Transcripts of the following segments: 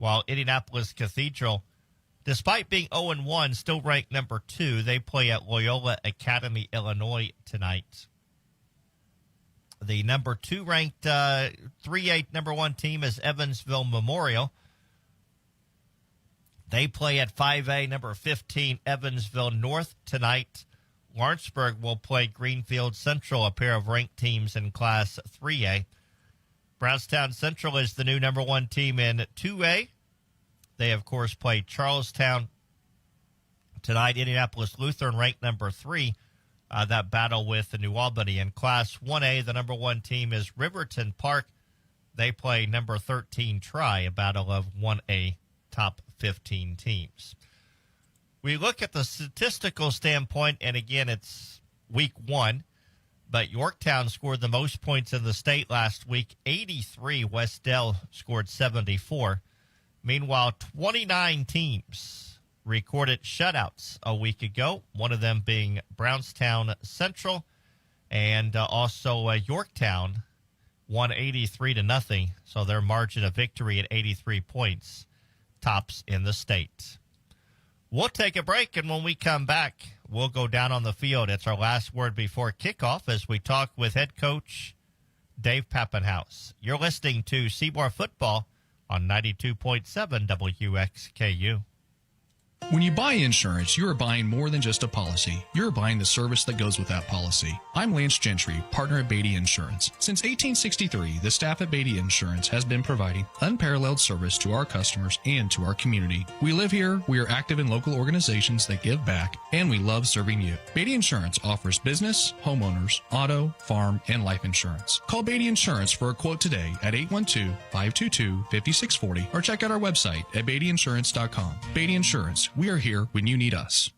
while Indianapolis Cathedral, despite being 0-1, still ranked number 2. They play at Loyola Academy, Illinois tonight. The number 2 ranked 3A number 1 team is Evansville Memorial. They play at 5A number 15 Evansville North tonight. Lawrenceburg will play Greenfield Central, a pair of ranked teams in Class 3A. Brownstown Central is the new number 1 team in 2A. They, of course, play Charlestown tonight. Indianapolis Lutheran ranked number 3. That battle with the New Albany. In Class 1A, the number 1 team is Riverton Park. They play number 13 Tri, a battle of 1A top 15 teams. We look at the statistical standpoint, and again, it's week 1, but Yorktown scored the most points in the state last week, 83. West Dell scored 74. Meanwhile, 29 teams recorded shutouts a week ago, one of them being Brownstown Central, and also Yorktown won 83-0, so their margin of victory at 83 points tops in the state. We'll take a break, and when we come back, we'll go down on the field. It's our last word before kickoff as we talk with head coach Dave Pappenhouse. You're listening to Seymour Football on 92.7 WXKU. When you buy insurance, you are buying more than just a policy. You're buying the service that goes with that policy. I'm Lance Gentry, partner at Beatty Insurance. Since 1863, the staff at Beatty Insurance has been providing unparalleled service to our customers and to our community. We live here, we are active in local organizations that give back, and we love serving you. Beatty Insurance offers business, homeowners, auto, farm, and life insurance. Call Beatty Insurance for a quote today at 812-522-5640 or check out our website at beattyinsurance.com. Beatty Insurance. We are here when you need us.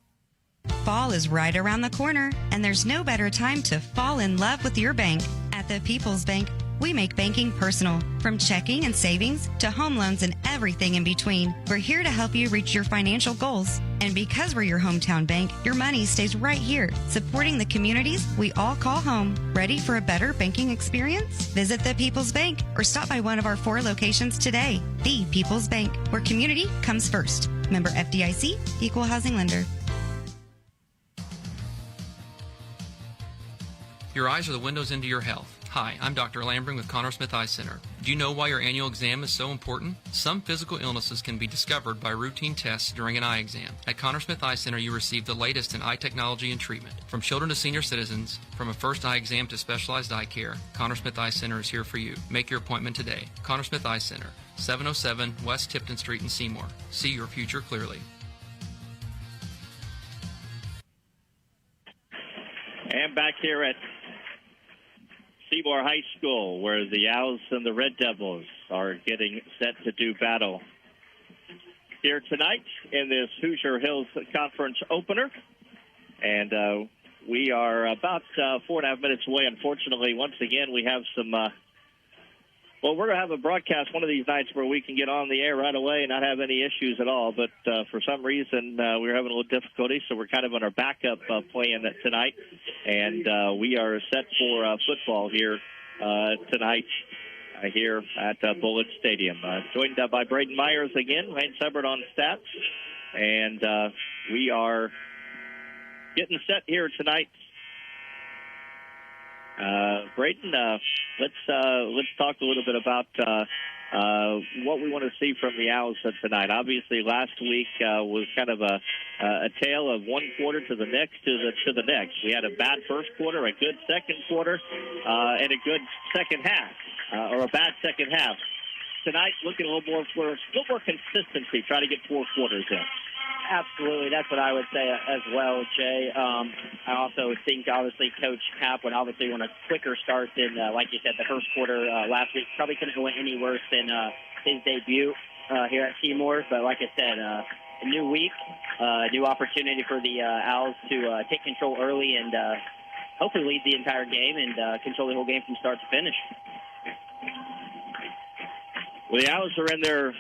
Fall is right around the corner, and there's no better time to fall in love with your bank. At the People's Bank, we make banking personal. From checking and savings to home loans and everything in between, we're here to help you reach your financial goals. And because we're your hometown bank, your money stays right here, supporting the communities we all call home. Ready for a better banking experience? Visit the People's Bank or stop by one of our 4 locations today. The People's Bank, where community comes first. Member FDIC, Equal Housing Lender. Your eyes are the windows into your health. Hi, I'm Dr. Lambring with Connor Smith Eye Center. Do you know why your annual exam is so important? Some physical illnesses can be discovered by routine tests during an eye exam. At Connor Smith Eye Center, you receive the latest in eye technology and treatment. From children to senior citizens, from a first eye exam to specialized eye care, Connor Smith Eye Center is here for you. Make your appointment today. Connor Smith Eye Center, 707 West Tipton Street in Seymour. See your future clearly. And back here at Seymour High School, where the Owls and the Red Devils are getting set to do battle here tonight in this Hoosier Hills Conference opener. And we are about 4.5 minutes away. Unfortunately, once again, we have some well, we're going to have a broadcast one of these nights where we can get on the air right away and not have any issues at all. But for some reason, we're having a little difficulty, so we're kind of on our backup plan tonight. And we are set for football here tonight here at Bullitt Stadium. Joined by Braden Myers again, Lance Hubbard on stats. And we are getting set here tonight. Braden, let's talk a little bit about what we want to see from the Owls tonight. Obviously, last week was kind of a tale of one quarter to the next to the next. We had a bad first quarter, a good second quarter, and a good second half, or a bad second half. Tonight, looking a little more consistency, try to get 4 quarters in. Absolutely. That's what I would say as well, Jay. I also think, obviously, Coach Happ would obviously want a quicker start than, like you said, the first quarter last week. Probably couldn't have went any worse than his debut here at Seymour. But like I said, a new week, new opportunity for the Owls to take control early and hopefully lead the entire game and control the whole game from start to finish. Well, the Owls are in their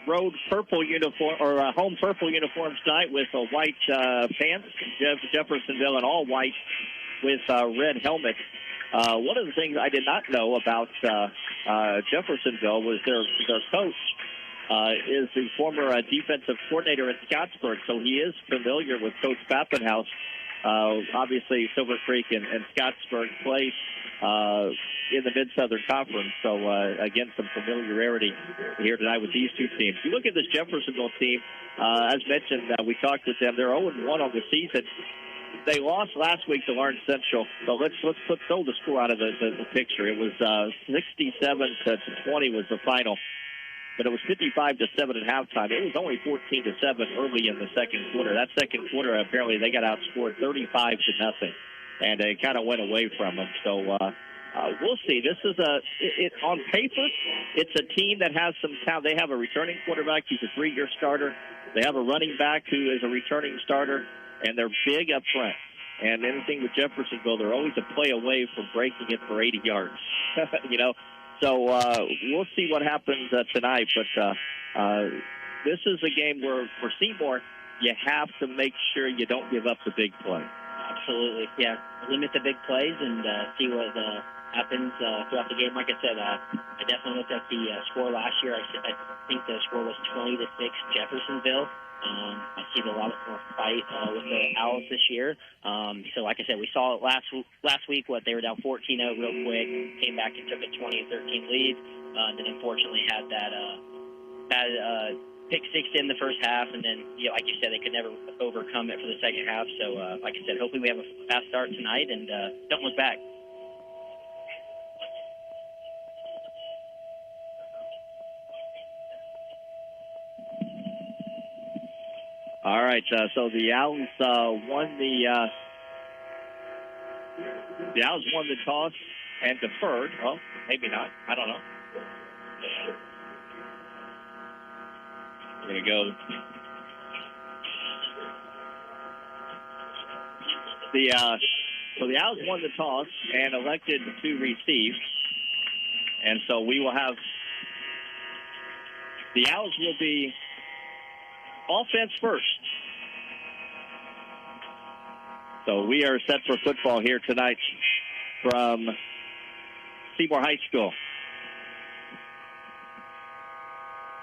road purple uniform, or home purple uniforms tonight with white pants. Jeffersonville in all white with red helmets. One of the things I did not know about Jeffersonville was their coach is the former defensive coordinator at Scottsburg, so he is familiar with Coach Pappenhouse. Obviously, Silver Creek and Scottsburg play in the Mid-Southern Conference, so again, some familiarity here tonight with these two teams. You look at this Jeffersonville team, as mentioned, we talked with them. They're 0-1 on the season. They lost last week to Lawrence Central, so let's throw the score out of the picture. It was 67-20 was the final. But it was 55-7 at halftime. It was only 14-7 early in the second quarter. That second quarter, apparently, they got outscored 35-0, and it kind of went away from them. So we'll see. This is on paper, it's a team that has some talent. They have a returning quarterback. He's a 3-year starter. They have a running back who is a returning starter, and they're big up front. And anything with Jeffersonville, they're always a play away from breaking it for 80 yards. You know. So we'll see what happens tonight. But this is a game where, for Seymour, you have to make sure you don't give up the big play. Absolutely, yeah. Limit the big plays and see what happens throughout the game. Like I said, I definitely looked at the score last year. I think the score was 20-6 Jeffersonville. I see a lot more fight with the Owls this year. So, like I said, we saw it last week. They were down 14-0 real quick, came back and took a 20-13 lead. Then, unfortunately, had that pick six in the first half, and then, like you said, they could never overcome it for the second half. So, like I said, hopefully we have a fast start tonight and don't look back. All right, so the Owls won the Owls won the toss and deferred. Well, maybe not. I don't know. We're going to go. So the Owls won the toss and elected to receive. And so we will have, the Owls will be offense first. So we are set for football here tonight from Seymour High School.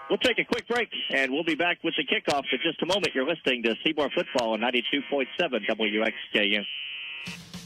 We'll take a quick break, and we'll be back with the kickoff in just a moment. You're listening to Seymour Football on 92.7 WXKU.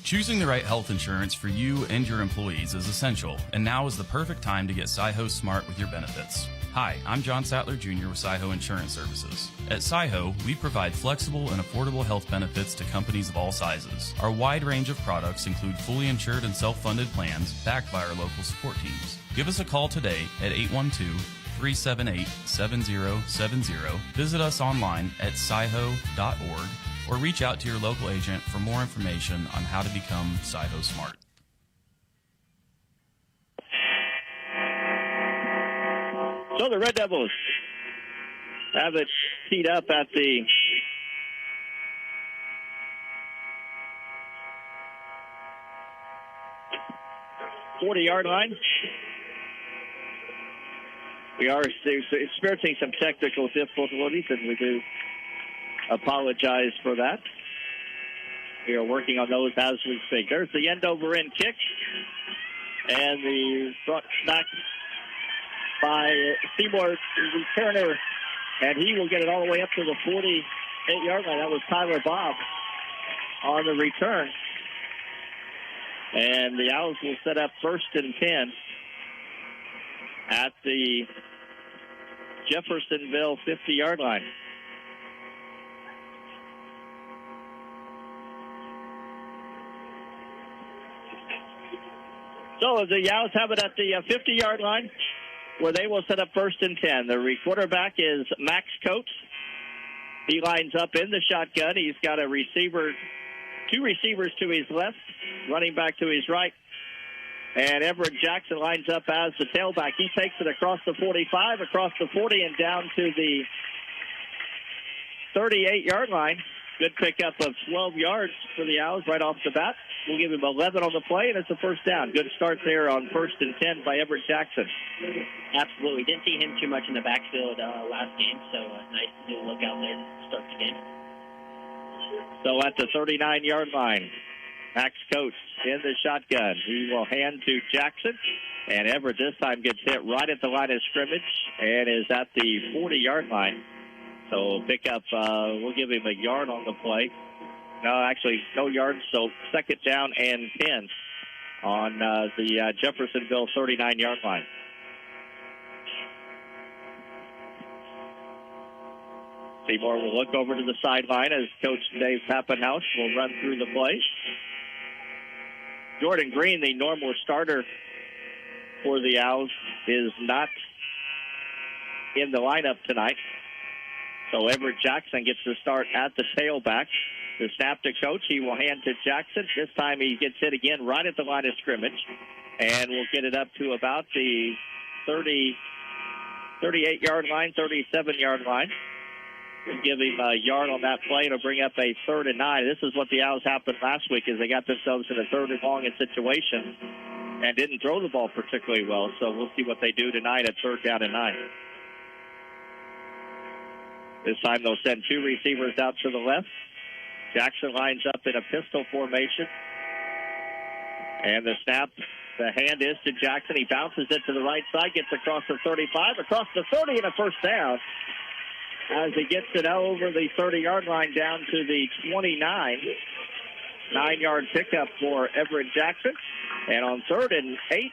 Choosing the right health insurance for you and your employees is essential, and now is the perfect time to get SciHo Smart with your benefits. Hi, I'm John Sattler Jr. with SciHo Insurance Services. At SciHo, we provide flexible and affordable health benefits to companies of all sizes. Our wide range of products include fully insured and self-funded plans backed by our local support teams. Give us a call today at 812-378-7070. Visit us online at sciho.org or reach out to your local agent for more information on how to become SciHo Smart. So the Red Devils have it teed up at the 40-yard line. We are experiencing some technical difficulties, and we do apologize for that. We are working on those as we speak. There's the end-over-end kick, and the front back by Seymour returner, and he will get it all the way up to the 48-yard line. That was Tyler Bob on the return. And the Owls will set up 1st and 10 at the Jeffersonville 50-yard line. So the Owls have it at the 50-yard line, where they will set up 1st and 10. The quarterback is Max Coates. He lines up in the shotgun. He's got a receiver, 2 receivers to his left, running back to his right. And Everett Jackson lines up as the tailback. He takes it across the 45, across the 40, and down to the 38-yard line. Good pickup of 12 yards for the Owls right off the bat. We'll give him 11 on the play, and it's a 1st down. Good start there on 1st and 10 by Everett Jackson. Absolutely. Didn't see him too much in the backfield last game, so nice to look out there to start the game. So at the 39-yard line, Max Coates in the shotgun. He will hand to Jackson. And Everett this time gets hit right at the line of scrimmage and is at the 40-yard line. So pick up, we'll give him a yard on the play. No, actually, no yards, so second down and 10 on the Jeffersonville 39-yard line. Seymour will look over to the sideline as Coach Dave Pappenhouse will run through the play. Jordan Green, the normal starter for the Owls, is not in the lineup tonight. So Everett Jackson gets to start at the tailback. The snap to Coach, he will hand to Jackson. This time he gets hit again right at the line of scrimmage. And we'll get it up to about the 38-yard line, 37-yard line. We'll give him a yard on that play. It'll bring up a 3rd and 9. This is what the Owls happened last week, is they got themselves in a 3rd and long situation and didn't throw the ball particularly well. So we'll see what they do tonight at 3rd down and 9. This time they'll send 2 receivers out to the left. Jackson lines up in a pistol formation. And the snap, the hand is to Jackson. He bounces it to the right side, gets across the 35, across the 30, and a first down. As he gets it over the 30-yard line down to the 29. 9-yard pickup for Everett Jackson. And on 3rd and 8,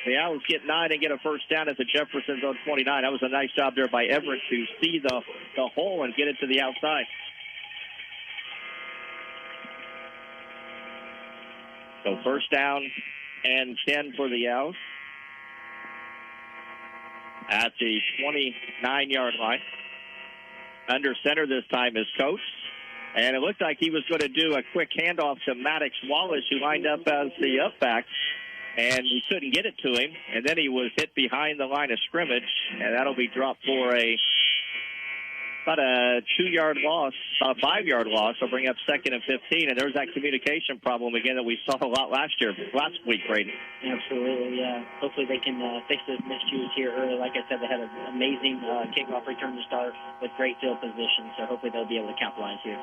the Owls get 9 and get a first down at the Jeffersonville 29. That was a nice job there by Everett to see the hole and get it to the outside. So first down and 10 for the Owls at the 29-yard line. Under center this time is Coach. And it looked like he was going to do a quick handoff to Maddox Wallace, who lined up as the upback. And he couldn't get it to him. And then he was hit behind the line of scrimmage. And that'll be dropped for about a 2-yard loss, a 5-yard loss. Will bring up 2nd and 15. And there's that communication problem again that we saw a lot last week, Braden. Absolutely, yeah. Hopefully they can fix those miscues here early. Like I said, they had an amazing kickoff return to start with great field position. So hopefully they'll be able to capitalize here.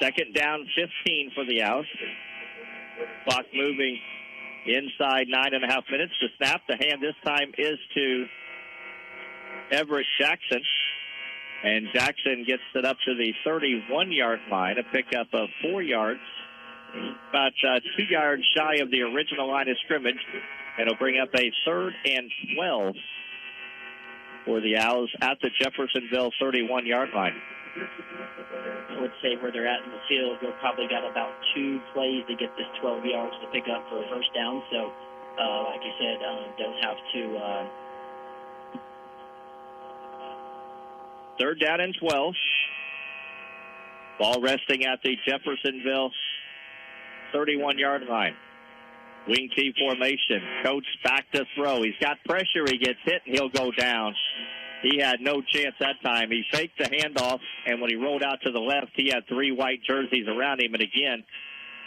2nd down, 15 for the Owls. Clock moving inside 9.5 minutes. The snap, the hand this time is to Everett Jackson. And Jackson gets it up to the 31-yard line, a pickup of 4 yards. About 2 yards shy of the original line of scrimmage. It'll bring up a 3rd and 12 for the Owls at the Jeffersonville 31-yard line. I would say where they're at in the field, they've probably got about 2 plays to get this 12 yards to pick up for a first down. So, like you said, don't have to... 3rd down and 12. Ball resting at the Jeffersonville 31-yard line. Wing T formation. Coach back to throw. He's got pressure. He gets hit, and he'll go down. He had no chance that time. He faked the handoff, and when he rolled out to the left, he had 3 white jerseys around him. And again,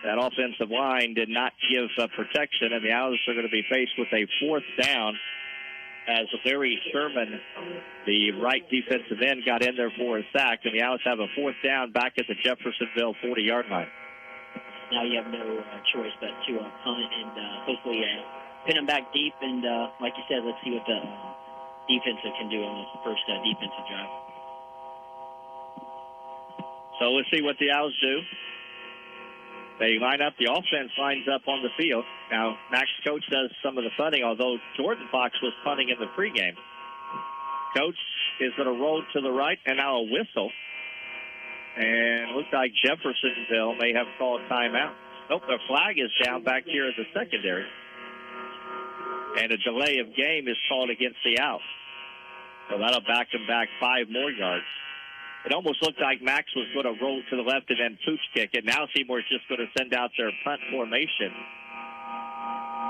that offensive line did not give protection, and the Owls are going to be faced with a 4th down as Larry Sherman, the right defensive end, got in there for a sack, and the Owls have a 4th down back at the Jeffersonville 40-yard line. Now you have no choice but to punt and hopefully pin them back deep. And like you said, let's see what the defensive can do on this first defensive drive. So let's see what the Owls do. They line up. The offense lines up on the field. Now, Max Coach does some of the punting, although Jordan Fox was punting in the pregame. Coach is going to roll to the right, and now a whistle. And looks like Jeffersonville may have called timeout. Nope, the flag is down back here at the secondary. And a delay of game is called against the Owls. So that'll back them back 5 more yards. It almost looked like Max was going to roll to the left and then pooch kick it. Now Seymour's just going to send out their punt formation.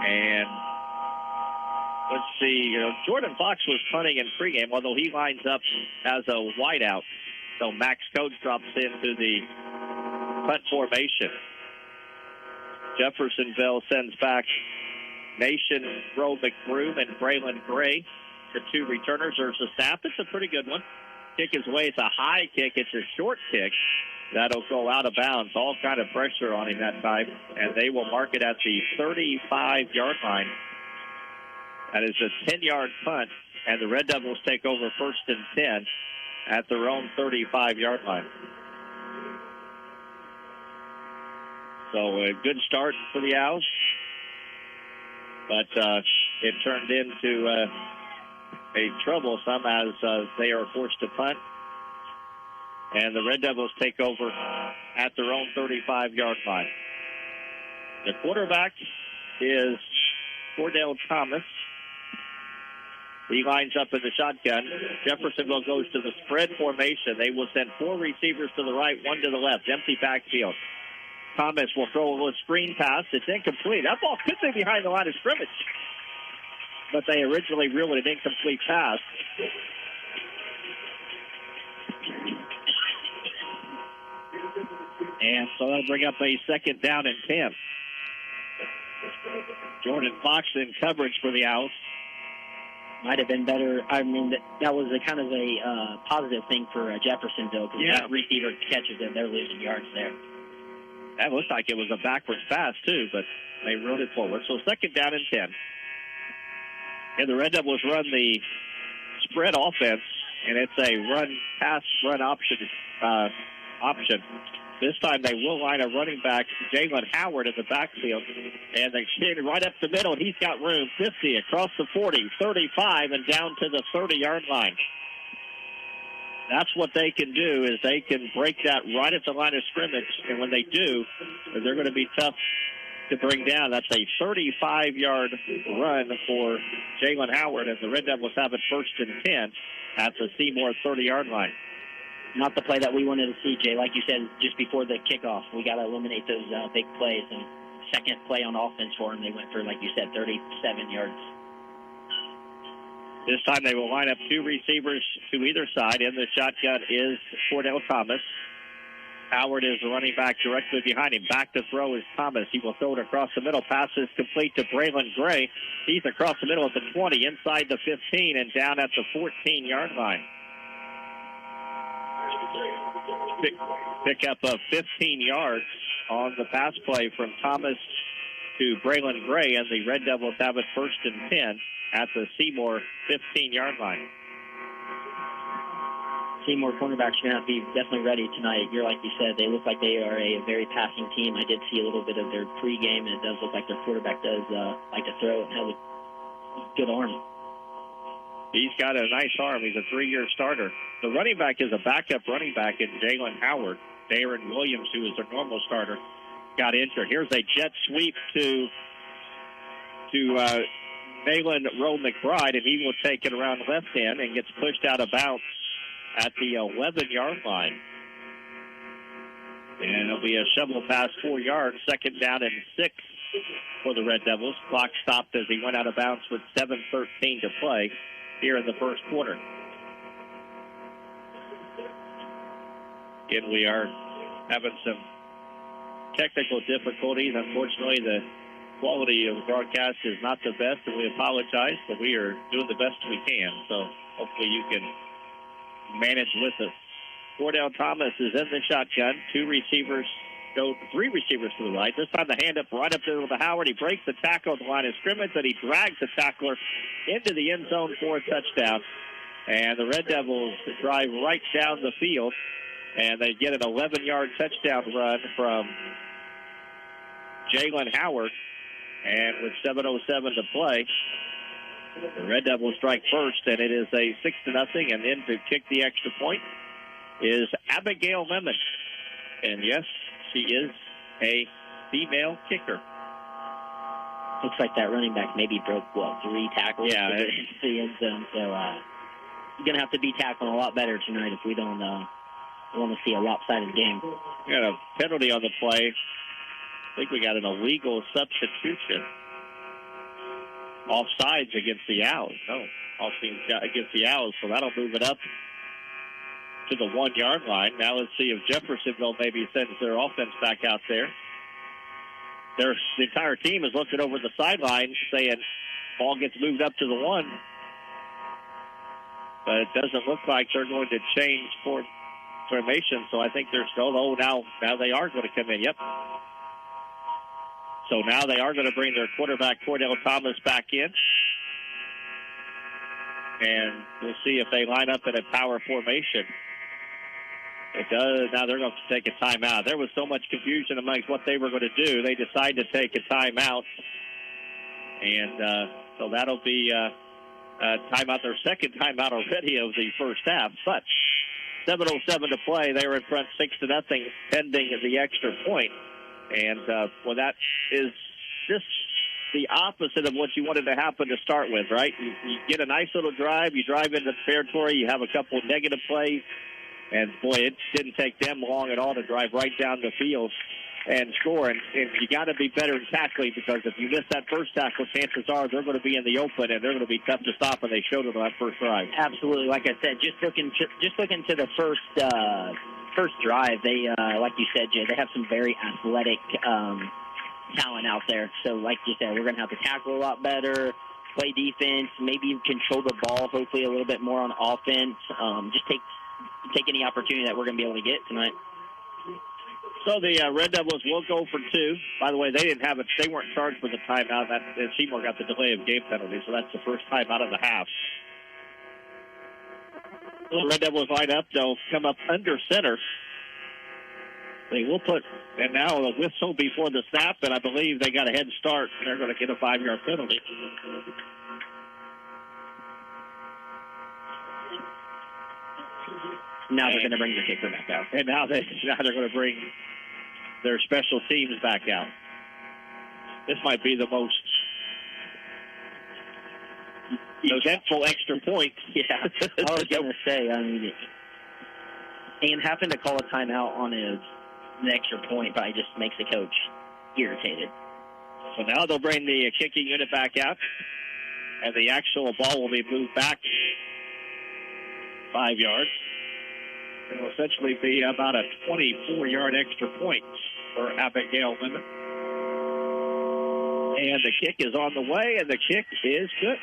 And let's see, Jordan Fox was punting in pregame, although he lines up as a wideout. So Max Coach drops into the punt formation. Jeffersonville sends back Nation, Roe McBroom, and Braylon Gray, the 2 returners. There's a snap. It's a pretty good one. Kick his way. It's a high kick. It's a short kick. That'll go out of bounds. All kind of pressure on him that time. And they will mark it at the 35-yard line That is a 10-yard punt, and the Red Devils take over 1st and 10 at their own 35-yard line. So a good start for the Owls, but it turned into a troublesome as they are forced to punt. And the Red Devils take over at their own 35-yard line. The quarterback is Cordell Thomas. He lines up in the shotgun. Jeffersonville goes to the spread formation. They will send 4 receivers to the right, 1 to the left. Empty backfield. Thomas will throw a little screen pass. It's incomplete. That ball could be behind the line of scrimmage. But they originally ruled it an incomplete pass. And so that'll bring up a 2nd down and 10. Jordan Fox in coverage for the Owls. Might have been better. I mean, that was a kind of a positive thing for Jeffersonville, because that receiver catches them. They're losing yards there. That looked like it was a backwards pass, too, but they ruled it forward. So 2nd down and 10. And the Red Devils run the spread offense, and it's a run option. This time they will line a running back, Jalen Howard, in the backfield. And they get it right up the middle, and he's got room. 50, across the 40, 35, and down to the 30-yard line. That's what they can do, is they can break that right at the line of scrimmage. And when they do, they're going to be tough to bring down. That's a 35-yard run for Jalen Howard, and the Red Devils have it 1st and 10 at the Seymour 30-yard line. Not the play that we wanted to see, Jay. Like you said, just before the kickoff, we got to eliminate those big plays. And second play on offense for them, they went for, like you said, 37 yards. This time they will line up 2 receivers to either side. In the shotgun is Cordell Thomas. Howard is the running back directly behind him. Back to throw is Thomas. He will throw it across the middle. Passes complete to Braylon Gray. He's across the middle at the 20, inside the 15, and down at the 14-yard line. Pick up of 15 yards on the pass play from Thomas to Braylon Gray, and the Red Devils have it 1st and 10 at the Seymour 15-yard line. Seymour cornerbacks are going to have to be definitely ready tonight. You're like you said, they look like they are a very passing team. I did see a little bit of their pregame, and it does look like their quarterback does like to throw and have a good arm. He's got a nice arm. He's a 3-year starter. The running back is a backup running back in Jalen Howard. Darren Williams, who is their normal starter, got injured. Here's a jet sweep to Nayland Rowe McBride, and he will take it around the left hand and gets pushed out of bounds at the 11-yard line. And it'll be a shovel pass 4 yards, 2nd down and 6 for the Red Devils. Clock stopped as he went out of bounds with 7:13 to play here in the first quarter. Again, we are having some technical difficulties. Unfortunately, the quality of the broadcast is not the best, and we apologize, but we are doing the best we can. So hopefully you can manage with us. Cordell Thomas is in the shotgun. 3 receivers to the right. This time the hand up right up there with Howard. He breaks the tackle at the line of scrimmage, and he drags the tackler into the end zone for a touchdown. And the Red Devils drive right down the field, and they get an 11-yard touchdown run from Jalen Howard. And with 7:07 to play, the Red Devils strike first, and it is a 6-0. And then to kick the extra point is Abigail Lemon. And yes, she is a female kicker. Looks like that running back maybe broke, 3 tackles? Yeah. To the end zone. So you're going to have to be tackling a lot better tonight if we don't want to see a lopsided game. We got a penalty on the play. I think we got an illegal substitution. Offsides against the Owls. No, offsides against the Owls, so that'll move it up to the 1-yard line. Now let's see if Jeffersonville maybe sends their offense back out there. The entire team is looking over the sideline saying ball gets moved up to the 1. But it doesn't look like they're going to change formation, so I think they're still, now they are going to come in. Yep. So now they are going to bring their quarterback, Cordell Thomas, back in. and we'll see if they line up in a power formation. It does. Now they're going to take a timeout. There was so much confusion amongst what they were going to do. They decided to take a timeout, and so that'll be timeout, their second timeout already of the first half. But 7:07 to play. They were in front 6-0, pending the extra point. And well, that is just the opposite of what you wanted to happen to start with, right? You get a nice little drive, you drive into territory, you have a couple of negative plays, and boy, it didn't take them long at all to drive right down the field and score. And you got to be better in tackling, because if you miss that first tackle, chances are they're going to be in the open and they're going to be tough to stop, and they showed it on that first drive. Absolutely. Like I said, just looking to the first drive, they like you said, Jay, they have some very athletic talent out there. So like you said, we're going to have to tackle a lot better, play defense, maybe control the ball, hopefully a little bit more on offense. Just take any opportunity that we're going to be able to get tonight. So the Red Devils will go for two. By the way, they weren't charged with a timeout. And Seymour got the delay of game penalty, so that's the first timeout of the half. The Red Devils line up. They'll come up under center. They will and now a whistle before the snap, and I believe they got a head start. They're going to get a 5-yard penalty. Now they're going to bring the kicker back out. And now they're going to bring their special teams back out. This might be the most eventful extra point. Yeah, I was going to say, I mean, and having to call a timeout on an extra point probably just makes the coach irritated. So now they'll bring the kicking unit back out, and the actual ball will be moved back 5 yards. It'll essentially be about a 24-yard extra point for Abigail Lemon. And the kick is on the way, and the kick is good.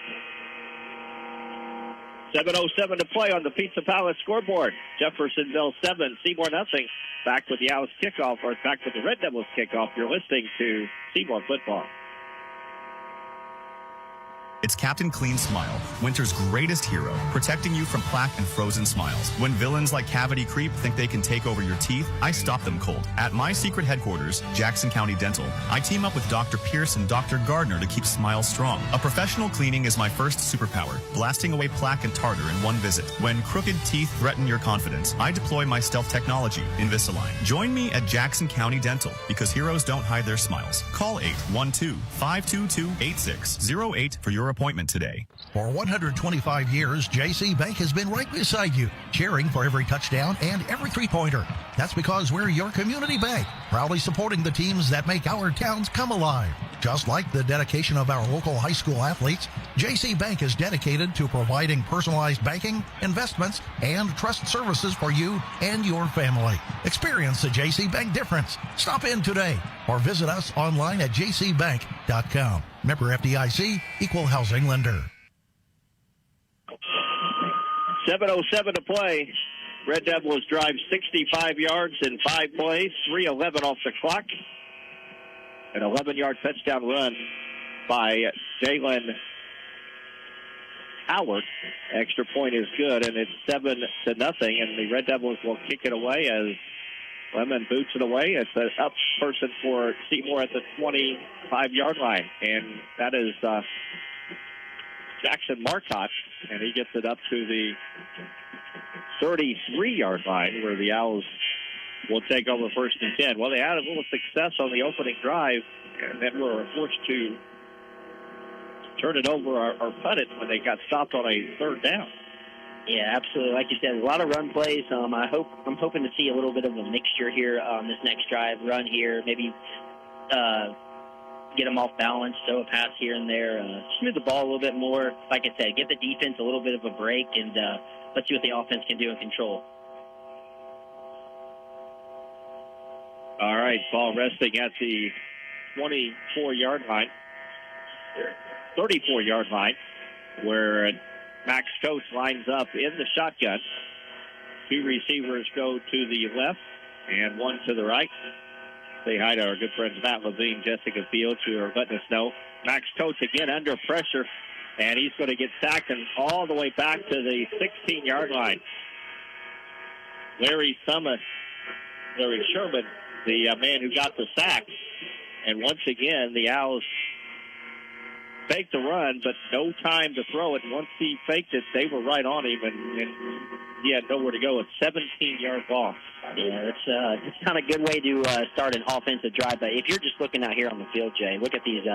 7:07 to play on the Pizza Palace scoreboard. Jeffersonville 7, Seymour nothing. Back with the Owls kickoff, or back with the Red Devils kickoff. You're listening to Seymour football. It's Captain Clean Smile, winter's greatest hero, protecting you from plaque and frozen smiles. When villains like Cavity Creep think they can take over your teeth, I stop them cold. At my secret headquarters, Jackson County Dental, I team up with Dr. Pierce and Dr. Gardner to keep smiles strong. A professional cleaning is my first superpower, blasting away plaque and tartar in one visit. When crooked teeth threaten your confidence, I deploy my stealth technology, Invisalign. Join me at Jackson County Dental, because heroes don't hide their smiles. Call 812-522-8608 for your appointment today. For 125 years, JC Bank has been right beside you, cheering for every touchdown and every three-pointer. That's because we're your community bank, proudly supporting the teams that make our towns come alive. Just like the dedication of our local high school athletes, JC Bank is dedicated to providing personalized banking, investments, and trust services for you and your family. Experience the JC Bank difference. Stop in today or visit us online at jcbank.com. Member FDIC, Equal Housing Lender. 7:07 to play. Red Devils drive 65 yards in 5 plays, 3:11 off the clock. An 11-yard touchdown run by Jalen Howard. Extra point is good, and it's 7-0, and the Red Devils will kick it away as Lemon boots it away. It's an up person for Seymour at the 25-yard line, and that is Jackson Marcotte, and he gets it up to the 33-yard line where the Owls will take over 1st and 10. Well, they had a little success on the opening drive, and then were forced to turn it over or punt it when they got stopped on a 3rd down. Yeah, absolutely. Like you said, a lot of run plays. I'm hoping to see a little bit of a mixture here on this next drive. Run here, maybe get them off balance, throw a pass here and there, smooth the ball a little bit more. Like I said, give the defense a little bit of a break, and let's see what the offense can do in control. All right, ball resting at the 24-yard line, 34-yard line, where Max Coates lines up in the shotgun. 2 receivers go to the left and 1 to the right. Say hi to our good friends Matt Levine, Jessica Fields, who are letting us know. Max Coates again under pressure, And he's going to get sacked and all the way back to the 16-yard line. Larry Sherman, the man who got the sack. And once again, the Owls faked the run, but no time to throw it. And once he faked it, they were right on him, and he had nowhere to go. A 17-yard loss. Yeah, it's not a good way to start an offensive drive. But if you're just looking out here on the field, Jay, look at these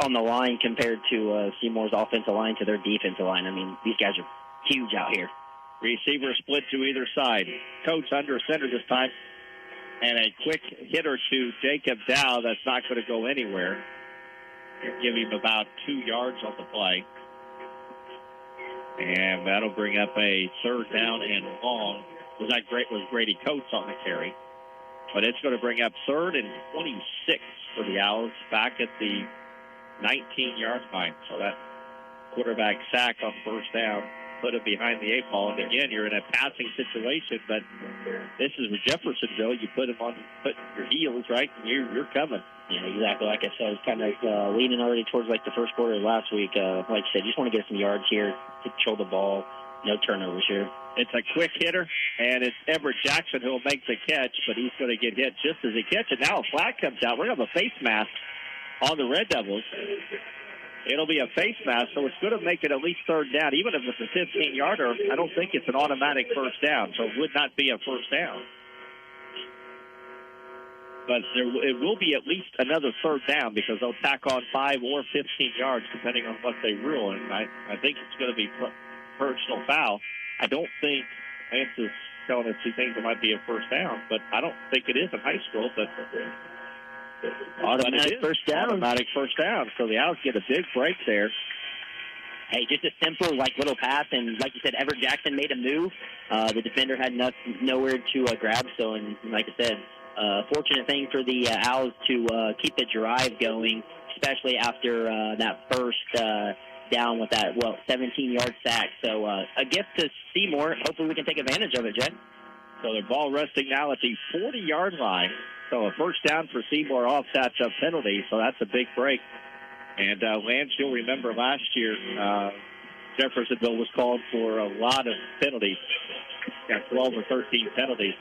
on the line compared to Seymour's offensive line to their defensive line. I mean, these guys are huge out here. Receiver split to either side. Coach under center this time. And a quick hitter to Jacob Dow that's not going to go anywhere. Give him about 2 yards on the play. And that'll bring up a third down and long. Was Grady Coates on the carry. But it's going to bring up 3rd and 26 for the Owls back at the 19-yard line. So that quarterback sack on first down put it behind the 8 ball. And again, you're in a passing situation, but this is with Jeffersonville. You put your heels, right, and you're coming. Yeah, exactly. Like I said, it's kind of leaning already towards like the first quarter of last week. Like I said, you just want to get some yards here, control the ball, no turnovers here. It's a quick hitter, and it's Everett Jackson who will make the catch, but he's going to get hit just as he catches. Now a flag comes out. We're going to have a face mask on the Red Devils. It'll be a face mask, so it's going to make it at least 3rd down. Even if it's a 15-yarder, I don't think it's an automatic first down, so it would not be a first down. But it will be at least another 3rd down because they'll tack on 5 or 15 yards depending on what they rule. And I think it's going to be personal foul. I don't think Lance is telling us he thinks it might be a first down, but I don't think it is in high school. But automatic first down. Automatic first down. So the Owls get a big break there. Hey, just a simple, little pass, and like you said, Everett Jackson made a move. The defender had nowhere to grab, so, and like I said, fortunate thing for the Owls to keep the drive going, especially after that first down with that, 17-yard sack. So a gift to Seymour. Hopefully we can take advantage of it, Jed. So they're ball resting now at the 40-yard line. So a first down for Seymour off that penalty, so that's a big break. And Lance, you'll remember last year, Jeffersonville was called for a lot of penalties. Got 12 or 13 penalties.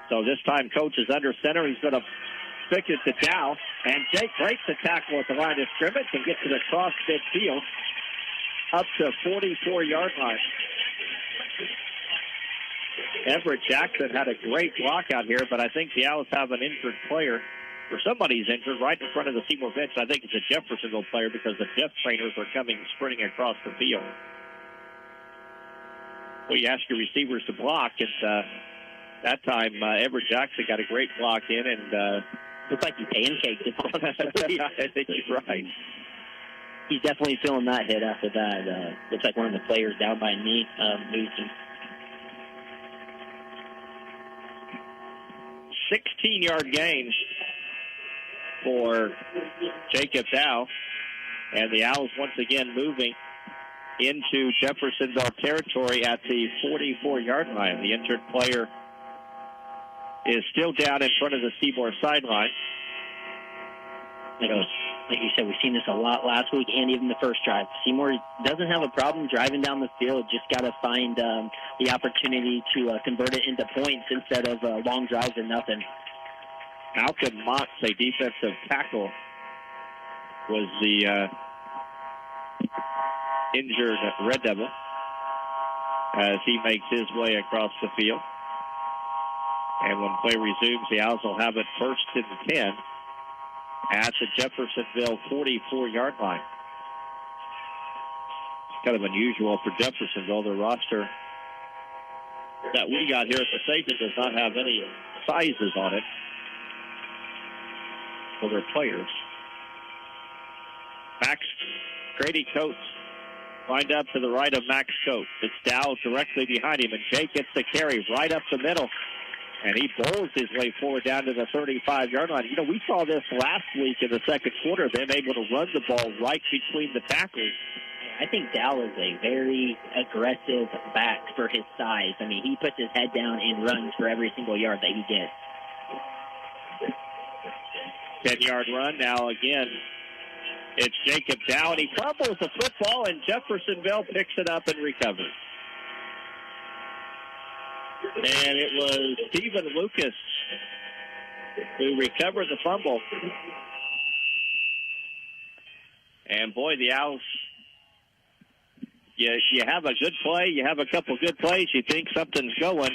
So this time, Coach is under center. He's going to pick it to Dow. And Jake breaks the tackle at the line of scrimmage and gets it across midfield up to 44-yard line. Everett Jackson had a great block out here, but I think the Owls have an injured player, or somebody's injured right in front of the Seymour bench. I think it's a Jeffersonville player because the death trainers are coming sprinting across the field. Well, you ask your receivers to block, and that time Everett Jackson got a great block in, and looks like he pancaked it. I think you're right. He's definitely feeling that hit after that. Looks like one of the players down by knee moved him. 16-yard gain for Jacob Dow. And the Owls once again moving into Jeffersonville territory at the 44-yard line. The injured player is still down in front of the Seymour sideline. Like you said, we've seen this a lot last week and even the first drive. Seymour doesn't have a problem driving down the field, just got to find the opportunity to convert it into points instead of long drives or nothing. Malcolm Motts, a defensive tackle, was the injured Red Devil as he makes his way across the field. And when play resumes, the Owls will have it 1st and 10 at the Jeffersonville 44-yard line. Kind of unusual for Jeffersonville. The roster that we got here at the station does not have any sizes on it for their players. Grady Coates lined up to the right of Max Coates. It's Dow directly behind him, and Jake gets the carry right up the middle. And he bowls his way forward down to the 35-yard line. You know, we saw this last week in the second quarter, them able to run the ball right between the tackles. I think Dow is a very aggressive back for his size. I mean, he puts his head down and runs for every single yard that he gets. 10-yard run now again It's Jacob Dow, he fumbles the football, and Jeffersonville picks it up and recovers. And it was Stephen Lucas who recovered the fumble. And, boy, the Owls, you have a good play, you have a couple good plays, you think something's going,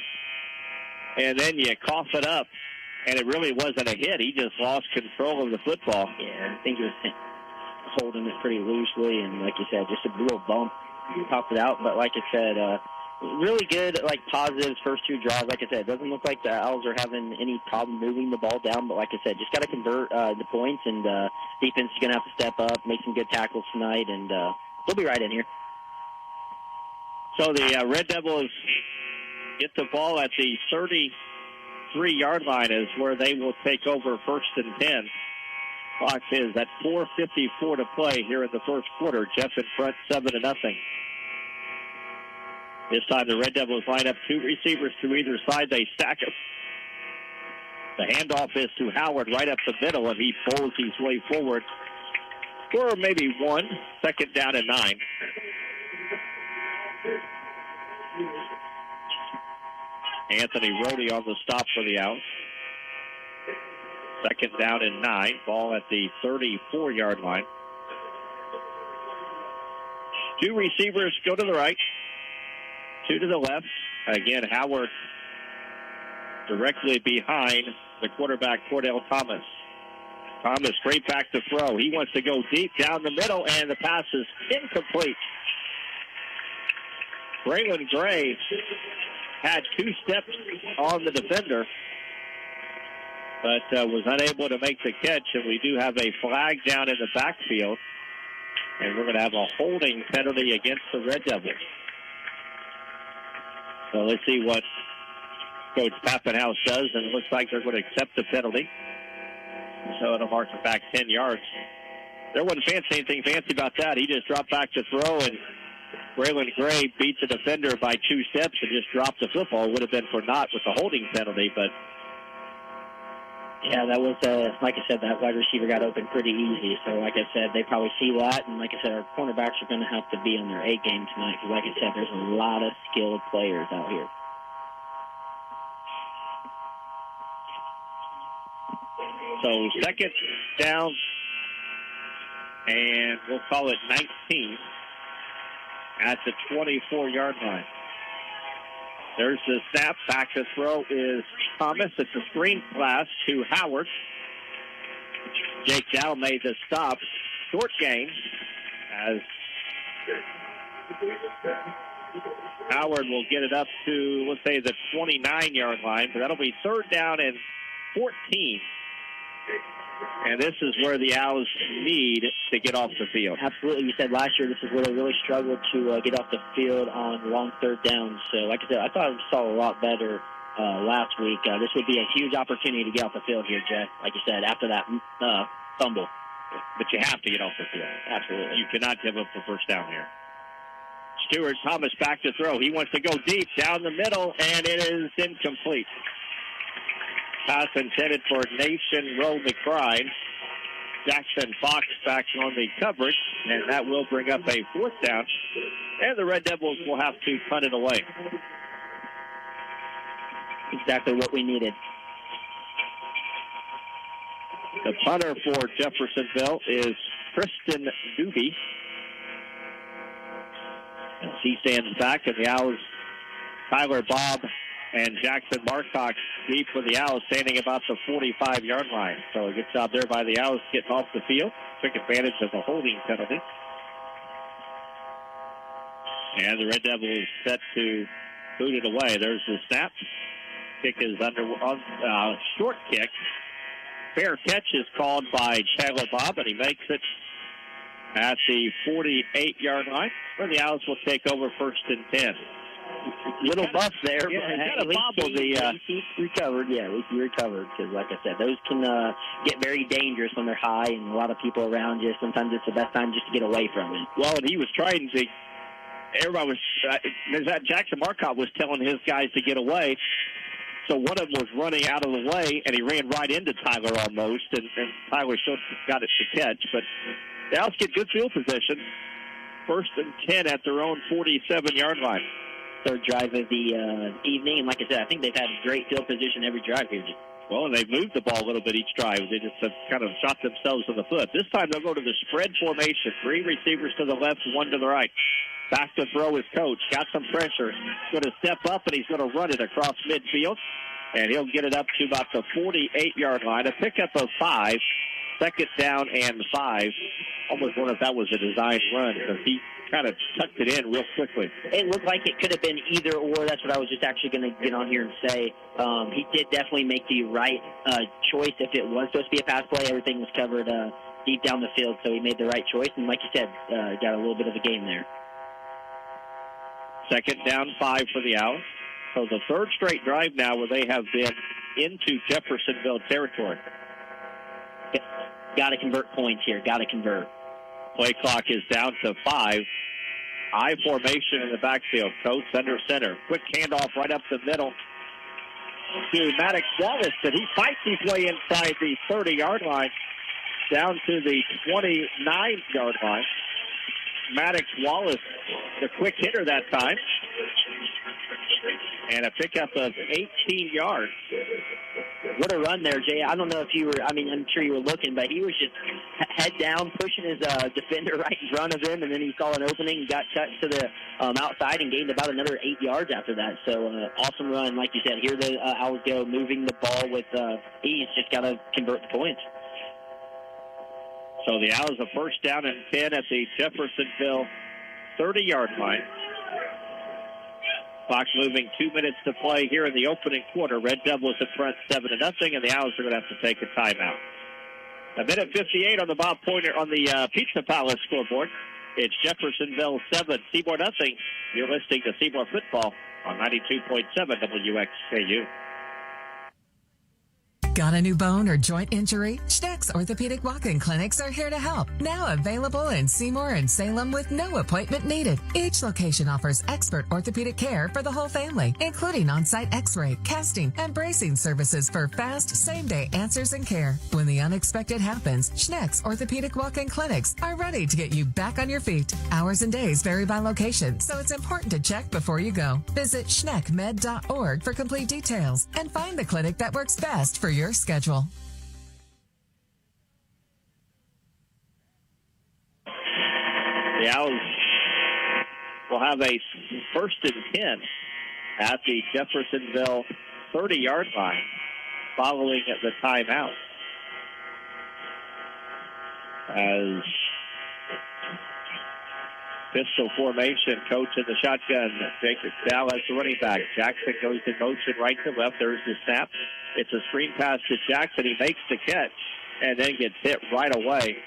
and then you cough it up, and it really wasn't a hit. He just lost control of the football. Yeah, I think he was holding it pretty loosely, and like you said, just a little bump, popped it out. But like I said, really good, like, positives first two drives. Like I said, it doesn't look like the Owls are having any problem moving the ball down, but like I said, just got to convert the points, and defense is going to have to step up, make some good tackles tonight, and they'll be right in here. So the Red Devils get the ball at the 33-yard line is where they will take over 1st and 10. Clock is at 4:54 to play here in the first quarter. Jeff in front 7-0. This time the Red Devils line up two receivers to either side. They stack them. The handoff is to Howard right up the middle, and he pulls his way forward for maybe one. 2nd down and 9. Anthony Rohde on the stop for the Owls. 2nd down and 9. Ball at the 34-yard line. Two receivers go to the right. Two to the left. Again, Howard directly behind the quarterback, Cordell Thomas. Thomas straight back to throw. He wants to go deep down the middle, and the pass is incomplete. Braylon Gray had 2 steps on the defender, but was unable to make the catch, and we do have a flag down in the backfield, and we're going to have a holding penalty against the Red Devils. So let's see what Coach Pappenhouse does, and it looks like they're going to accept the penalty. So it'll mark it back 10 yards. There wasn't anything fancy about that. He just dropped back to throw, and Braylon Gray beat the defender by 2 steps and just dropped the football. It would have been for naught with the holding penalty, but yeah, that was, like I said, that wide receiver got open pretty easy. So, like I said, they probably see that. And, like I said, our cornerbacks are going to have to be on their A game tonight. Because, like I said, there's a lot of skilled players out here. So, 2nd down, and we'll call it 19 at the 24-yard line. There's the snap. Back to throw is Thomas. It's a screen pass to Howard. Jake Dow made the stop. Short gain as Howard will get it up to, let's say, the 29-yard line. But that'll be 3rd down and 14. And this is where the Owls need to get off the field. Absolutely. You said last year this is where they really struggled to get off the field on long 3rd downs. So, like I said, I thought we saw a lot better last week. This would be a huge opportunity to get off the field here, Jay. Like you said, after that fumble. But you have to get off the field. Absolutely. You cannot give up the 1st down here. Stewart Thomas back to throw. He wants to go deep down the middle, and it is incomplete. Pass intended for Nation Rowe McBride. Jackson Fox back on the coverage, and that will bring up a 4th down. And the Red Devils will have to punt it away. Exactly what we needed. The punter for Jeffersonville is Kristen Doobie. As he stands back, and the Owls, Tyler Bobb and Jackson Marcock deep for the Owls, standing about the 45-yard line. So a good job there by the Owls getting off the field. Took advantage of the holding penalty. And the Red Devils set to boot it away. There's the snap. Kick is short kick. Fair catch is called by Tyler Bobb, and he makes it at the 48-yard line, where the Owls will take over 1st and 10. Little buff there, yeah, but at least he recovered. Yeah, at least he recovered, because, like I said, those can get very dangerous when they're high and a lot of people around you. Sometimes it's the best time just to get away from it. Well, and he was trying to, everybody was, Jackson Marcotte was telling his guys to get away. So one of them was running out of the way, and he ran right into Tyler almost, and Tyler still got it to catch, but The Owls get good field position. 1st and 10 at their own 47-yard line. Third drive of the evening, and like I said, I think they've had great field position every drive here. Well, and they've moved the ball a little bit each drive. They just have kind of shot themselves in the foot. This time they'll go to the spread formation. 3 receivers to the left, 1 to the right. Back to throw his coach. Got some pressure. Going to step up, and he's going to run it across midfield. And he'll get it up to about the 48-yard line. A pickup of 5. 2nd down and 5. Almost wonder if that was a designed run because he kind of tucked it in real quickly. It looked like it could have been either or. That's what I was just actually going to get on here and say. He did definitely make the right choice. If it was supposed to be a pass play, everything was covered deep down the field, so he made the right choice. And like you said, got a little bit of a game there. 2nd down, 5 for the Owls. So the 3rd straight drive now where they have been into Jeffersonville territory. Got to convert points here. Got to convert. Play clock is down to 5. I formation in the backfield. Coates under center. Quick handoff right up the middle to Maddox Wallace, and he fights his way inside the 30-yard line down to the 29-yard line. Maddox Wallace, the quick hitter that time. And a pickup of 18 yards. What a run there, Jay. I don't know if you were, I'm sure you were looking, but he was just head down, pushing his defender right in front of him, and then he saw an opening, got cut to the outside, and gained about another 8 yards after that. So, awesome run. Like you said, here the Owls go, moving the ball with ease. Just got to convert the points. So the Owls are 1st down and 10 at the Jeffersonville 30-yard line. Clock moving, 2 minutes to play here in the opening quarter. Red Devils in front 7-0, and the Owls are going to have to take a timeout. 1:58 on the Bob Pointer on the Pizza Palace scoreboard. It's Jeffersonville 7, Seymour nothing. You're listening to Seymour Football on 92.7 WXKU. Got a new bone or joint injury? Schneck's Orthopedic Walk-In Clinics are here to help. Now available in Seymour and Salem with no appointment needed. Each location offers expert orthopedic care for the whole family, including on-site x-ray, casting, and bracing services for fast, same-day answers and care. When the unexpected happens, Schneck's Orthopedic Walk-In Clinics are ready to get you back on your feet. Hours and days vary by location, so it's important to check before you go. Visit schneckmed.org for complete details and find the clinic that works best for your schedule. The Owls will have a 1st and 10 at the Jeffersonville 30-yard line following the timeout. As pistol formation, coach in the shotgun. Jacob Dallas, running back. Jackson goes in motion right to left. There's the snap. It's a screen pass to Jackson. He makes the catch and then gets hit right away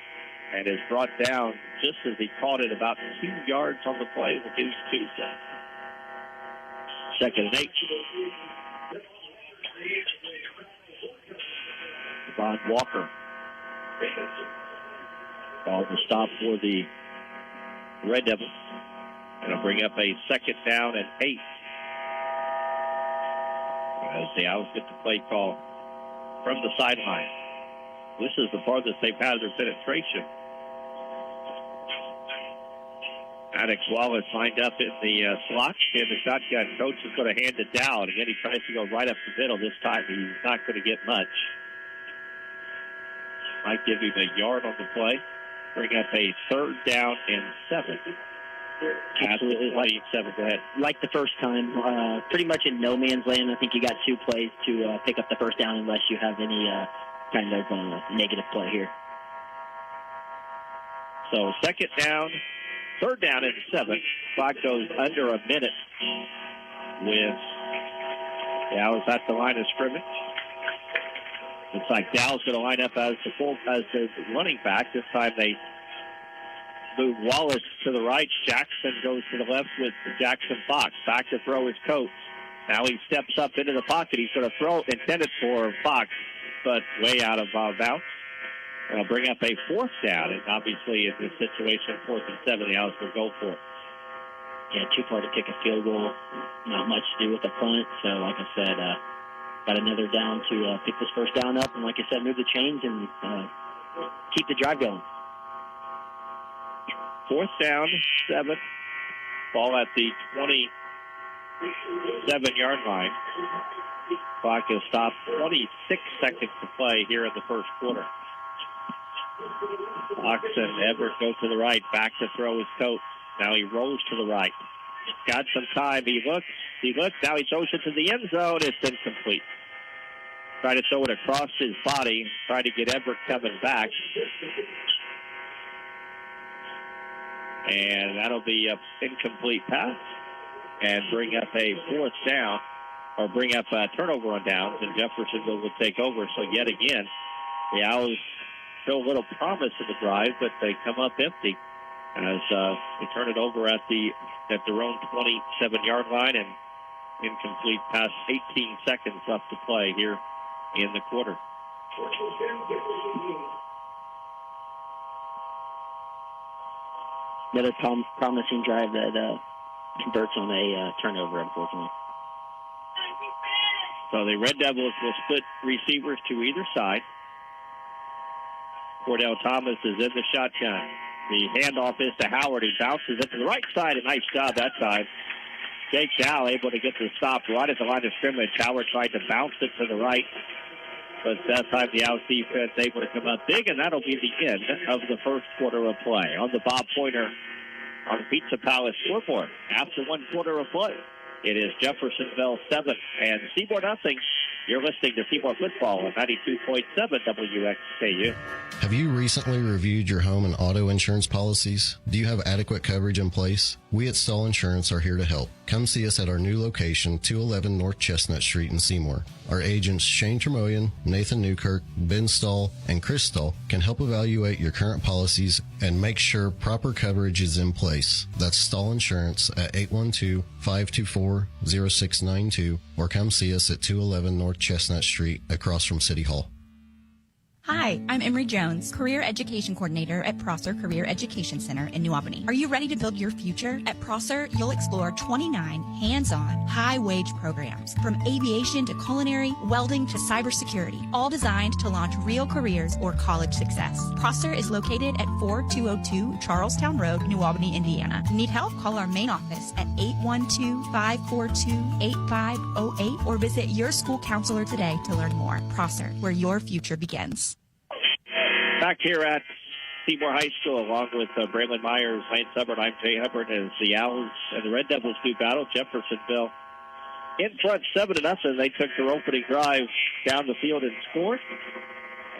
and is brought down just as he caught it about 2 yards on the play. We'll do 2. 2nd and 8. Von Walker. Ball to stop for the Red Devils. It'll bring up a 2nd down and 8. As the Owls get the play call from the sideline. This is the farthest they've had their penetration. Maddox Wallace lined up in the slot in the shotgun. Coach is going to hand it down. Again, he tries to go right up the middle. This time he's not going to get much. Might give him a yard on the play. Bring up a 3rd down and 7. Absolutely. 7. Go ahead. Like the first time, pretty much in no man's land. I think you got 2 plays to pick up the 1st down unless you have any kind of negative play here. So 2nd down, 3rd down and 7. Clock goes under a minute with the Owls at the line of scrimmage. Looks like Dow's going to line up as the running back. This time they move Wallace to the right. Jackson goes to the left with Jackson Fox. Back to throw his coach. Now he steps up into the pocket. He's going to throw intended for Fox, but way out of bounds. It'll bring up a 4th down, and obviously in this situation, 4th and 7, the Owls will go for it. Yeah, too far to kick a field goal. Not much to do with the punt. So, like I said, got another down to pick this 1st down up, and like I said, move the chains and keep the drive going. 4th down, 7. Ball at the 27-yard line. Clock is stopped. 26 seconds to play here in the first quarter. Fox and Everett go to the right. Back to throw his coat. Now he rolls to the right. Got some time. He looks. Now he throws it to the end zone. It's incomplete. Try to throw it across his body. Try to get Everett coming back. And that'll be an incomplete pass and bring up a 4th down, or bring up a turnover on downs, and Jeffersonville will take over. So yet again, the Owls show a little promise in the drive, but they come up empty as they turn it over at their own 27-yard line, and incomplete pass. 18 seconds left to play here in the quarter. Another promising drive that converts on a turnover, unfortunately. So the Red Devils will split receivers to either side. Cordell Thomas is in the shotgun. The handoff is to Howard. He bounces it to the right side. A nice job that time. Jake Dow able to get the stop right at the line of scrimmage. Howard tried to bounce it to the right, but that time the Owls defense able to come up big, and that'll be the end of the first quarter of play. On the Bob Pointer on the Pizza Palace scoreboard, after 1 quarter of play, it is Jeffersonville 7 and Seymour nothing. You're listening to Seymour Football on 92.7 WXKU. Have you recently reviewed your home and auto insurance policies? Do you have adequate coverage in place? We at Stahl Insurance are here to help. Come see us at our new location, 211 North Chestnut Street in Seymour. Our agents Shane Tremoyan, Nathan Newkirk, Ben Stahl, and Chris Stahl can help evaluate your current policies and make sure proper coverage is in place. That's Stahl Insurance at 812-524-0692 or come see us at 211 North Chestnut Street across from City Hall. Hi, I'm Emery Jones, Career Education Coordinator at Prosser Career Education Center in New Albany. Are you ready to build your future? At Prosser, you'll explore 29 hands-on, high-wage programs, from aviation to culinary, welding to cybersecurity, all designed to launch real careers or college success. Prosser is located at 4202 Charlestown Road, New Albany, Indiana. Need help? Call our main office at 812-542-8508 or visit your school counselor today to learn more. Prosser, where your future begins. Back here at Seymour High School, along with Braylon Myers, Lance Hubbard, I'm Jay Hubbard, as the Owls and the Red Devils do battle. Jeffersonville in front 7-0. They took their opening drive down the field and scored.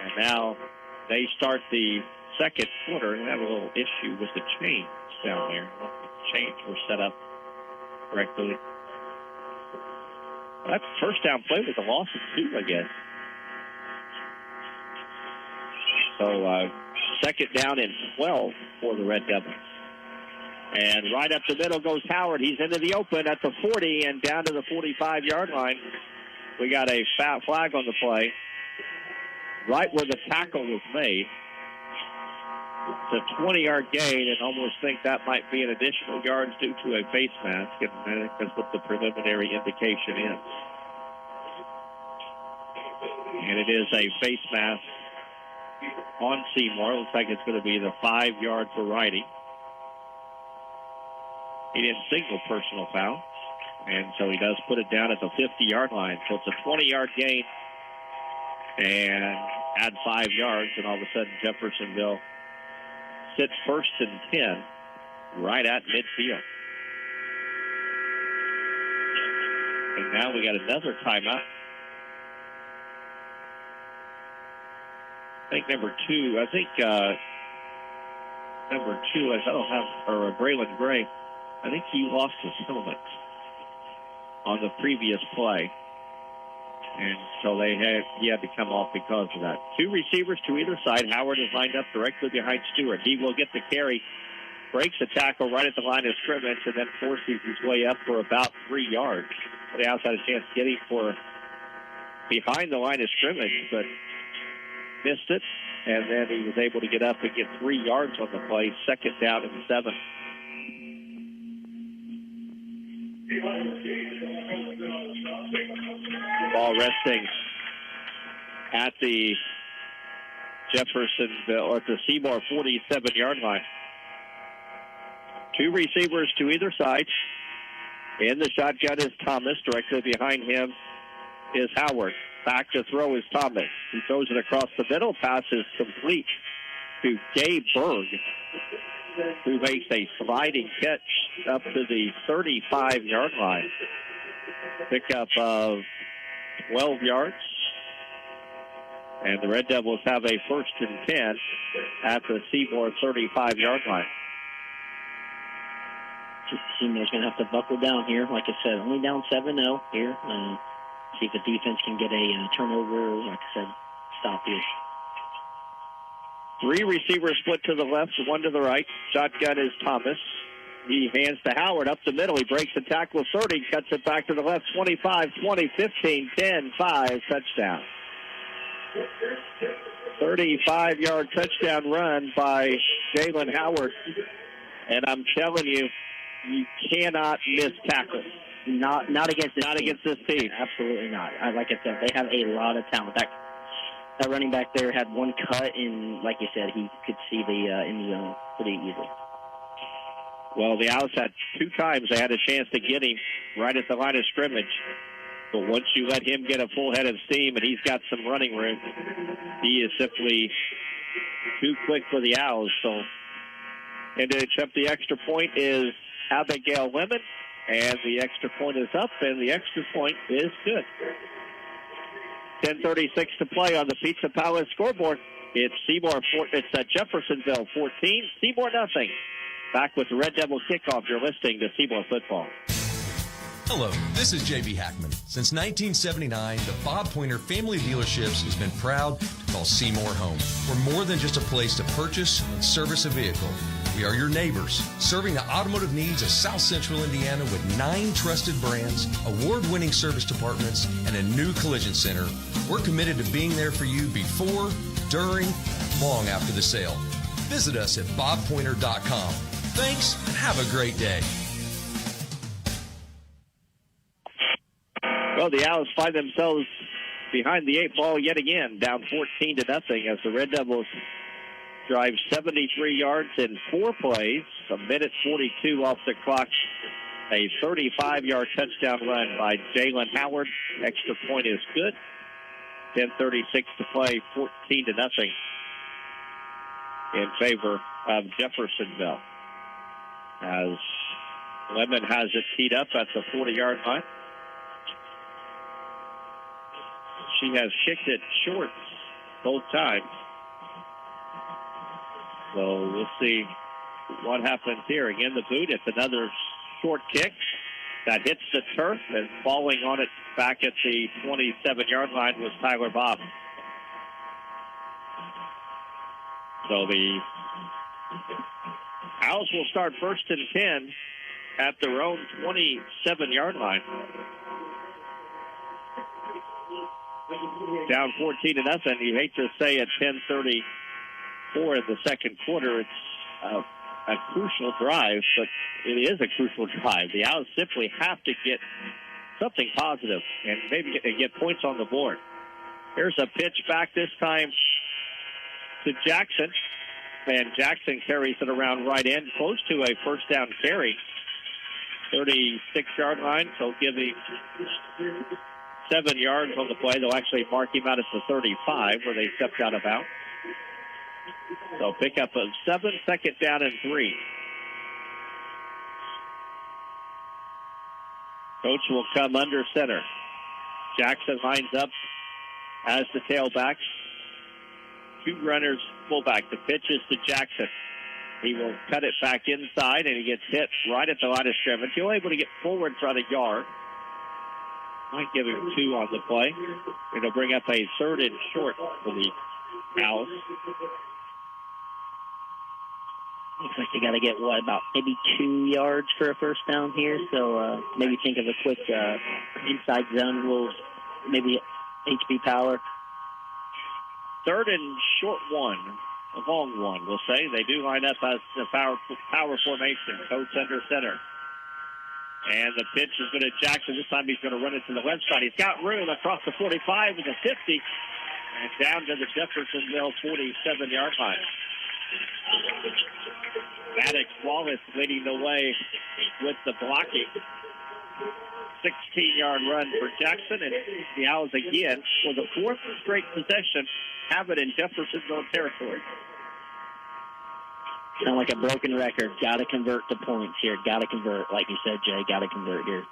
And now they start the second quarter and have a little issue with the chains down there. The chains were set up correctly. That's first down play with a loss of 2, I guess. So second down and 12 for the Red Devils. And right up the middle goes Howard. He's into the open at the 40 and down to the 45-yard line. We got a foul flag on the play right where the tackle was made. It's a 20-yard gain, and almost think that might be an additional yards due to a face mask, and I think that's what the preliminary indication is. And it is a face mask on Seymour. Looks like it's going to be the 5-yard variety. He didn't signal personal foul, and so he does put it down at the 50-yard line. So it's a 20-yard gain and add 5 yards, and all of a sudden Jeffersonville sits first and 10 right at midfield. And now we got another timeout. I think number 2, I don't have, or Braylon Gray, I think he lost his helmet on the previous play. And so he had to come off because of that. 2 receivers to either side. Howard is lined up directly behind Stewart. He will get the carry, breaks the tackle right at the line of scrimmage, and then forces his way up for about 3 yards. The outside a chance to get him for behind the line of scrimmage, but missed it, and then he was able to get up and get 3 yards on the play. Second down and 7. Ball resting at the Jeffersonville, or at the Seymour 47-yard line. Two receivers to either side. In the shotgun is Thomas. Directly behind him is Howard. Back to throw is Thomas. He throws it across the middle. Pass is complete to Gabe Berg, who makes a sliding catch up to the 35-yard line. Pickup of 12 yards. And the Red Devils have a 1st and 10 at the Seymour 35-yard line. Seymour's going to have to buckle down here. Like I said, only down 7-0 here. See if the defense can get a turnover. Like I said, stop here. Three receivers split to the left, one to the right. Shotgun is Thomas. He hands to Howard up the middle. He breaks the tackle 30, cuts it back to the left, 25, 20, 15, 10, 5, touchdown. 35-yard touchdown run by Jalen Howard. And I'm telling you, you cannot miss tackles. Not against this team. Absolutely not. Like I said, they have a lot of talent. That running back there had one cut, and like you said, he could see the end zone pretty easily. Well, the Owls had 2 times they had a chance to get him right at the line of scrimmage. But once you let him get a full head of steam and he's got some running room, he is simply too quick for the Owls. So, and to accept the extra point is Abigail Lemon, and the extra point is up, and the extra point is good. 10:36 to play on the Pizza Palace scoreboard. It's Jeffersonville 14, Seymour nothing. Back with the Red Devil kickoff. You're listening to Seymour football. Hello, this is J.B. Hackman. Since 1979, the Bob Pointer Family Dealerships has been proud to call Seymour home. We're more than just a place to purchase and service a vehicle. We are your neighbors, serving the automotive needs of South Central Indiana with 9 trusted brands, award-winning service departments, and a new collision center. We're committed to being there for you before, during, long after the sale. Visit us at bobpointer.com. Thanks, and have a great day. Well, the Owls find themselves behind the 8 ball yet again, down 14-0 as the Red Devils drive 73 yards in 4 plays, 1:42 off the clock, a 35-yard touchdown run by Jalen Howard. Extra point is good. 10:36 to play, 14-0 in favor of Jeffersonville. As Lemon has it teed up at the 40-yard line. She has kicked it short both times. So we'll see what happens here. Again, the boot. It's another short kick that hits the turf, and falling on it back at the 27-yard line was Tyler Bob. So the Owls will start 1st and 10 at their own 27-yard line. Down 14-0. You hate to say at 10:34 in the second quarter, it's a crucial drive, but it is a crucial drive. The Owls simply have to get something positive and maybe get points on the board. Here's a pitch back this time to Jackson, and Jackson carries it around right end, close to a first down carry. 36-yard line, so give him 7 yards on the play. They'll actually mark him out at the 35 where they stepped out of bounds. So pick up of 7, 2nd down and 3. Coach will come under center. Jackson lines up as the tailback. 2 runners fullback. The pitch is to Jackson. He will cut it back inside, and he gets hit right at the line of scrimmage. He'll be able to get forward for a yard. Might give him 2 on the play. It'll bring up a 3rd and short for the Owls. Looks like they got to get, about maybe 2 yards for a first down here. So maybe think of a quick inside zone, little maybe HB power. 3rd and short 1, a long one, we'll say. They do line up as the power formation. Coach under center. And the pitch is going to Jackson. This time he's going to run it to the left side. He's got room across the 45 with the 50. And down to the Jeffersonville 47-yard line. Maddox Wallace leading the way with the blocking. 16-yard run for Jackson, and the Owls again, for the fourth straight possession, have it in Jeffersonville territory. Sound like a broken record. Got to convert to points here. Got to convert. Like you said, Jay, got to convert here.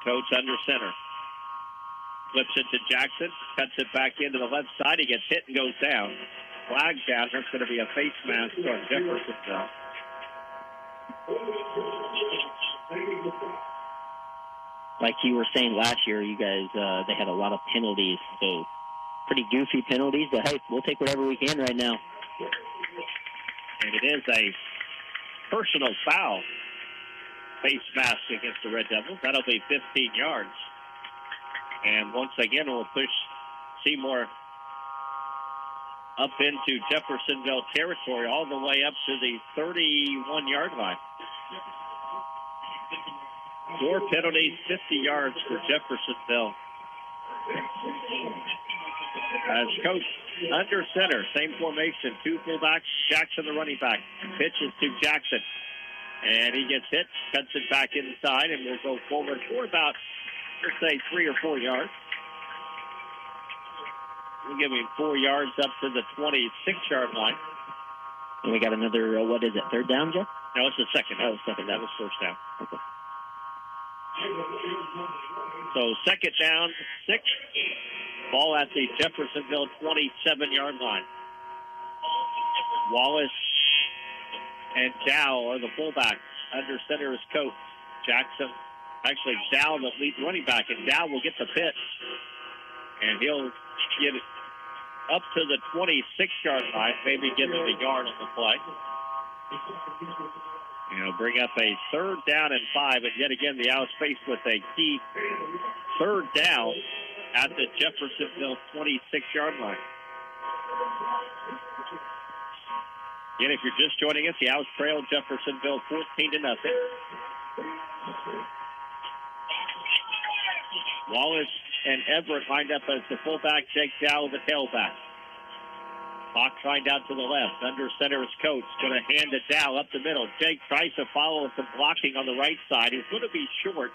Coach under center. Flips it to Jackson. Cuts it back into the left side. He gets hit and goes down. Flag down. There's going to be a face mask on Jeffersonville. Like you were saying last year, you guys, they had a lot of penalties. So pretty goofy penalties. But, hey, we'll take whatever we can right now. And it is a personal foul. Face mask against the Red Devils. That'll be 15 yards. And once again, we'll push Seymour up into Jeffersonville territory, all the way up to the 31-yard line. 4 penalties, 50 yards for Jeffersonville. As coach under center, same formation, 2 fullbacks, Jackson the running back. Pitches to Jackson. And he gets hit, cuts it back inside, and we'll go forward for about, let's say, 3 or 4 yards. We'll give him 4 yards up to the 26-yard line. And we got another, what is it, third down, Jeff? No, it's the second. Oh, second. That was first down. Okay. So second down, 6. Ball at the Jeffersonville 27-yard line. Wallace and Dow are the fullbacks. Under center is Coates. Jackson, actually Dow the lead running back, and Dow will get the pitch. And he'll get it up to the 26-yard line, maybe give him a yard on the play. Bring up a third down and 5, and yet again the Owls faced with a key third down at the Jeffersonville 26-yard line. Again, if you're just joining us, the Owls trail Jeffersonville 14-0. Wallace and Everett lined up as the fullback, Jake Dow the tailback. Hawk lined out to the left. Under center is Coates. Going to hand it Dow up the middle. Jake tries to follow with some blocking on the right side. He's going to be short.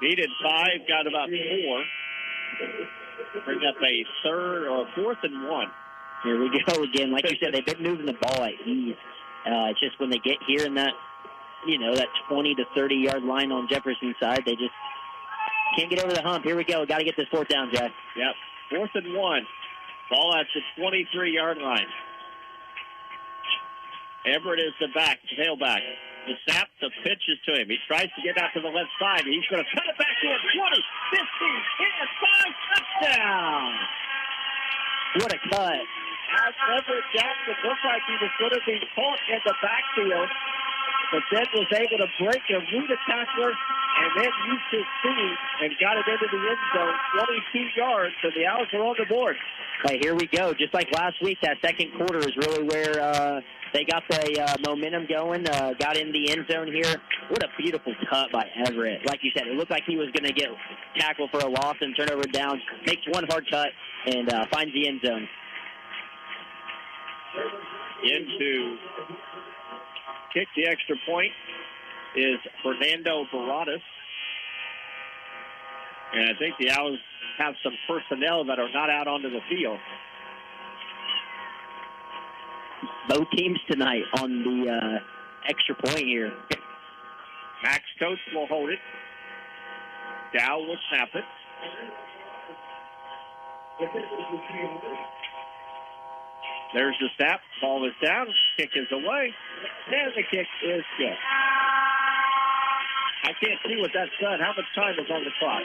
Needed 5, got about 4. Bring up a third or 4th and 1. Here we go again. Like you said, they've been moving the ball at ease. It's just when they get here in that, that 20 to 30-yard line on Jefferson's side, they just can't get over the hump. Here we go. Got to get this 4th down, Jack. Yep. 4th and 1. Ball at the 23-yard line. Everett is the tailback. The snap, the pitch is to him. He tries to get out to the left side. He's going to cut it back in. 20, 15, 10, 5, touchdown. What a cut. As Everett Jackson looked like he was going to be caught in the backfield, but then was able to break a root tackler and then used his speed and got it into the end zone, 22 yards, so the Owls are on the board. Right, here we go. Just like last week, that second quarter is really where they got the momentum going, got in the end zone here. What a beautiful cut by Everett. Like you said, it looked like he was going to get tackled for a loss and turnover down, makes one hard cut, and finds the end zone. In to kick the extra point is Fernando Baradas. And I think the Owls have some personnel that are not out onto the field. Both teams tonight on the extra point here. Max Coates will hold it. Dow will snap it. There's the snap. Ball is down. Kick is away. And the kick is good. I can't see what that's done. How much time is on the clock?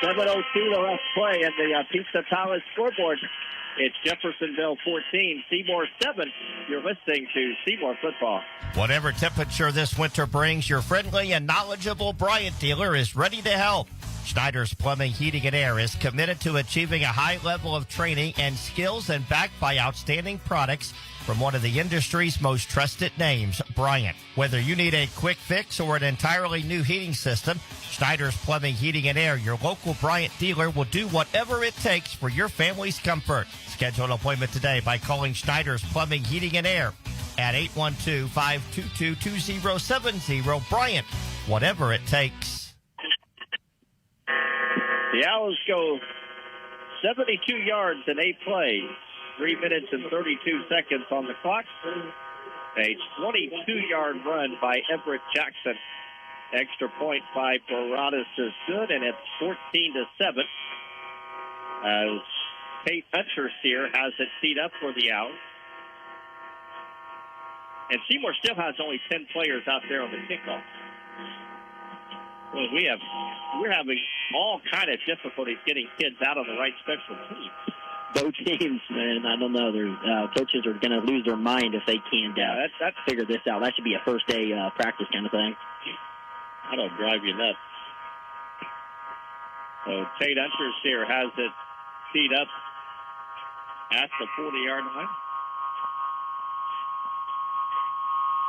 7:02 the left play and the Pizza Palace scoreboard. It's Jeffersonville 14, Seymour 7. You're listening to Seymour Football. Whatever temperature this winter brings, your friendly and knowledgeable Bryant dealer is ready to help. Schneider's Plumbing, Heating, and Air is committed to achieving a high level of training and skills and backed by outstanding products from one of the industry's most trusted names, Bryant. Whether you need a quick fix or an entirely new heating system, Schneider's Plumbing, Heating, and Air, your local Bryant dealer, will do whatever it takes for your family's comfort. Schedule an appointment today by calling Schneider's Plumbing, Heating, and Air at 812-522-2070. Bryant, whatever it takes. The Owls go 72 yards in 8 plays. 3 minutes and 32 seconds on the clock. A 22-yard run by Everett Jackson. Extra point by Boradas is good, and it's 14-7. As Tate Unterseer has it teed up for the Owls. And Seymour still has only 10 players out there on the kickoff. Well, we're having all kind of difficulties getting kids out on the right special teams. Both teams, man, I don't know. Coaches are going to lose their mind if they can't figure this out. That should be a first-day practice kind of thing. That'll drive you nuts. So Tate Unterseer has it teed up at the 40-yard line.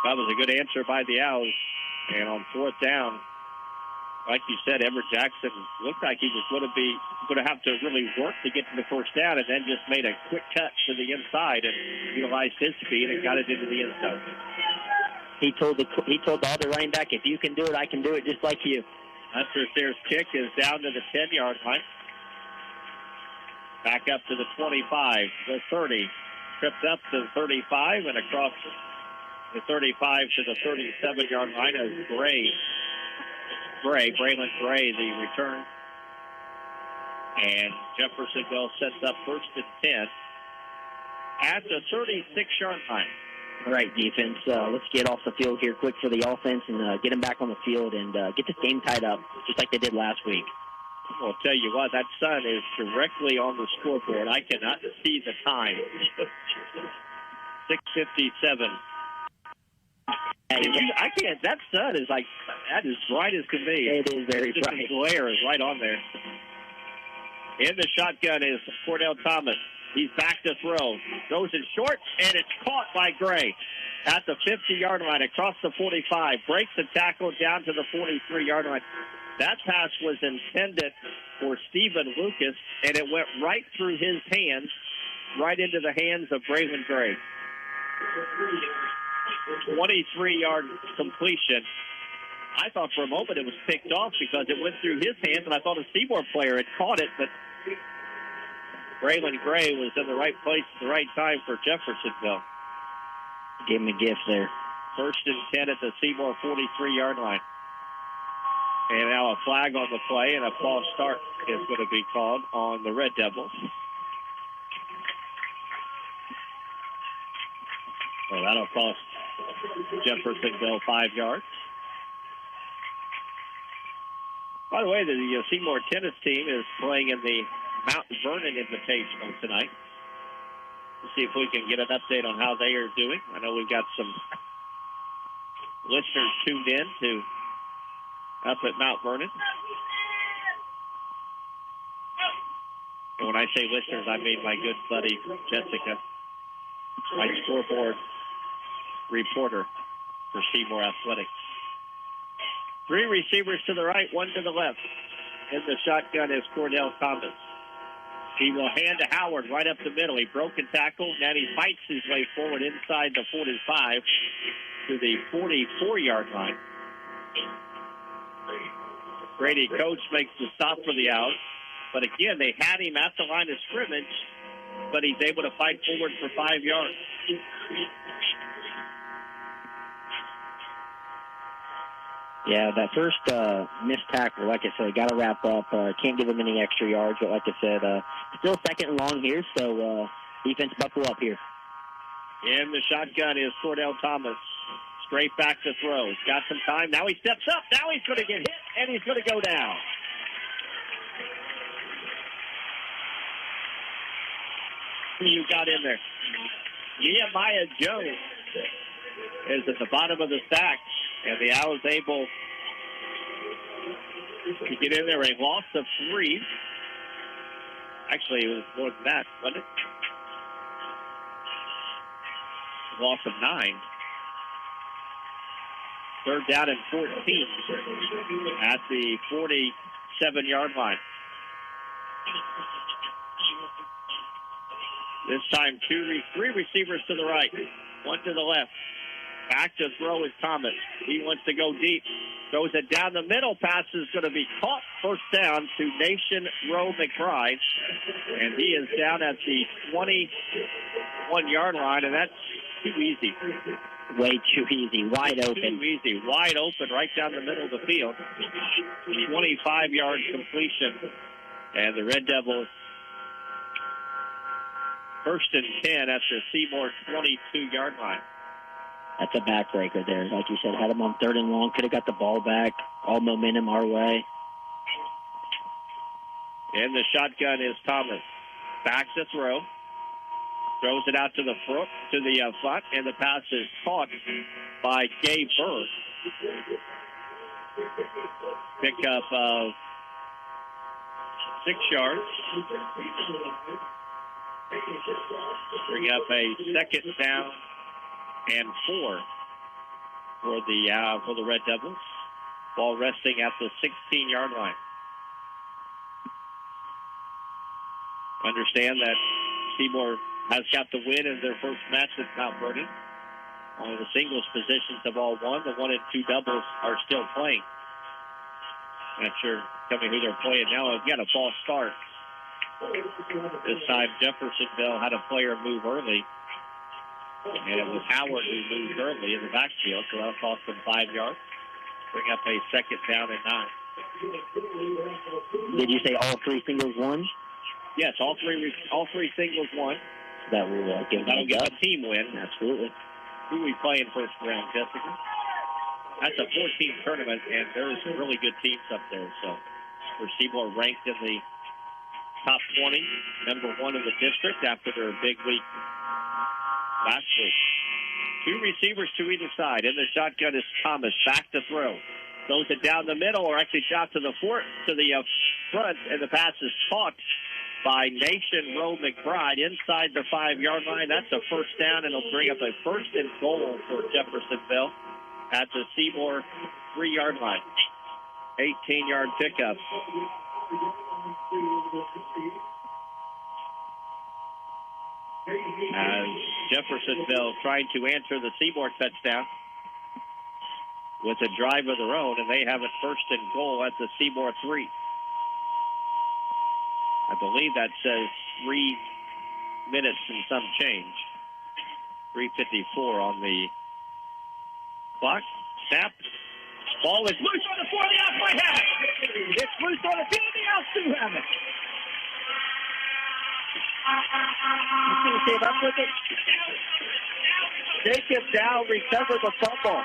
That was a good answer by the Owls. And on 4th down, like you said, Everett Jackson looked like he was going to have to really work to get to the first down, and then just made a quick cut to the inside and utilized his speed and got it into the end zone. He told the other running back, if you can do it, I can do it just like you. Unterseer's kick is down to the 10-yard line. Back up to the 25, the 30. Tripped up to the 35 and across the 35 to the 37-yard line as Braylon Gray, the return. And Jeffersonville sets up 1st and 10 at the 36-yard line. All right, defense, let's get off the field here quick for the offense and get them back on the field and get this game tied up just like they did last week. I'll tell you what, that sun is directly on the scoreboard. I cannot see the time. 6:57. I can't. That sun is that is bright as can be. It is very bright. The glare is right on there. In the shotgun is Cordell Thomas. He's back to throw. Throws it short, and it's caught by Gray at the 50-yard line across the 45. Breaks the tackle down to the 43-yard line. That pass was intended for Stephen Lucas, and it went right through his hands, right into the hands of Braylon Gray. 23-yard completion. I thought for a moment it was picked off because it went through his hands, and I thought a Seymour player had caught it, but Braylon Gray was in the right place at the right time for Jeffersonville. Give him a gift there. 1st and 10 at the Seymour 43-yard line. And now a flag on the play, and a false start is going to be called on the Red Devils. Well, that'll cost Jeffersonville 5 yards. By the way, the Seymour tennis team is playing in the Mount Vernon Invitational tonight. Let's see if we can get an update on how they are doing. I know we've got some listeners tuned in to up at Mount Vernon. And when I say listeners, I mean my good buddy Jessica, my scoreboard reporter for Seymour Athletics. 3 receivers to the right, 1 to the left. In the shotgun is Cordell Thomas. He will hand to Howard right up the middle. He broke a tackle. Now he fights his way forward inside the 45 to the 44-yard line. Brady Coach makes the stop for the Owls. But again, they had him at the line of scrimmage, but he's able to fight forward for 5 yards. Yeah, that first missed tackle, like I said, got to wrap up. Can't give him any extra yards, but like I said, still 2nd and long here, so defense buckle up here. In the shotgun is Cordell Thomas. Straight back to throw. He's got some time. Now he steps up. Now he's going to get hit, and he's going to go down. Who you got in there? Nehemiah Jones is at the bottom of the stack, and the Owls able to get in there. A loss of 3. Actually, it was more than that, wasn't it? Loss of 9. Third down and 14 at the 47-yard line. This time, three receivers to the right, one to the left. Back to throw is Thomas. He wants to go deep. Throws it down the middle. Pass is going to be caught. First down to Nation Rowe McBride. And he is down at the 21-yard line, and that's too easy. Way too easy. Wide open. Too easy. Wide open right down the middle of the field. 25-yard completion. And the Red Devils first and 10 at the Seymour 22-yard line. That's a backbreaker there. Like you said, had him on 3rd and long. Could have got the ball back. All momentum our way. And the shotgun is Thomas. Back to throw. Throws it out to the front, and the pass is caught by Gabe Burr. Pickup of 6 yards. Bring up a second down and 4 for the Red Devils. Ball resting at the 16-yard line. Understand that Seymour has got the win in their first match at Mount Vernon. Only the singles positions have all won. The 1 and 2 doubles are still playing. Not sure, tell me who they're playing now. They've got a false start. This time, Jeffersonville had a player move early. And it was Howard who moved early in the backfield, so that'll cost them 5 yards. Bring up a second down and 9. Did you say all 3 singles won? Yes, all three singles won. That will give a team win. Absolutely. Who we play in first round, Jessica? That's a 4-team tournament, and there's some really good teams up there. So, for Seymour ranked in the top 20, number 1 in the district after their big week last week. 2 receivers to either side. In the shotgun is Thomas. Back to throw. Throws it down the middle, or actually shot to the front, and the pass is caught by Nation Rowe McBride inside the 5-yard line. That's a first down, and it'll bring up a first and goal for Jeffersonville at the Seymour 3-yard line. 18-yard pickup. As Jeffersonville trying to answer the Seymour touchdown with a drive of their own, and they have it first and goal at the Seymour 3. I believe that says 3 minutes and some change. 3:54 on the clock. Snap. Ball is loose on the 4. The Owls might have it. It's loose on the field. The Owls do have it. You see the tape up with it? Jacob Dow recovered the fumble.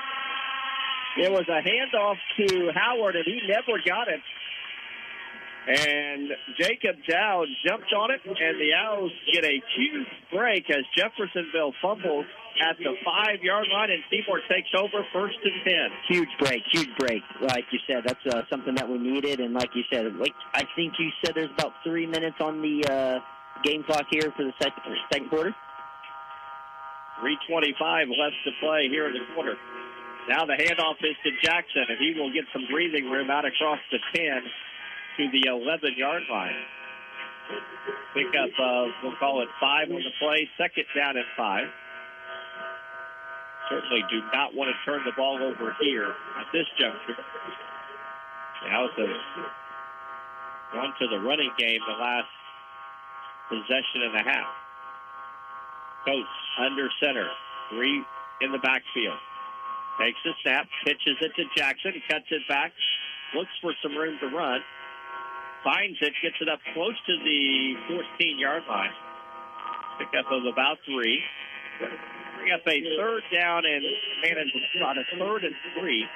It was a handoff to Howard, and he never got it. And Jacob Dow jumped on it, and the Owls get a huge break as Jeffersonville fumbles at the 5-yard line, and Seymour takes over first and 10. Huge break. Like you said, that's something that we needed. And like you said, I think you said there's about 3 minutes on the game clock here for the second quarter. 3:25 left to play here in the quarter. Now the handoff is to Jackson, and he will get some breathing room out across the 10 to the 11-yard line. Pickup of, we'll call it 5 on the play, second down and 5. Certainly do not want to turn the ball over here at this juncture. Now it's a run to the running game the last possession and a half. Coates under center, 3 in the backfield. Takes the snap, pitches it to Jackson, cuts it back, looks for some room to run, finds it, gets it up close to the 14-yard line. Pickup of about 3. Bring up a third down and manage on a 3rd and 3.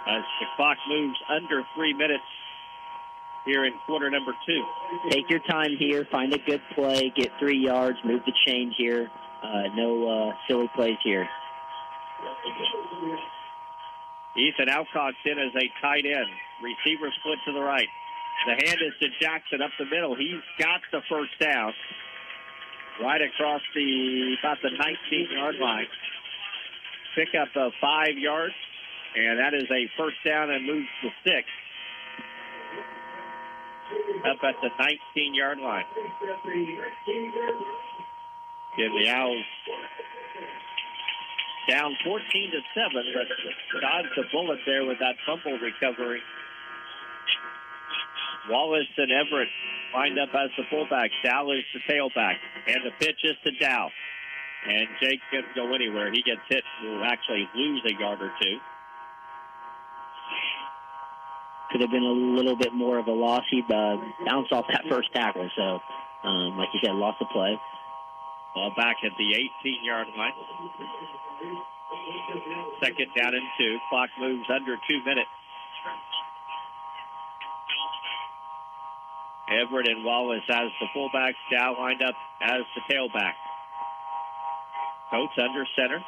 As the clock moves under 3 minutes here in quarter number 2. Take your time here, find a good play, get 3 yards, move the chains here. No silly plays here. Ethan Alcott's in as a tight end. Receiver split to the right. The hand is to Jackson up the middle. He's got the first down right across about the 19-yard line. Pick up 5 yards, and that is a first down and moves to 6. Up at the 19-yard line. Give the Owls down 14-7, but dodged the bullet there with that fumble recovery. Wallace and Everett lined up as the fullback. Dow is the tailback, and the pitch is to Dow. And Jake couldn't go anywhere. He gets hit, will actually lose a yard or two. Could have been a little bit more of a loss. He bounced off that first tackle, so like you said, lost the play. Ball back at the 18-yard line. Second down and 2. Clock moves under 2 minutes. Everett and Wallace as the fullbacks. Dow lined up as the tailback. Coates under center.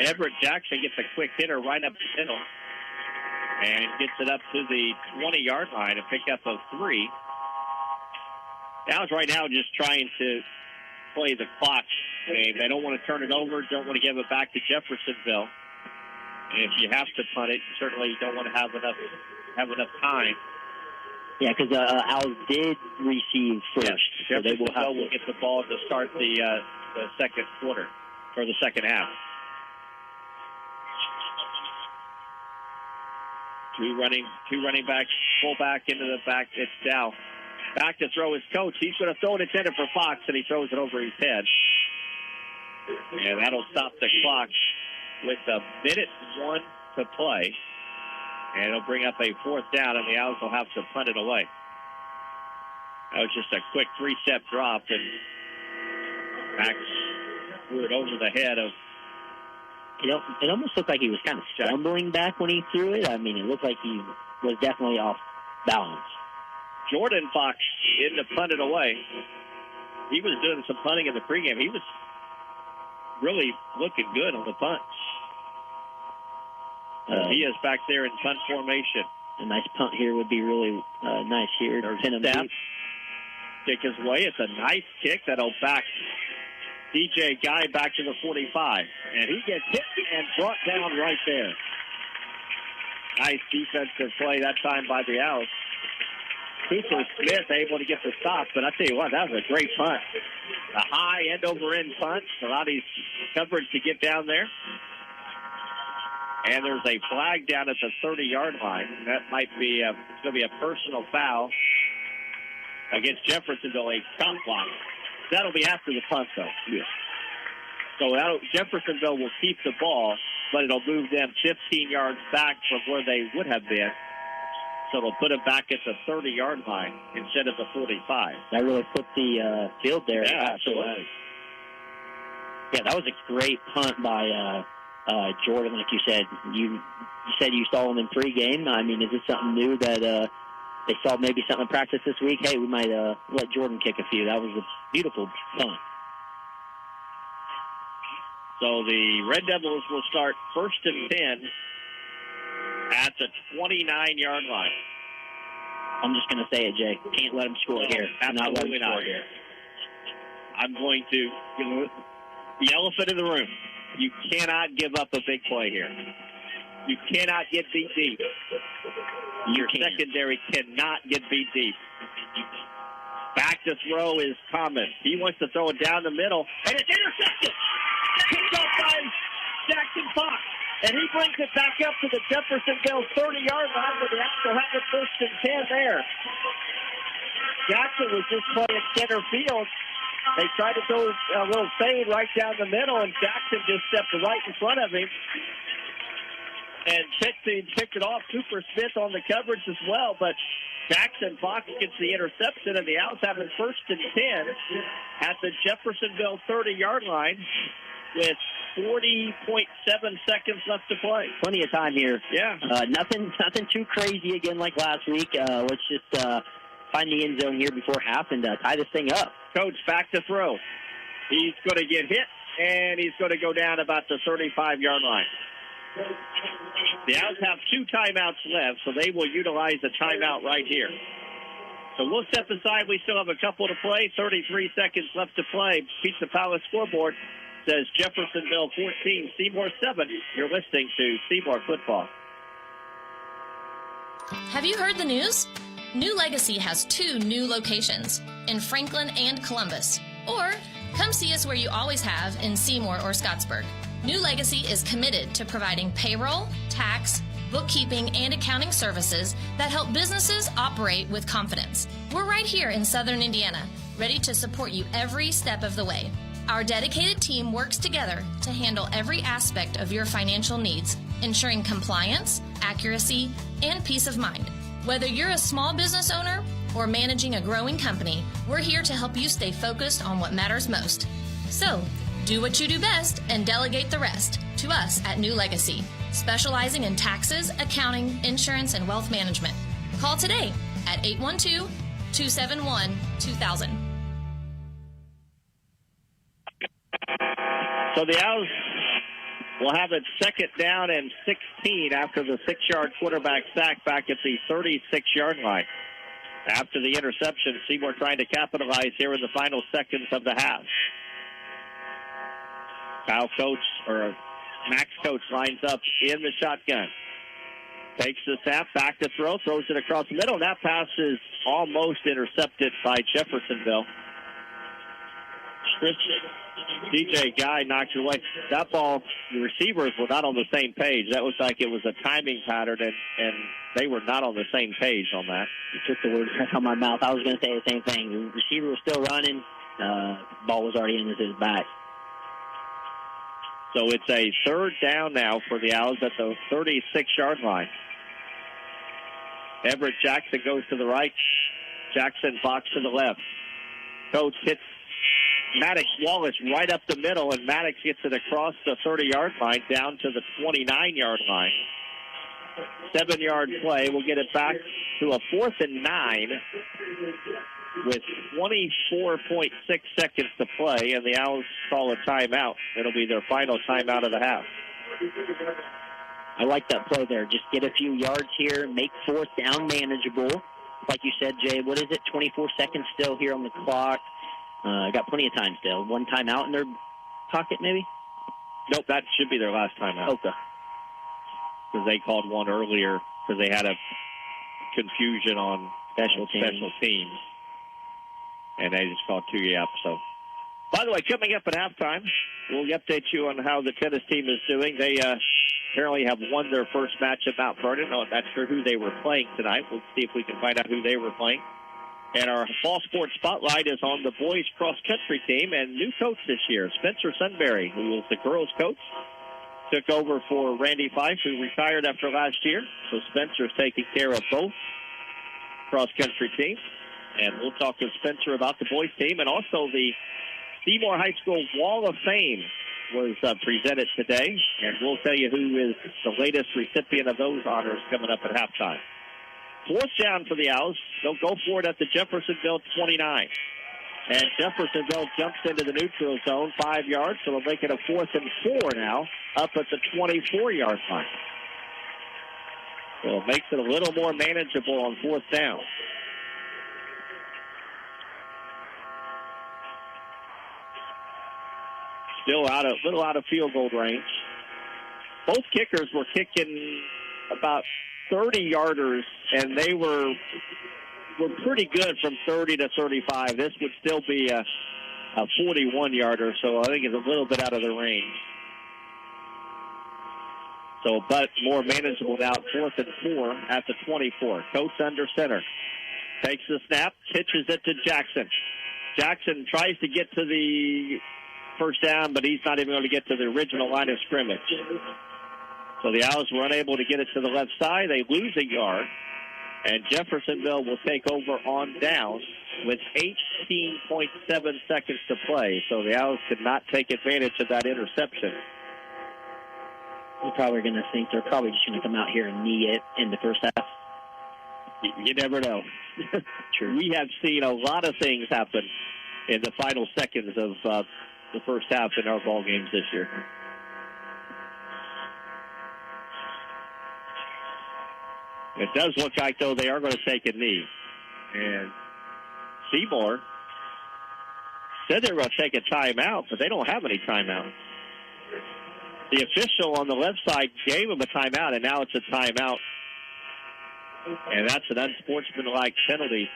Everett Jackson gets a quick hitter right up the middle and gets it up to the 20-yard line to pick up a 3. Dow's right now just trying to play the clock game. They don't want to turn it over, don't want to give it back to Jeffersonville. And if you have to punt it, you certainly don't want to have enough time. Yeah, because Owls did receive first. Yes, so they will get the ball to start the second quarter, or the second half. Two running backs, fullback into the back. It's Dow. Back to throw his coach. He's going to throw it intended for Fox, and he throws it over his head. And that'll stop the clock with 1:01 to play. And it'll bring up a 4th down, and the Owls will have to punt it away. That was just a quick 3-step drop, and Max threw it over the head of... It almost looked like he was kind of stumbling back when he threw it. I mean, it looked like he was definitely off balance. Jordan Fox in to punt it away. He was doing some punting in the pregame. He was really looking good on the punt. He is back there in punt formation. A nice punt here would be really nice here. There's a step. Kick his way. It's a nice kick that'll back DJ Guy back to the 45. And he gets hit and brought down right there. Nice defensive play that time by the Owls. Cooper Smith able to get the stop, but I tell you what, that was a great punt. A high end-over-end punt. Allowed his coverage to get down there. And there's a flag down at the 30-yard line. That might be it's going to be a personal foul against Jeffersonville, a stop block. That'll be after the punt, though. Yeah. So Jeffersonville will keep the ball, but it'll move them 15 yards back from where they would have been. So it'll put them back at the 30-yard line instead of the 45. That really flipped the field there. Yeah, absolutely. Yeah, that was a great punt by Jordan, like you said. You said you saw him in pregame. I mean, is this something new that they saw maybe something in practice this week? Hey, we might let Jordan kick a few. That was a beautiful punt. So the Red Devils will start 1st and 10 at the 29-yard line. I'm just going to say it, Jay. Can't let him score here. Absolutely not. Here. I'm going to the elephant in the room. You cannot give up a big play here. You cannot get beat deep. Your secondary cannot get beat deep. Back to throw is Thomas. He wants to throw it down the middle, and it's intercepted. Picked up by Jackson Fox. And he brings it back up to the Jeffersonville 30-yard line where the Owls will have it 1st and 10 there. Jackson was just playing center field. They tried to throw a little fade right down the middle, and Jackson just stepped right in front of him and picked it off. Cooper Smith on the coverage as well, but Jackson Fox gets the interception, and the Owls have it 1st and 10 at the Jeffersonville 30-yard line with 40.7 seconds left to play. Plenty of time here. Yeah. Nothing too crazy again like last week. Let's just find the end zone here before half and tie this thing up. Coach back to throw. He's going to get hit, and he's going to go down about the 35-yard line. The Owls have 2 timeouts left, so they will utilize a timeout right here. So we'll step aside. We still have a couple to play. 33 seconds left to play. Pizza Palace scoreboard says Jeffersonville 14, Seymour 7. You're listening to Seymour Football. Have you heard the news? New Legacy has 2 new locations, in Franklin and Columbus. Or come see us where you always have in Seymour or Scottsburg. New Legacy is committed to providing payroll, tax, bookkeeping, and accounting services that help businesses operate with confidence. We're right here in Southern Indiana, ready to support you every step of the way. Our dedicated team works together to handle every aspect of your financial needs, ensuring compliance, accuracy, and peace of mind. Whether you're a small business owner or managing a growing company, we're here to help you stay focused on what matters most. So, do what you do best and delegate the rest to us at New Legacy, specializing in taxes, accounting, insurance, and wealth management. Call today at 812-271-2000. So the Owls will have it 2nd down and 16 after the 6-yard quarterback sack back at the 36-yard line. After the interception, Seymour trying to capitalize here in the final seconds of the half. Max Coach lines up in the shotgun. Takes the snap, back to throw, throws it across the middle. That pass is almost intercepted by Jeffersonville. DJ Guy knocked it away. That ball, the receivers were not on the same page. That was like it was a timing pattern, and they were not on the same page on that. You took the words out of my mouth. I was going to say the same thing. The receiver was still running. Ball was already in his back. So it's a 3rd down now for the Owls at the 36-yard line. Everett Jackson goes to the right. Jackson box to the left. Coach hits Maddox Wallace right up the middle, and Maddox gets it across the 30-yard line down to the 29-yard line. 7-yard play. We'll get it back to a 4th and 9 with 24.6 seconds to play, and the Owls call a timeout. It'll be their final timeout of the half. I like that play there. Just get a few yards here, make 4th down manageable. Like you said, Jay, what is it, 24 seconds still here on the clock? Got plenty of time still. 1 timeout in their pocket, maybe? Nope, that should be their last timeout. Okay. Because they called one earlier because they had a confusion on special teams. And they just called 2 yaps. So, by the way, coming up at halftime, we'll update you on how the tennis team is doing. They apparently have won their first match at Mount Vernon. Not sure who they were playing tonight. We'll see if we can find out who they were playing. And our fall sports spotlight is on the boys cross-country team and new coach this year, Spencer Sunbury, who was the girls' coach. Took over for Randy Fife, who retired after last year. So Spencer's taking care of both cross-country teams. And we'll talk to Spencer about the boys' team. And also the Seymour High School Wall of Fame was presented today. And we'll tell you who is the latest recipient of those honors coming up at halftime. 4th down for the Owls. They'll go for it at the Jeffersonville 29. And Jeffersonville jumps into the neutral zone, 5 yards, so they'll make it a 4th and 4 now, up at the 24-yard line. So it makes it a little more manageable on 4th down. Still a little out of field goal range. Both kickers were kicking about 30-yarders, and they were pretty good from 30 to 35. This would still be a 41-yarder, so I think it's a little bit out of the range. So, but more manageable now, 4th and 4 at the 24. Coach under center. Takes the snap, pitches it to Jackson. Jackson tries to get to the first down, but he's not even going to get to the original line of scrimmage. So the Owls were unable to get it to the left side. They lose a yard, and Jeffersonville will take over on down with 18.7 seconds to play. So the Owls could not take advantage of that interception. We're probably going to think they're probably just going to come out here and knee it in the first half. You never know. True. We have seen a lot of things happen in the final seconds of the first half in our ball games this year. It does look like, though, they are going to take a knee. And Seymour said they were going to take a timeout, but they don't have any timeouts. The official on the left side gave him a timeout, and now it's a timeout. And that's an unsportsmanlike penalty.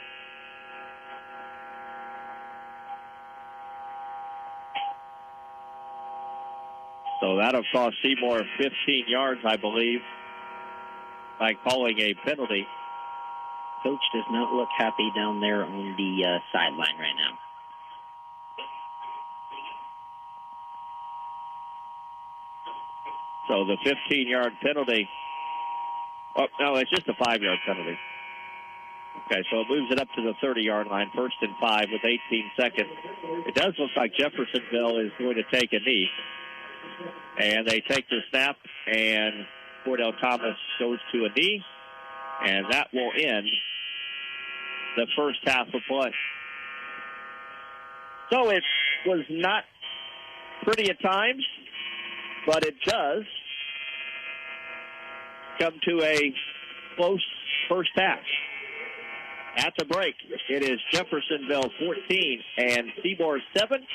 So that'll cost Seymour 15 yards, I believe, by calling a penalty. Coach does not look happy down there on the sideline right now. So the 15-yard penalty. Oh, no, it's just a 5-yard penalty. Okay, so it moves it up to the 30-yard line, 1st and 5 with 18 seconds. It does look like Jeffersonville is going to take a knee. And they take the snap, and Cordell Thomas goes to a knee, and that will end the first half of play. So it was not pretty at times, but it does come to a close first half. At the break, it is Jeffersonville 14 and Seymour 7.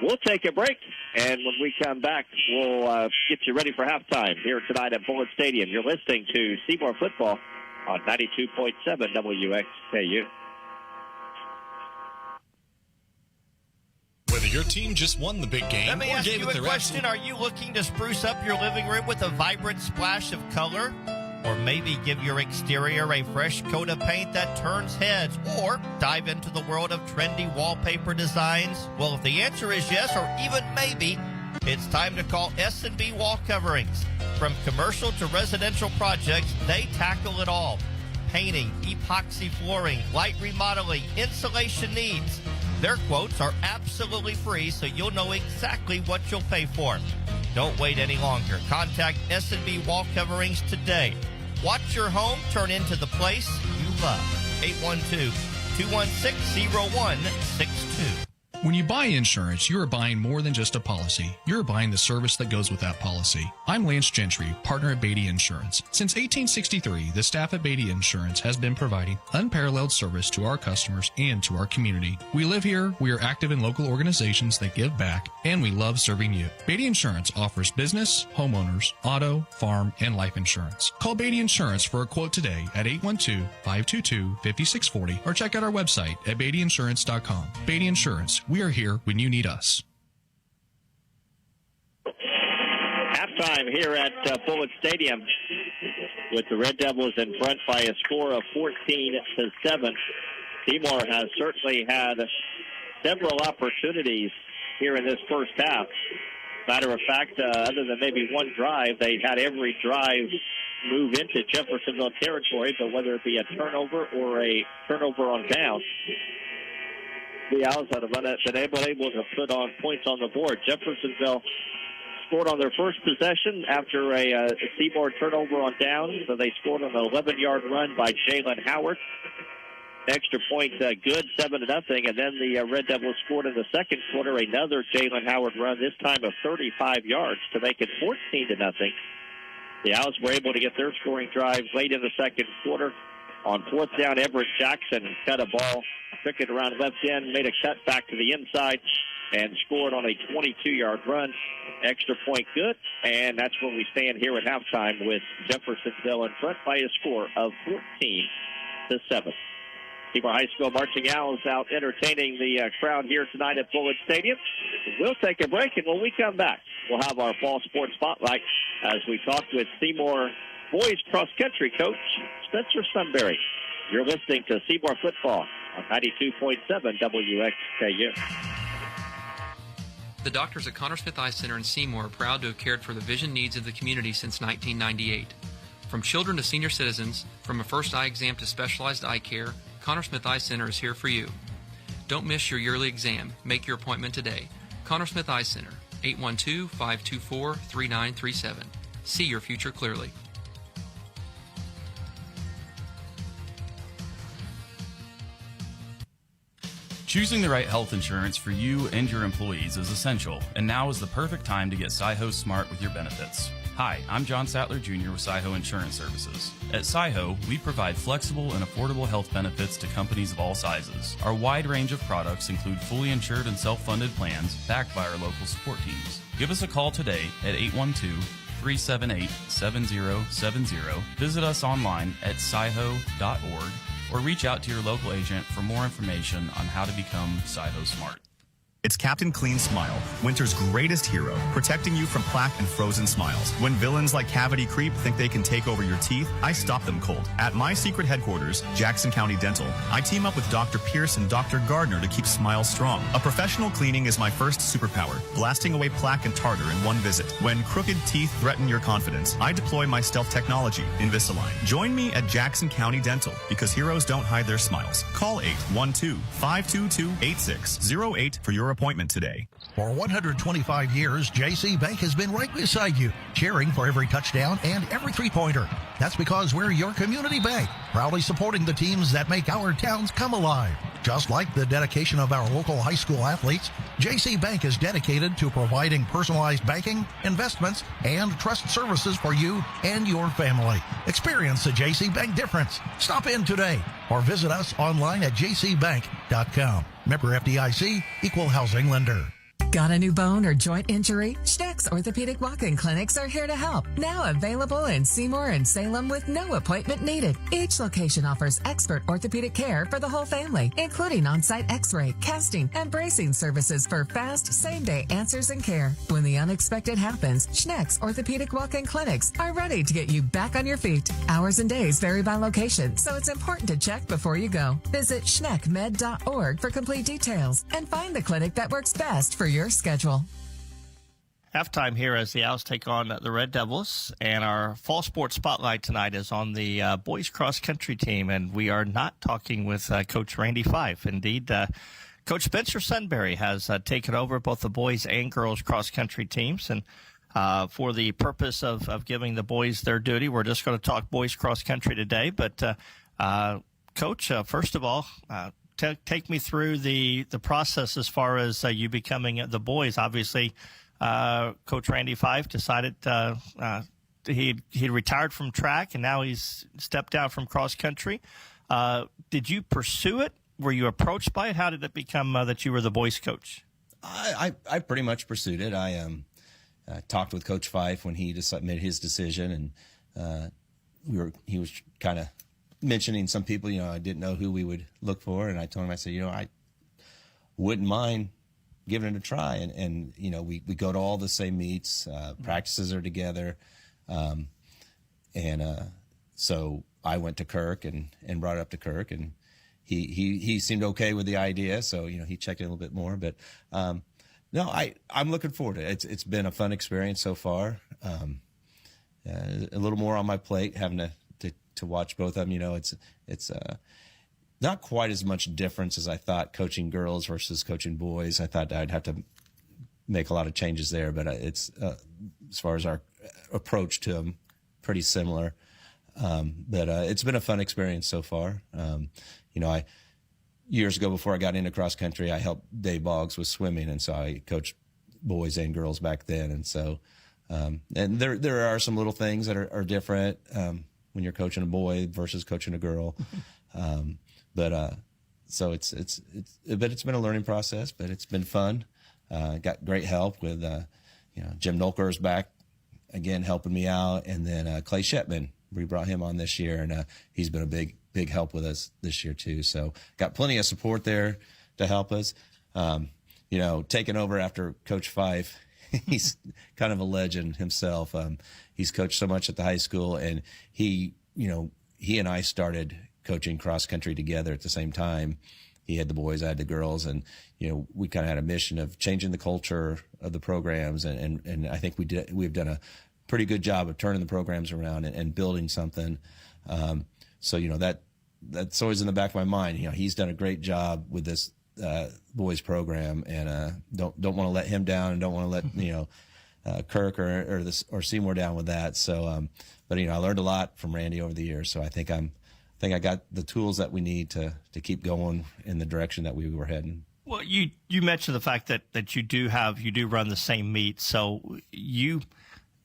We'll take a break, and when we come back, we'll get you ready for halftime here tonight at Bullitt Stadium. You're listening to Seymour Football on 92.7 WXKU. Whether your team just won the big game Let me or ask gave you it a the question. Are you looking to spruce up your living room with a vibrant splash of color? Or maybe give your exterior a fresh coat of paint that turns heads? Or dive into the world of trendy wallpaper designs? Well, if the answer is yes, or even maybe, it's time to call S&B Wall Coverings. From commercial to residential projects, they tackle it all. Painting, epoxy flooring, light remodeling, insulation needs. Their quotes are absolutely free, so you'll know exactly what you'll pay for. Don't wait any longer. Contact S&B Wall Coverings today. Watch your home turn into the place you love. 812-216-0162. When you buy insurance, you are buying more than just a policy. You're buying the service that goes with that policy. I'm Lance Gentry, partner at Beatty Insurance. Since 1863, the staff at Beatty Insurance has been providing unparalleled service to our customers and to our community. We live here, we are active in local organizations that give back, and we love serving you. Beatty Insurance offers business, homeowners, auto, farm, and life insurance. Call Beatty Insurance for a quote today at 812-522-5640 or check out our website at beattyinsurance.com. Beatty Insurance. We are here when you need us. Halftime here at Bullitt Stadium with the Red Devils in front by a score of 14-7. Seymour has certainly had several opportunities here in this first half. Matter of fact, other than maybe one drive, they've had every drive move into Jeffersonville territory, but whether it be a turnover or a turnover on down, the Owls have been able to put on points on the board. Jeffersonville scored on their first possession after a Seymour turnover on down, so they scored on an 11-yard run by Jalen Howard. Extra point good, 7-0, and then the Red Devils scored in the second quarter another Jalen Howard run, this time of 35 yards to make it 14-0. The Owls were able to get their scoring drive late in the second quarter. On fourth down, Everett Jackson cut a ball, took it around left end, made a cut back to the inside, and scored on a 22-yard run. Extra point good, and that's where we stand here at halftime with Jeffersonville in front by a score of 14-7. Seymour High School Marching Owls out entertaining the crowd here tonight at Bullitt Stadium. We'll take a break, and when we come back, we'll have our fall sports spotlight as we talk with Seymour boys cross-country coach Spencer Sunbury. You're listening to Seymour Football on 92.7 WXKU. The doctors at Connor Smith Eye Center in Seymour are proud to have cared for the vision needs of the community since 1998. From children to senior citizens, from a first eye exam to specialized eye care, Connor Smith Eye Center is here for you. Don't miss your yearly exam. Make your appointment today. Connor Smith Eye Center, 812-524-3937. See your future clearly. Choosing the right health insurance for you and your employees is essential, and now is the perfect time to get Seymour Smart with your benefits. Hi, I'm John Sattler Jr. with Seymour Insurance Services. At Seymour, we provide flexible and affordable health benefits to companies of all sizes. Our wide range of products include fully insured and self-funded plans backed by our local support teams. Give us a call today at 812-378-7070. Visit us online at sciho.org or reach out to your local agent for more information on how to become Seymour Smart. It's Captain Clean Smile, winter's greatest hero, protecting you from plaque and frozen smiles. When villains like Cavity Creep think they can take over your teeth, I stop them cold. At my secret headquarters, Jackson County Dental, I team up with Dr. Pierce and Dr. Gardner to keep smiles strong. A professional cleaning is my first superpower, blasting away plaque and tartar in one visit. When crooked teeth threaten your confidence, I deploy my stealth technology, Invisalign. Join me at Jackson County Dental, because heroes don't hide their smiles. Call 812-522-8608 for your appointment today. For 125 years, JC Bank has been right beside you, cheering for every touchdown and every three-pointer. That's because we're your community bank, proudly supporting the teams that make our towns come alive. Just like the dedication of our local high school athletes, JC Bank is dedicated to providing personalized banking, investments, and trust services for you and your family. Experience the JC Bank difference. Stop in today or visit us online at jcbank.com. Member FDIC, Equal Housing Lender. Got a new bone or joint injury? Schneck's Orthopedic Walk-In Clinics are here to help. Now available in Seymour and Salem with no appointment needed. Each location offers expert orthopedic care for the whole family, including on-site x-ray, casting, and bracing services for fast, same-day answers and care. When the unexpected happens, Schneck's Orthopedic Walk-In Clinics are ready to get you back on your feet. Hours and days vary by location, so it's important to check before you go. Visit schneckmed.org for complete details and find the clinic that works best for your schedule. Halftime here as the Owls take on the Red Devils, and our fall sports spotlight tonight is on the boys cross country team, and we are not talking with Coach Randy Fife. Indeed, Coach Spencer Sunbury has taken over both the boys and girls cross country teams, and for the purpose of giving the boys their duty, we're just going to talk boys cross country today. But Coach, first of all, take me through the process as far as you becoming the boys. Obviously, Coach Randy Fife decided he retired from track, and now he's stepped down from cross country. Did you pursue it? Were you approached by it? How did it become that you were the boys coach? I pretty much pursued it. I talked with Coach Fife when he made his decision, and he was kind of mentioning some people, I didn't know who we would look for, and I told him, I said, I wouldn't mind giving it a try, and we go to all the same meets, practices are together, so I went to Kirk and brought it up to Kirk, and he seemed okay with the idea, so he checked in a little bit more, but no, I'm looking forward to it. It's been a fun experience so far. A little more on my plate, having to watch both of them. It's not quite as much difference as I thought coaching girls versus coaching boys. I thought I'd have to make a lot of changes there, but it's as far as our approach to them, pretty similar. But it's been a fun experience so far. Years ago, before I got into cross country, I helped Dave Boggs with swimming, and so I coached boys and girls back then. And so, and there are some little things that are different when you're coaching a boy versus coaching a girl. So it's been a learning process, but it's been fun. Got great help with, Jim Nolker's back again, helping me out. And then, Clay Shetman, we brought him on this year, and, he's been a big help with us this year too. So got plenty of support there to help us. Taking over after Coach Fife, he's kind of a legend himself. He's coached so much at the high school, and he and I started coaching cross country together at the same time. He had the boys, I had the girls, and we kind of had a mission of changing the culture of the programs, and I think we've done a pretty good job of turning the programs around and building something. So that's always in the back of my mind. He's done a great job with this boys program, and don't want to let him down, and don't want to let Kirk or Seymour down with that. So, but I learned a lot from Randy over the years. So I think I got the tools that we need to keep going in the direction that we were heading. Well, you mentioned the fact that you do run the same meet, so you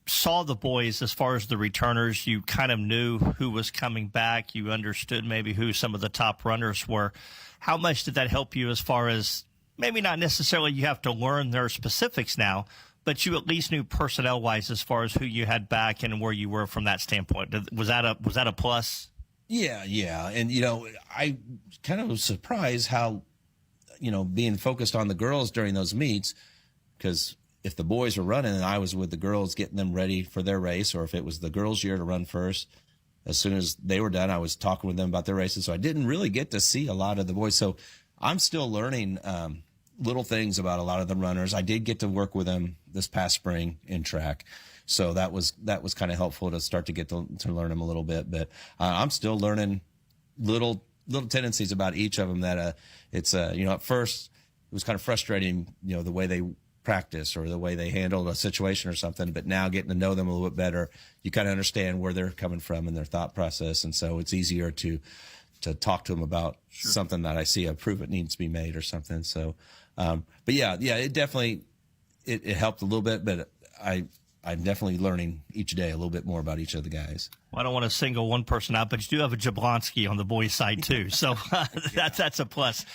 saw the boys as far as the returners, you kind of knew who was coming back. You understood maybe who some of the top runners were. How much did that help you as far as maybe not necessarily you have to learn their specifics now, but you at least knew personnel-wise as far as who you had back and where you were from that standpoint? Was that a plus? Yeah. And, I kind of was surprised how, being focused on the girls during those meets, because if the boys were running and I was with the girls getting them ready for their race, or if it was the girls' year to run first, as soon as they were done, I was talking with them about their races. So I didn't really get to see a lot of the boys. So I'm still learning little things about a lot of the runners. I did get to work with them this past spring in track. So that was kind of helpful to start to get to learn them a little bit. But I'm still learning little tendencies about each of them that it's, at first it was kind of frustrating, the way they practice or the way they handled a situation or something, but now getting to know them a little bit better, you kind of understand where they're coming from and their thought process. And so it's easier to talk to them about something that I see a improvement needs to be made or something. So, but yeah, it definitely, it helped a little bit, but I'm definitely learning each day a little bit more about each of the guys. Well, I don't want to single one person out, but you do have a Jablonski on the boys' side too, so that's a plus.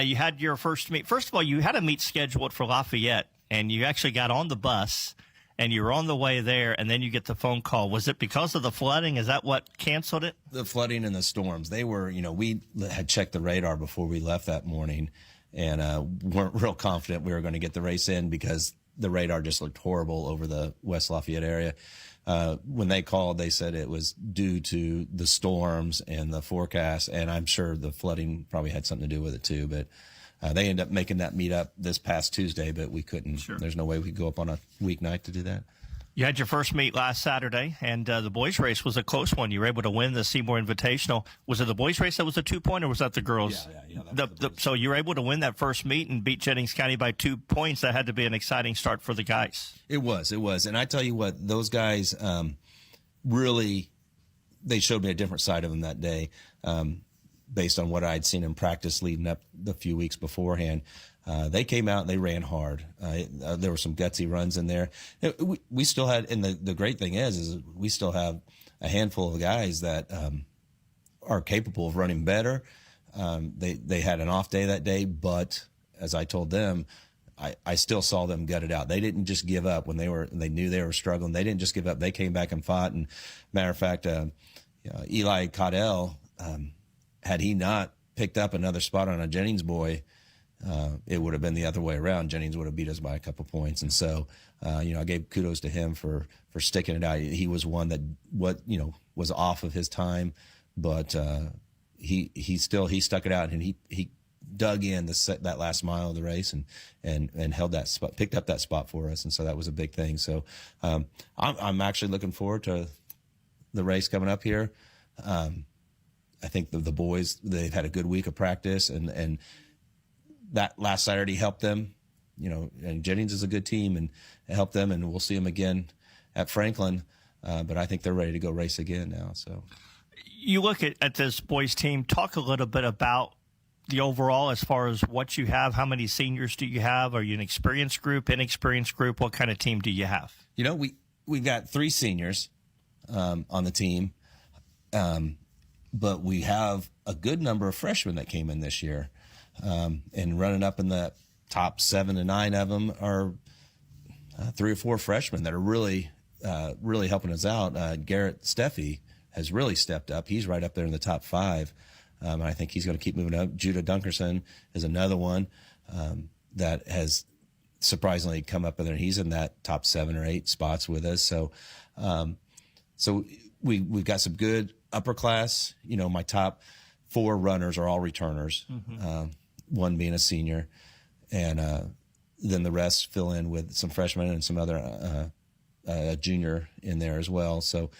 You had your first meet. First of all, you had a meet scheduled for Lafayette, and you actually got on the bus, and you were on the way there, and then you get the phone call. Was it because of the flooding? Is that what canceled it? The flooding and the storms. They were, we had checked the radar before we left that morning, and weren't real confident we were going to get the race in because the radar just looked horrible over the West Lafayette area. When they called, they said it was due to the storms and the forecast, and I'm sure the flooding probably had something to do with it too. But they ended up making that meet up this past Tuesday, but we couldn't. Sure. There's no way we could go up on a weeknight to do that. You had your first meet last Saturday, and the boys' race was a close one. You were able to win the Seymour Invitational. Was it the boys' race that was a 2-point, or was that the girls? Yeah. So you were able to win that first meet and beat Jennings County by 2 points. That had to be an exciting start for the guys. It was. And I tell you what, those guys really, they showed me a different side of them that day based on what I'd seen in practice leading up the few weeks beforehand. They came out and they ran hard. There were some gutsy runs in there. We still had, and the great thing is we still have a handful of guys that are capable of running better. They had an off day that day, but as I told them, I still saw them gut it out. They didn't just give up when they knew they were struggling. They didn't just give up. They came back and fought. And matter of fact, Eli Caudell, had he not picked up another spot on a Jennings boy, it would have been the other way around. Jennings would have beat us by a couple points. And so, I gave kudos to him for sticking it out. He was one that was off of his time, but he stuck it out, and he dug in that last mile of the race and held that spot, picked up that spot for us. And so that was a big thing. So I'm actually looking forward to the race coming up here. I think the boys, they've had a good week of practice, and that last Saturday helped them, and Jennings is a good team and it helped them, and we'll see them again at Franklin. But I think they're ready to go race again now. So you look at this boys team, talk a little bit about the overall as far as what you have. How many seniors do you have? Are you an experienced group, inexperienced group? What kind of team do you have? We've got 3 seniors on the team, but we have a good number of freshmen that came in this year. And running up in the top 7 to 9 of them are 3 or 4 freshmen that are really helping us out. Garrett Steffi has really stepped up. He's right up there in the top 5. I think he's going to keep moving up. Judah Dunkerson is another one that has surprisingly come up in there. He's in that top 7 or 8 spots with us. So we've got some good upper class. My top 4 runners are all returners. Mm-hmm. One being a senior, and then the rest fill in with some freshmen and some other junior in there as well. So,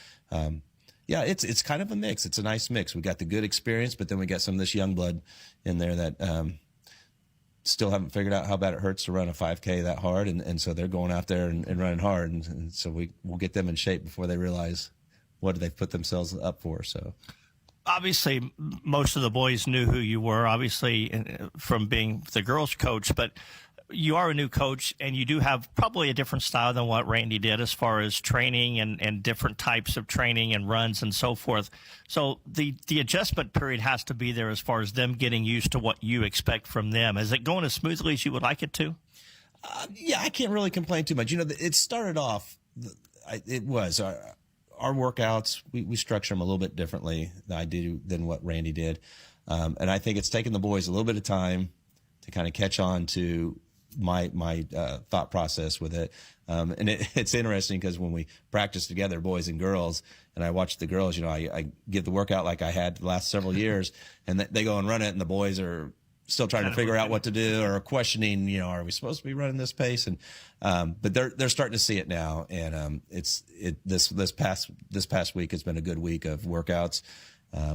it's kind of a mix. It's a nice mix. We got the good experience, but then we got some of this young blood in there that still haven't figured out how bad it hurts to run a 5K that hard, and so they're going out there and running hard, and so we'll get them in shape before they realize what they've put themselves up for. So. Obviously, most of the boys knew who you were, obviously, from being the girls' coach. But you are a new coach, and you do have probably a different style than what Randy did as far as training and different types of training and runs and so forth. So the adjustment period has to be there as far as them getting used to what you expect from them. Is it going as smoothly as you would like it to? Yeah, I can't really complain too much. It started off, it was our workouts, we structure them a little bit differently than what Randy did. And I think it's taken the boys a little bit of time to kind of catch on to my thought process with it. And it's interesting because when we practice together, boys and girls, and I watch the girls, I give the workout like I had the last several years, and they go and run it, and the boys are still trying to figure out what to do or questioning, are we supposed to be running this pace? And but they're starting to see it now, and this past week has been a good week of workouts.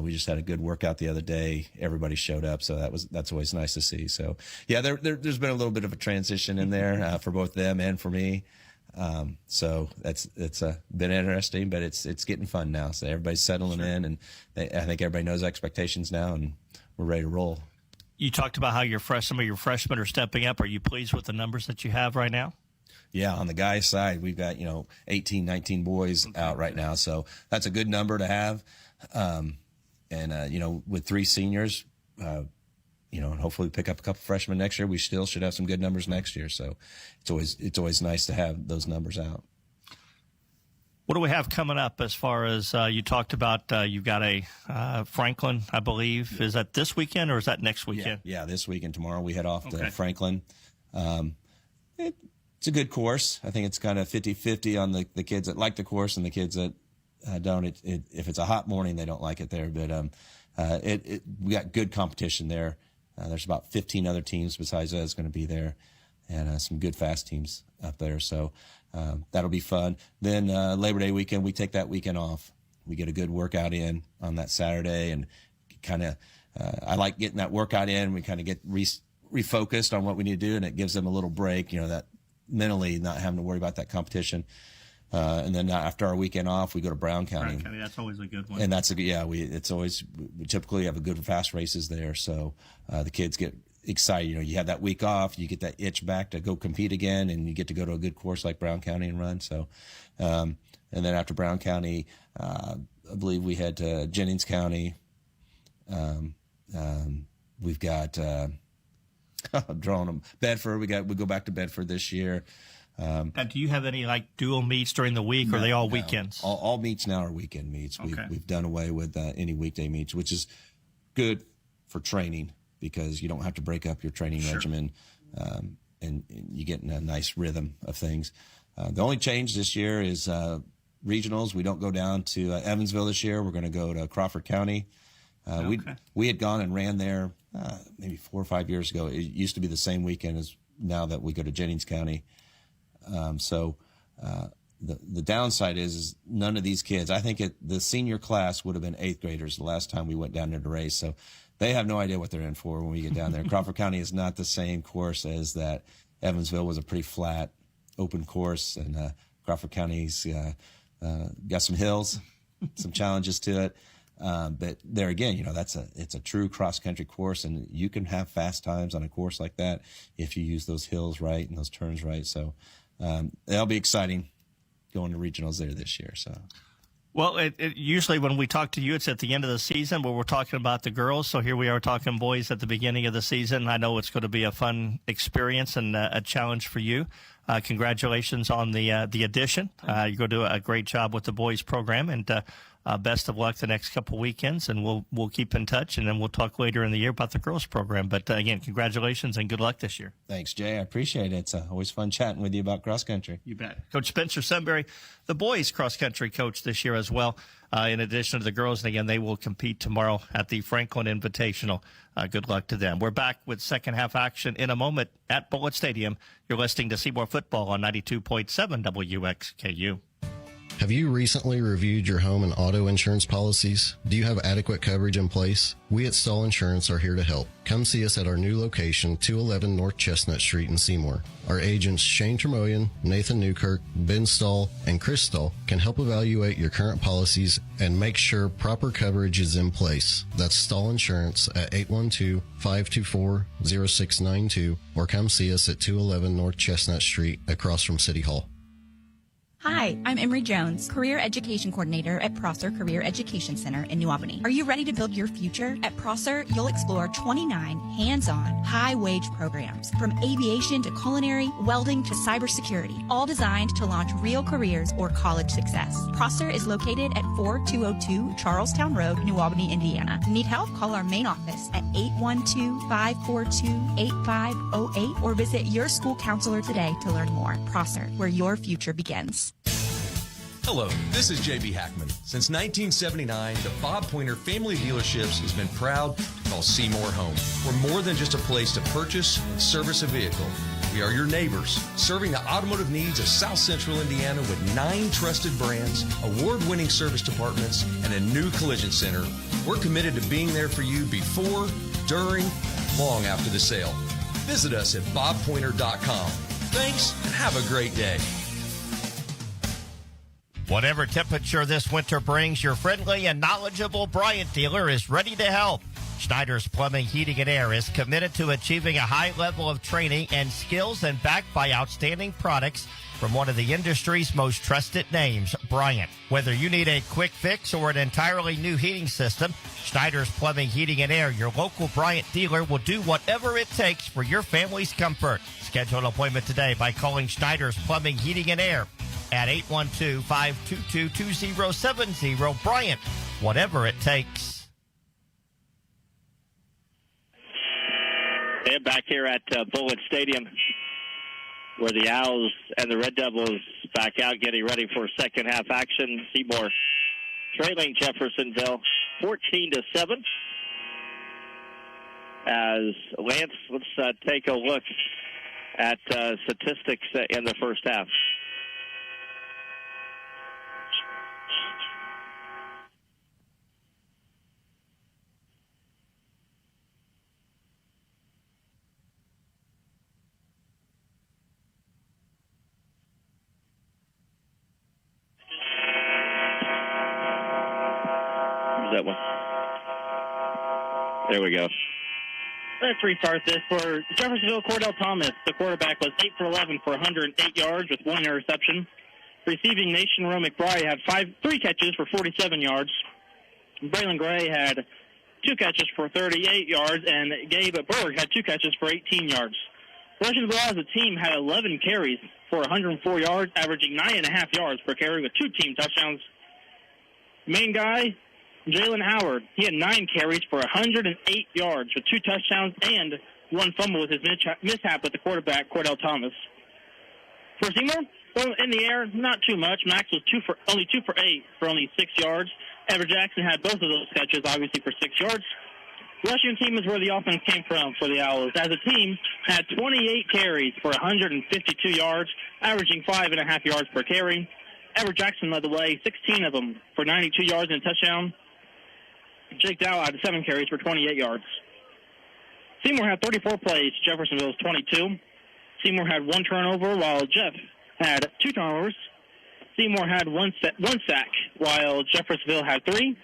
We just had a good workout the other day. Everybody showed up, so that's always nice to see. So yeah, there's been a little bit of a transition in there for both them and for me. So it's been interesting, but it's getting fun now. So everybody's settling in, and I think everybody knows expectations now, and we're ready to roll. You talked about how some of your freshmen are stepping up. Are you pleased with the numbers that you have right now? Yeah, on the guys' side, we've got 18, 19 boys out right now, so that's a good number to have. And with 3 seniors, and hopefully pick up a couple freshmen next year, we still should have some good numbers next year. So it's always nice to have those numbers out. What do we have coming up as far as you talked about? You've got a Franklin, I believe. Is that this weekend or is that next weekend? Yeah, this weekend. Tomorrow we head off to Franklin. It's a good course. I think it's kind of 50-50 on the kids that like the course and the kids that don't. If it's a hot morning, they don't like it there. But we got good competition there. There's about 15 other teams besides us going to be there, and some good fast teams up there. So that'll be fun. Then Labor Day weekend, we take that weekend off. We get a good workout in on that Saturday, and kind of I like getting that workout in. We kind of get refocused on what we need to do, and it gives them a little break. That mentally not having to worry about that competition. And then after our weekend off, we go to Brown County. That's always a good one. And that's we typically have a good fast races there. So the kids get excited. You have that week off, you get that itch back to go compete again, and you get to go to a good course like Brown County and run. So, and then after Brown County, I believe we head to Jennings County. We've got, I'm drawing them, Bedford. We go back to Bedford this year. Do you have any dual meets during the week, or are they all weekends? All meets now are weekend meets. Okay. We've done away with any weekday meets, which is good for training because you don't have to break up your training regimen, and you get in a nice rhythm of things. The only change this year is regionals. We don't go down to Evansville this year. We're going to go to Crawford County. We had gone and ran there maybe 4 or 5 years ago. It used to be the same weekend as now that we go to Jennings County. So the downside is none of these kids, I think the senior class would have been 8th graders the last time we went down there to race. So they have no idea what they're in for when we get down there. Crawford County is not the same course as that. Evansville was a pretty flat, open course, and Crawford County's got some hills, some challenges to it. But there again, it's a true cross-country course, and you can have fast times on a course like that if you use those hills right and those turns right. So that'll be exciting going to regionals there this year. So, well, usually when we talk to you, it's at the end of the season where we're talking about the girls. So here we are talking boys at the beginning of the season. I know it's going to be a fun experience and a challenge for you. Congratulations on the addition. You're going to do a great job with the boys program, and best of luck the next couple weekends, and we'll keep in touch, and then we'll talk later in the year about the girls program. But again, congratulations and good luck this year. Thanks, Jay. I appreciate it. It's always fun chatting with you about cross country. You bet. Coach Spencer Sunbury, the boys cross country coach this year as well, in addition to the girls. And again, they will compete tomorrow at the Franklin Invitational. Good luck to them. We're back with second half action in a moment at Bullitt Stadium. You're listening to Seymour Football on 92.7 WXKU. Have you recently reviewed your home and auto insurance policies? Do you have adequate coverage in place? We at Stahl Insurance are here to help. Come see us at our new location, 211 North Chestnut Street in Seymour. Our agents Shane Tremoyan, Nathan Newkirk, Ben Stahl, and Chris Stahl can help evaluate your current policies and make sure proper coverage is in place. That's Stahl Insurance at 812-524-0692 or come see us at 211 North Chestnut Street across from City Hall. Hi, I'm Emery Jones, Career Education Coordinator at Prosser Career Education Center in New Albany. Are you ready to build your future? At Prosser, you'll explore 29 hands-on, high-wage programs, from aviation to culinary, welding to cybersecurity, all designed to launch real careers or college success. Prosser is located at 4202 Charlestown Road, New Albany, Indiana. Need help? Call our main office at 812-542-8508 or visit your school counselor today to learn more. Prosser, where your future begins. Hello, this is JB Hackman. Since 1979, the Bob Pointer Family Dealerships has been proud to call Seymour home. We're more than just a place to purchase and service a vehicle. We are your neighbors, serving the automotive needs of South Central Indiana with 9 trusted brands, award-winning service departments, and a new collision center. We're committed to being there for you before, during, long after the sale. Visit us at bobpointer.com. Thanks, and have a great day. Whatever temperature this winter brings, your friendly and knowledgeable Bryant dealer is ready to help. Schneider's Plumbing, Heating, and Air is committed to achieving a high level of training and skills and backed by outstanding products from one of the industry's most trusted names, Bryant. Whether you need a quick fix or an entirely new heating system, Schneider's Plumbing, Heating, and Air, your local Bryant dealer, will do whatever it takes for your family's comfort. Schedule an appointment today by calling Schneider's Plumbing, Heating, and Air at 812-522-2070. Bryant, whatever it takes. And back here at Bullitt Stadium, where the Owls and the Red Devils back out getting ready for second half action. Seymour trailing Jeffersonville 14-7. As Lance, let's take a look at statistics in the first half. That one. There we go. Let's restart this. For Jeffersonville, Cordell Thomas, the quarterback, was 8 for 11 for 108 yards with 1 interception. Receiving Nation Rowe McBride had 3 catches for 47 yards. Braylon Gray had 2 catches for 38 yards, and Gabe Berg had 2 catches for 18 yards. Rushingville as a team had 11 carries for 104 yards, averaging 9.5 yards per carry with 2 team touchdowns. Main guy, Jalen Howard, he had 9 carries for 108 yards with 2 touchdowns and 1 fumble with his mishap with the quarterback, Cordell Thomas. For Seymour, in the air, not too much. Max was only 2 for 8 for only 6 yards. Ever Jackson had both of those catches, obviously, for 6 yards. Rushing team is where the offense came from for the Owls. As a team, had 28 carries for 152 yards, averaging 5.5 yards per carry. Ever Jackson led the way, 16 of them for 92 yards and a touchdown. Jake Dow had 7 carries for 28 yards. Seymour had 34 plays, Jeffersonville's 22. Seymour had 1 turnover, while Jeff had 2 turnovers. Seymour had one sack, while Jeffersonville had 3.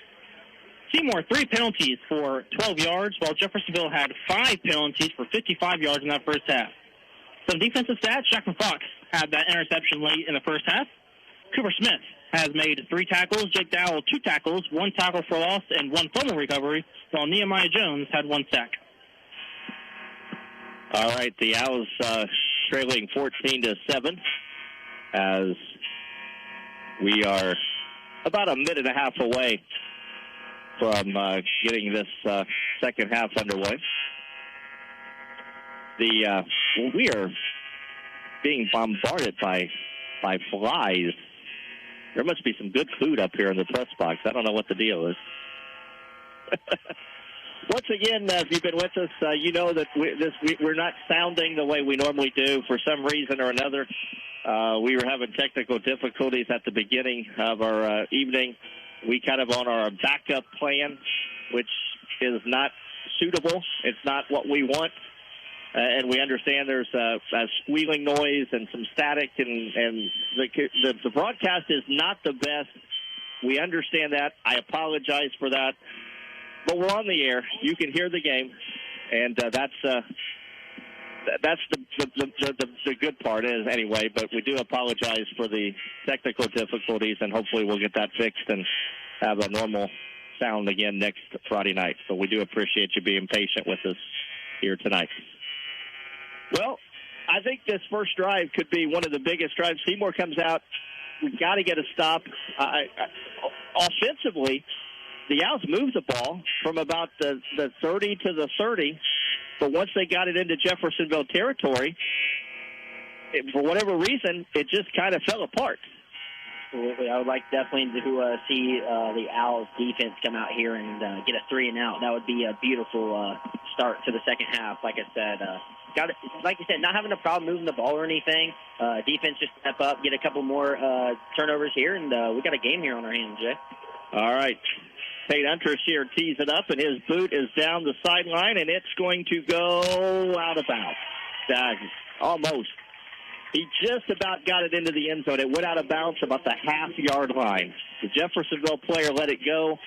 Seymour 3 penalties for 12 yards, while Jeffersonville had 5 penalties for 55 yards in that first half. Some defensive stats, Jackson Fox had that interception late in the first half. Cooper Smith has made 3 tackles. Jake Dowell, 2 tackles, 1 tackle for loss, and 1 fumble recovery, while Nehemiah Jones had 1 sack. All right, the Owls trailing 14-7 as we are about a minute and a half away from getting this second half underway. We are being bombarded by flies. There must be some good food up here in the press box. I don't know what the deal is. Once again, if you've been with us, you know that we're not sounding the way we normally do for some reason or another. We were having technical difficulties at the beginning of our evening. We kind of on our backup plan, which is not suitable. It's not what we want. And we understand there's a squealing noise and some static, and the broadcast is not the best. We understand that. I apologize for that. But we're on the air. You can hear the game, and that's the good part is anyway. But we do apologize for the technical difficulties, and hopefully we'll get that fixed and have a normal sound again next Friday night. So we do appreciate you being patient with us here tonight. Well, I think this first drive could be one of the biggest drives. Seymour comes out. We've got to get a stop. Offensively, the Owls moved the ball from about the 30 to the 30, but once they got it into Jeffersonville territory, for whatever reason, it just kind of fell apart. Absolutely. I would like definitely to see the Owls defense come out here and get a 3-and-out. That would be a beautiful start to the second half. Like I said, like you said, not having a problem moving the ball or anything. Defense just step up, get a couple more turnovers here, and we got a game here on our hands, Jay. All right. Tate Huntress here tees it up, and his boot is down the sideline, and it's going to go out of bounds. Almost. He just about got it into the end zone. It went out of bounds about the half-yard line. The Jeffersonville player let it go,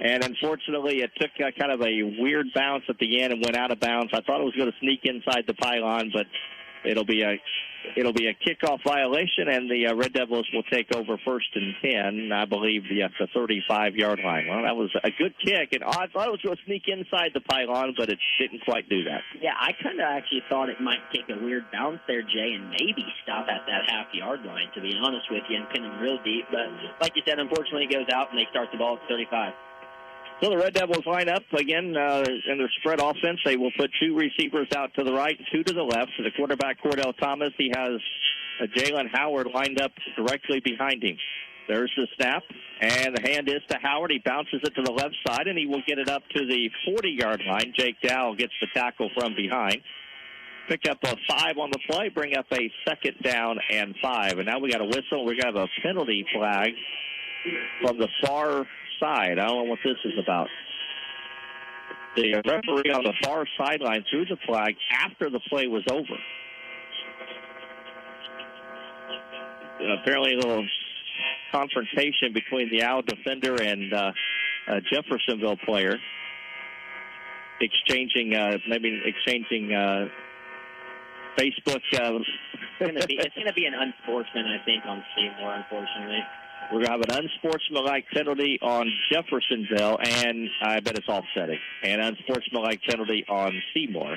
and unfortunately it took kind of a weird bounce at the end and went out of bounds. I thought it was going to sneak inside the pylon, but it'll be a kickoff violation, and the Red Devils will take over 1st and 10, I believe, the 35-yard line. Well, that was a good kick, and I thought it was going to sneak inside the pylon, but it didn't quite do that. Yeah, I kind of actually thought it might take a weird bounce there, Jay, and maybe stop at that half-yard line, to be honest with you, and pin him real deep. But like you said, unfortunately, it goes out, and they start the ball at 35. So the Red Devils line up again in their spread offense. They will put 2 receivers out to the right and 2 to the left. So the quarterback, Cordell Thomas, he has Jalen Howard lined up directly behind him. There's the snap, and the hand is to Howard. He bounces it to the left side, and he will get it up to the 40-yard line. Jake Dow gets the tackle from behind. Pick up a 5 on the play, bring up a 2nd down and 5. And now we got a whistle. We're going to have a penalty flag from the far side. I don't know what this is about. The referee on the far sideline threw the flag after the play was over. Apparently a little confrontation between the Owl defender and a Jeffersonville player, exchanging Facebook. It's going to be an unsportsman, I think, on Seymour, unfortunately. We're going to have an unsportsmanlike penalty on Jeffersonville, and I bet it's offsetting. And unsportsmanlike penalty on Seymour.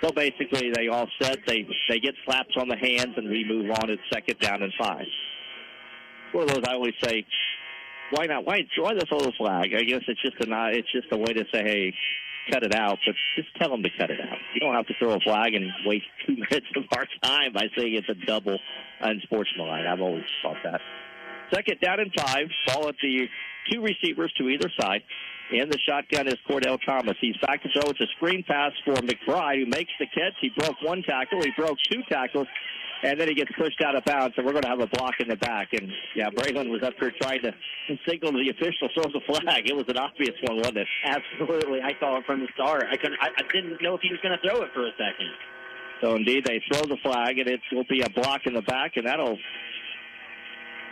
So basically, they offset. They get slaps on the hands, and we move on. It's 2nd down and 5. One of those I always say, why not? Why throw this little flag? I guess it's just a way to say, hey, cut it out, but just tell them to cut it out. You don't have to throw a flag and waste 2 minutes of our time by saying it's a double unsportsmanlike. I've always thought that. 2nd down and 5. Ball at the 2 receivers to either side. In the shotgun is Cordell Thomas. He's back to throw. It's a screen pass for McBride, who makes the catch. He broke 1 tackle. He broke 2 tackles. And then he gets pushed out of bounds, and we're going to have a block in the back. And, yeah, Braylon was up here trying to signal to the official, throw the flag. It was an obvious one, wasn't it? Absolutely. I saw it from the start. I didn't know if he was going to throw it for a second. So, indeed, they throw the flag, and it will be a block in the back, and that'll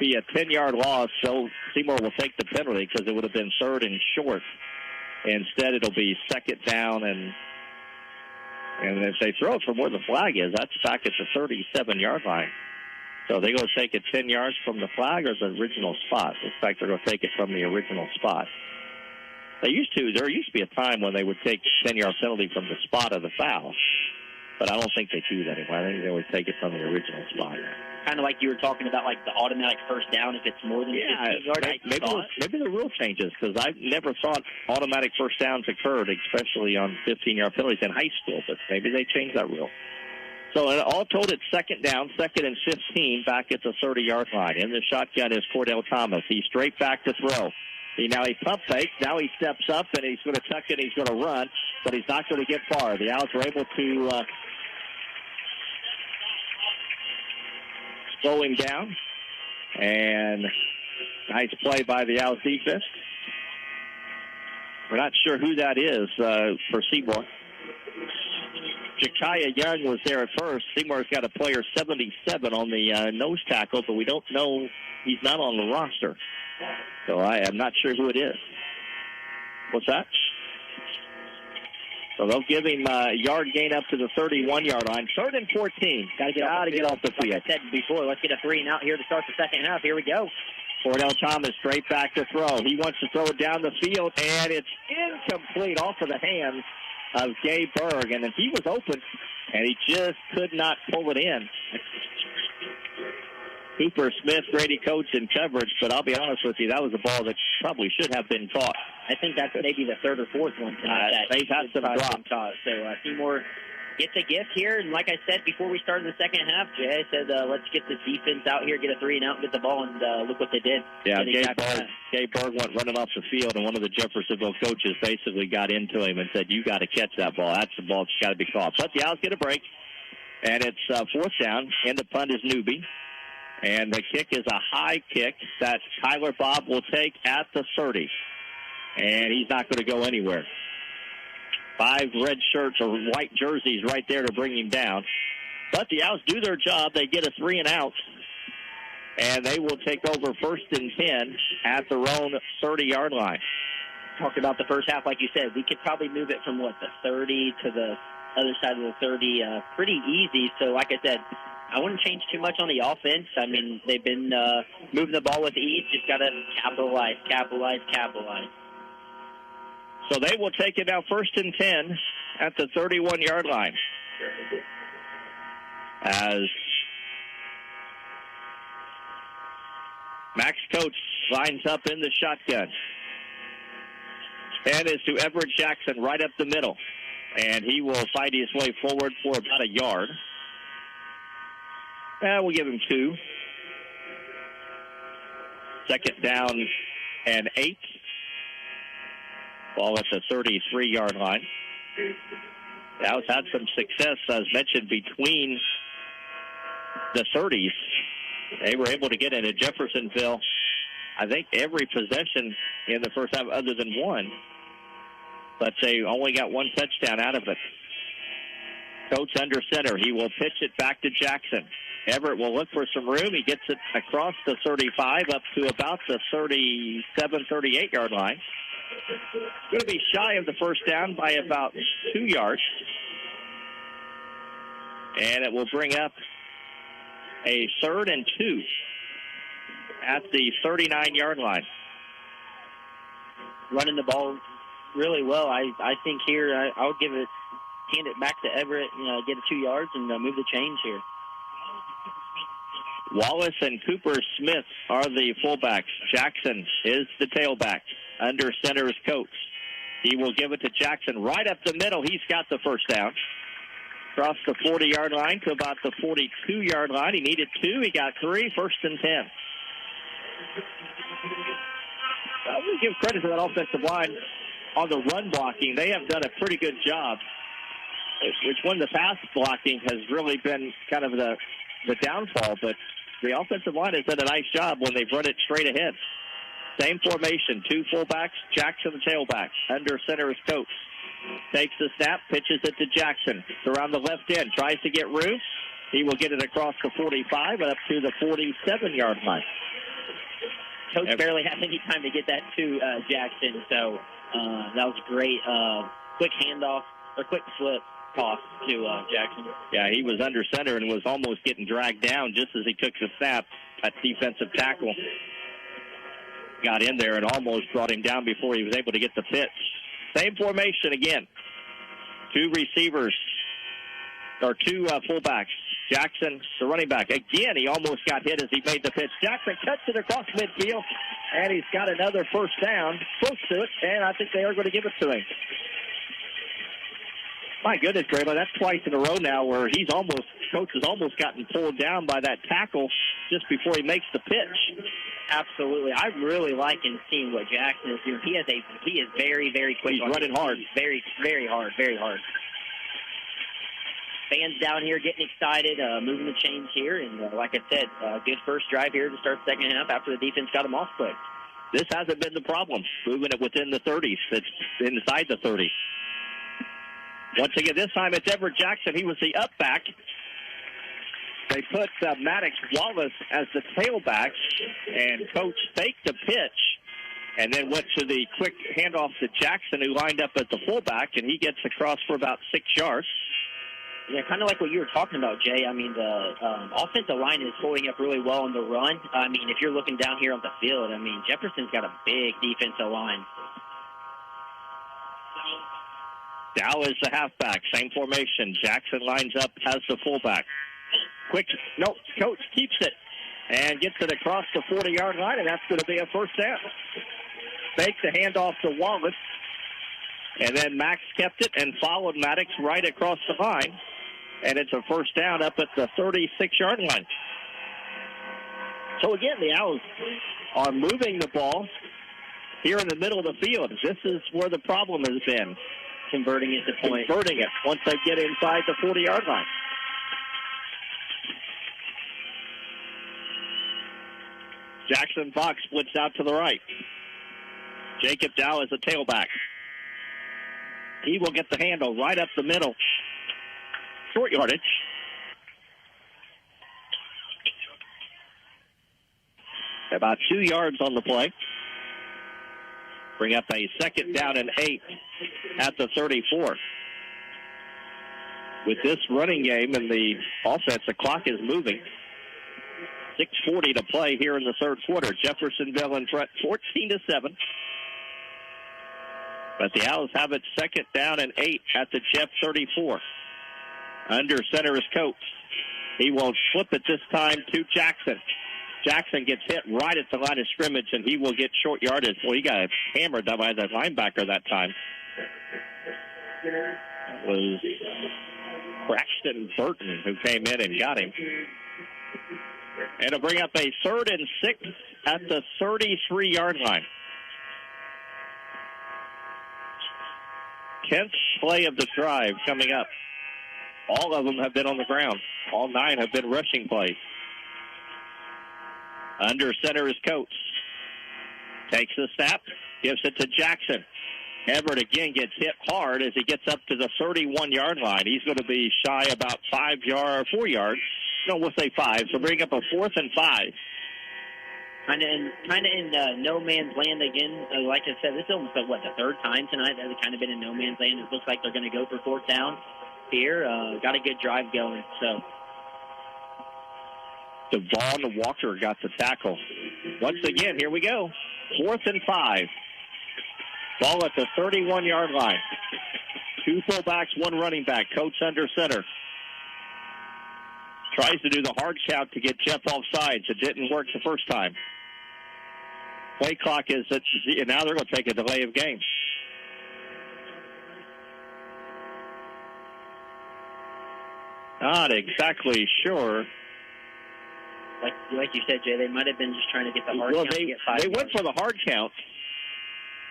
be a 10-yard loss. So Seymour will take the penalty because it would have been 3rd and short. Instead, it'll be 2nd down, and if they throw it from where the flag is, that's back at the 37-yard line. So they're going to take it 10 yards from the flag or the original spot. In fact, they're going to take it from the original spot. There used to be a time when they would take 10-yard penalty from the spot of the foul, but I don't think they do that anymore. I think they would take it from the original spot. Kind of like you were talking about, like the automatic first down if it's more than 15 yards. Maybe the rule changes, because I've never thought automatic first downs occurred, especially on 15-yard penalties in high school, but maybe they changed that rule. So all told, it's 2nd down, 2nd and 15, back at the 30-yard line. In the shotgun is Cordell Thomas. He's straight back to throw. He pump fakes. Now he steps up, and he's going to tuck it. He's going to run, but he's not going to get far. The Owls were able to slow him down. And nice play by the Owls defense. We're not sure who that is for Seymour. Jakaya Young was there at first. Seymour's got a player 77 on the nose tackle, but we don't know. He's not on the roster. So I am not sure who it is. What's that? So they'll give him a yard gain up to the 31-yard line. 3rd and 14. Got to get out and get off the field. Like I said before, let's get a 3 and out here to start the second half. Here we go. Cordell Thomas straight back to throw. He wants to throw it down the field, and it's incomplete off of the hands of Gabe Berg. And if he was open, and he just could not pull it in. Cooper Smith, Grady Coates in coverage, but I'll be honest with you, that was a ball that probably should have been caught. I think that's maybe the 3rd or 4th one tonight. They've had some drops. So Seymour gets a gift here, and like I said before we started the second half, Jay, I said let's get the defense out here, get a 3 and out, and get the ball, and look what they did. Yeah, Gabe Berg went running off the field, and one of the Jeffersonville coaches basically got into him and said, you got to catch that ball. That's the ball that's got to be caught. But the Owls get a break, and it's 4th down, and the punt is Newby. And the kick is a high kick that Tyler Bob will take at the 30. And he's not going to go anywhere. 5 red shirts or white jerseys right there to bring him down. But the Owls do their job. They get a 3 and out. And they will take over 1st and 10 at their own 30-yard line. Talked about the first half, like you said. We could probably move it from, the 30 to the other side of the 30 pretty easy. So, like I said, I wouldn't change too much on the offense. I mean, they've been moving the ball with ease. Just got to capitalize. So they will take it now 1st and 10 at the 31-yard line. As Max Coates lines up in the shotgun. And is to Everett Jackson right up the middle. And he will fight his way forward for about a yard. We'll give him 2. 2nd down and 8. Ball at the 33-yard line. The Owls had some success, as mentioned, between the 30s. They were able to get into Jeffersonville, I think, every possession in the first half other than one. But they only got 1 touchdown out of it. Coates under center. He will pitch it back to Jackson. Everett will look for some room. He gets it across the 35 up to about the 37, 38-yard line. Going to be shy of the first down by about 2 yards. And it will bring up a 3rd and 2 at the 39-yard line. Running the ball really well. I think here I'll hand it back to Everett, get a 2 yards and move the chains here. Wallace and Cooper Smith are the fullbacks. Jackson is the tailback. Under center is Coates. He will give it to Jackson right up the middle. He's got the first down. Across the 40-yard line to about the 42-yard line. He needed 2. He got 3. 1st and 10. We give credit to that offensive line on the run blocking. They have done a pretty good job. Which when the pass blocking has really been kind of the downfall, but the offensive line has done a nice job when they've run it straight ahead. Same formation, 2 fullbacks, Jackson the tailback. Under center is Coates. Takes the snap, pitches it to Jackson. It's around the left end, tries to get room. He will get it across the 45 and up to the 47-yard line. Coach barely had any time to get that to Jackson, so that was great. Quick handoff, or quick flip toss to Jackson. Yeah, he was under center and was almost getting dragged down just as he took the snap. That defensive tackle got in there and almost brought him down before he was able to get the pitch. Same formation again. 2 receivers, or 2 fullbacks. Jackson, the running back. Again, he almost got hit as he made the pitch. Jackson cuts it across midfield, and he's got another first down. Close to it, and I think they are going to give it to him. My goodness, Braylon, that's twice in a row now where Coach has almost gotten pulled down by that tackle just before he makes the pitch. Absolutely. I'm really liking seeing what Jackson is doing. He is very, very quick. He's running hard. Very, very hard, very hard. fans down here getting excited, moving the chains here. And like I said, good first drive here to start second half after the defense got them off quick. This hasn't been the problem, moving it within the 30s. It's inside the 30. Once again, this time it's Everett Jackson. He was the up back. They put Maddox Wallace as the tailback, and Coach faked the pitch and then went to the quick handoff to Jackson, who lined up as the fullback, and he gets across for about 6 yards. Yeah, kind of like what you were talking about, Jay. I mean, the offensive line is holding up really well on the run. I mean, if you're looking down here on the field, I mean, Jefferson's got a big defensive line. Dow is the halfback, same formation. Jackson lines up as the fullback. Coach keeps it and gets it across the 40-yard line, and that's going to be a first down. Fake the handoff to Wallace, and then Max kept it and followed Maddox right across the line, and it's a first down up at the 36-yard line. So again, the Owls are moving the ball here in the middle of the field. This is where the problem has been. Converting it to point. Converting it once they get inside the 40-yard line. Jackson Fox splits out to the right. Jacob Dow is a tailback. He will get the handle right up the middle. Short yardage. About 2 yards on the play. Bring up a second down and 8 at the 34. With this running game and the offense, the clock is moving. 6:40 to play here in the third quarter. Jeffersonville in front 14-7. But the Owls have it second down and 8 at the Jeff 34. Under center is Coates. He will flip it this time to Jackson. Jackson gets hit right at the line of scrimmage, and he will get short yardage. Well, he got hammered by the linebacker that time. It was Braxton Burton who came in and got him. And to bring up a 3rd and 6 at the 33-yard line. 10th play of the drive coming up. All of them have been on the ground. All 9 have been rushing plays. Under center is Coates. Takes the snap, gives it to Jackson. Everett again gets hit hard as he gets up to the 31-yard line. He's going to be shy about 4 yards. No, we'll say 5. So bring up a 4th and 5. Kind of in no man's land again. Like I said, this is almost the third time tonight that they've kind of been in no man's land. It looks like they're going to go for 4th down here. Got a good drive going. So Devon Walker got the tackle. Once again, here we go. 4th and 5. Ball at the 31-yard line. 2 fullbacks, 1 running back. Coates under center. Tries to do the hard count to get Jeff off sides. It didn't work the first time. Play clock is at, now they're going to take a delay of game. Not exactly sure. Like you said, Jay, they might have been just trying to get the hard count to get 5 They went for the hard count.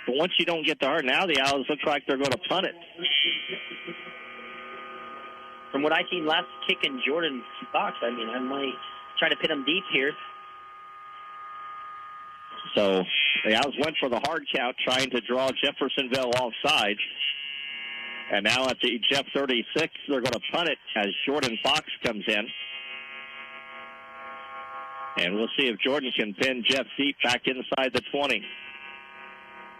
But once you don't get the hard, now the Owls look like they're going to punt it. From what I seen last kick in Jordan Fox, I mean, I might try to pin him deep here. So the Owls went for the hard count, trying to draw Jeffersonville offside. And now at the Jeff 36, they're going to punt it as Jordan Fox comes in. And we'll see if Jordan can pin Jeff deep back inside the 20.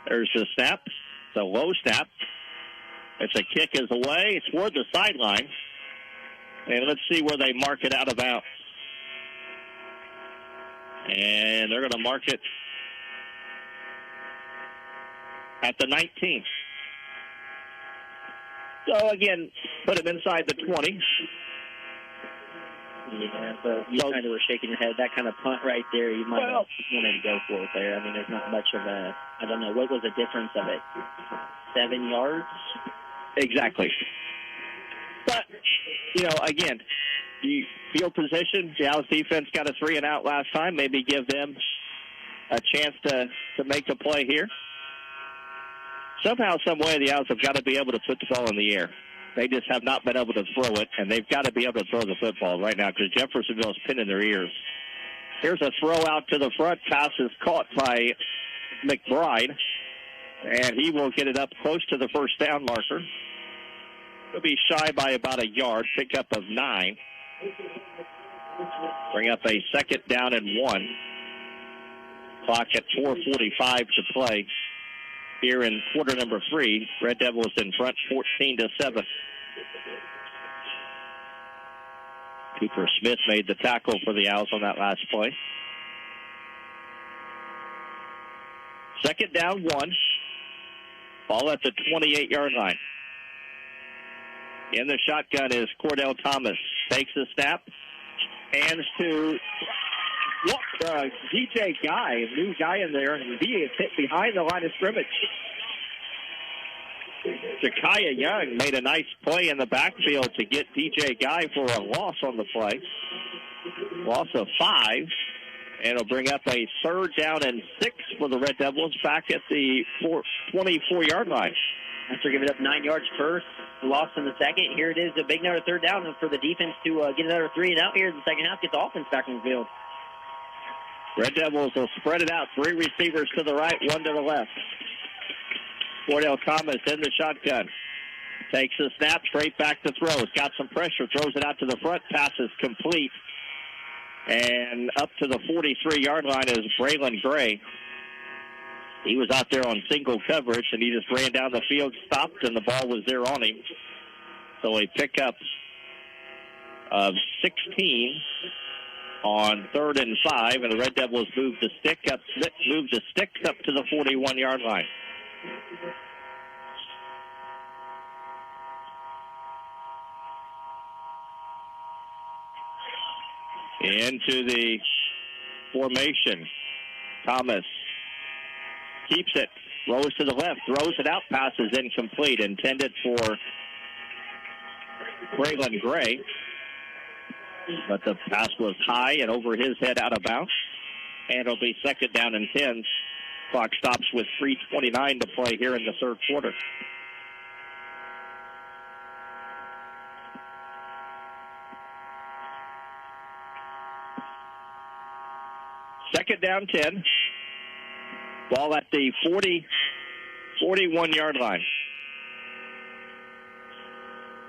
There's the snap. It's a low snap. It's a kick is away. It's toward the sideline. And let's see where they mark it out of bounds. And they're going to mark it at the 19th. So, again, put him inside the 20. Yeah, but you kind of were shaking your head. That kind of punt right there, you might have wanted to go for it there. I mean, there's not much of a, I don't know, what was the difference of it? 7 yards? Exactly. But, again, the field position, the Owls defense got a 3 and out last time. Maybe give them a chance to make a play here. Somehow, some way, the Owls have got to be able to put the ball in the air. They just have not been able to throw it, and they've got to be able to throw the football right now because Jeffersonville's pinning their ears. Here's a throw out to the front. Pass is caught by McBride, and he will get it up close to the first down marker. He'll be shy by about a yard, pickup of 9. Bring up a second down and 1. Clock at 4:45 to play here in quarter number 3. Red Devils in front 14-7. Cooper Smith made the tackle for the Owls on that last play. Second down 1. Ball at the 28-yard line. In the shotgun is Cordell Thomas. Takes the snap. Hands to DJ Guy, a new guy in there, and he is hit behind the line of scrimmage. Jakaya Young made a nice play in the backfield to get DJ Guy for a loss on the play. Loss of 5, and it'll bring up a third down and 6 for the Red Devils back at the 24-yard line. After giving up 9 yards first, loss in the second. Here it is, a big another third down for the defense to get another 3 and out here in the second half, get the offense back on the field. Red Devils will spread it out. 3 receivers to the right, 1 to the left. Cordell Thomas in the shotgun. Takes the snap, straight back to throw. He's got some pressure, throws it out to the front. Pass is complete. And up to the 43-yard line is Braylon Gray. He was out there on single coverage, and he just ran down the field, stopped, and the ball was there on him. So a pickup of 16 on 3rd and 5, and the Red Devils move the sticks up to the 41-yard line. Into the formation. Thomas keeps it, rolls to the left, throws it out, passes incomplete, intended for Braylon Gray. But the pass was high and over his head out of bounds. And it'll be second down and 10. Clock stops with 3:29 to play here in the third quarter. Second down 10. Ball at the 41-yard line.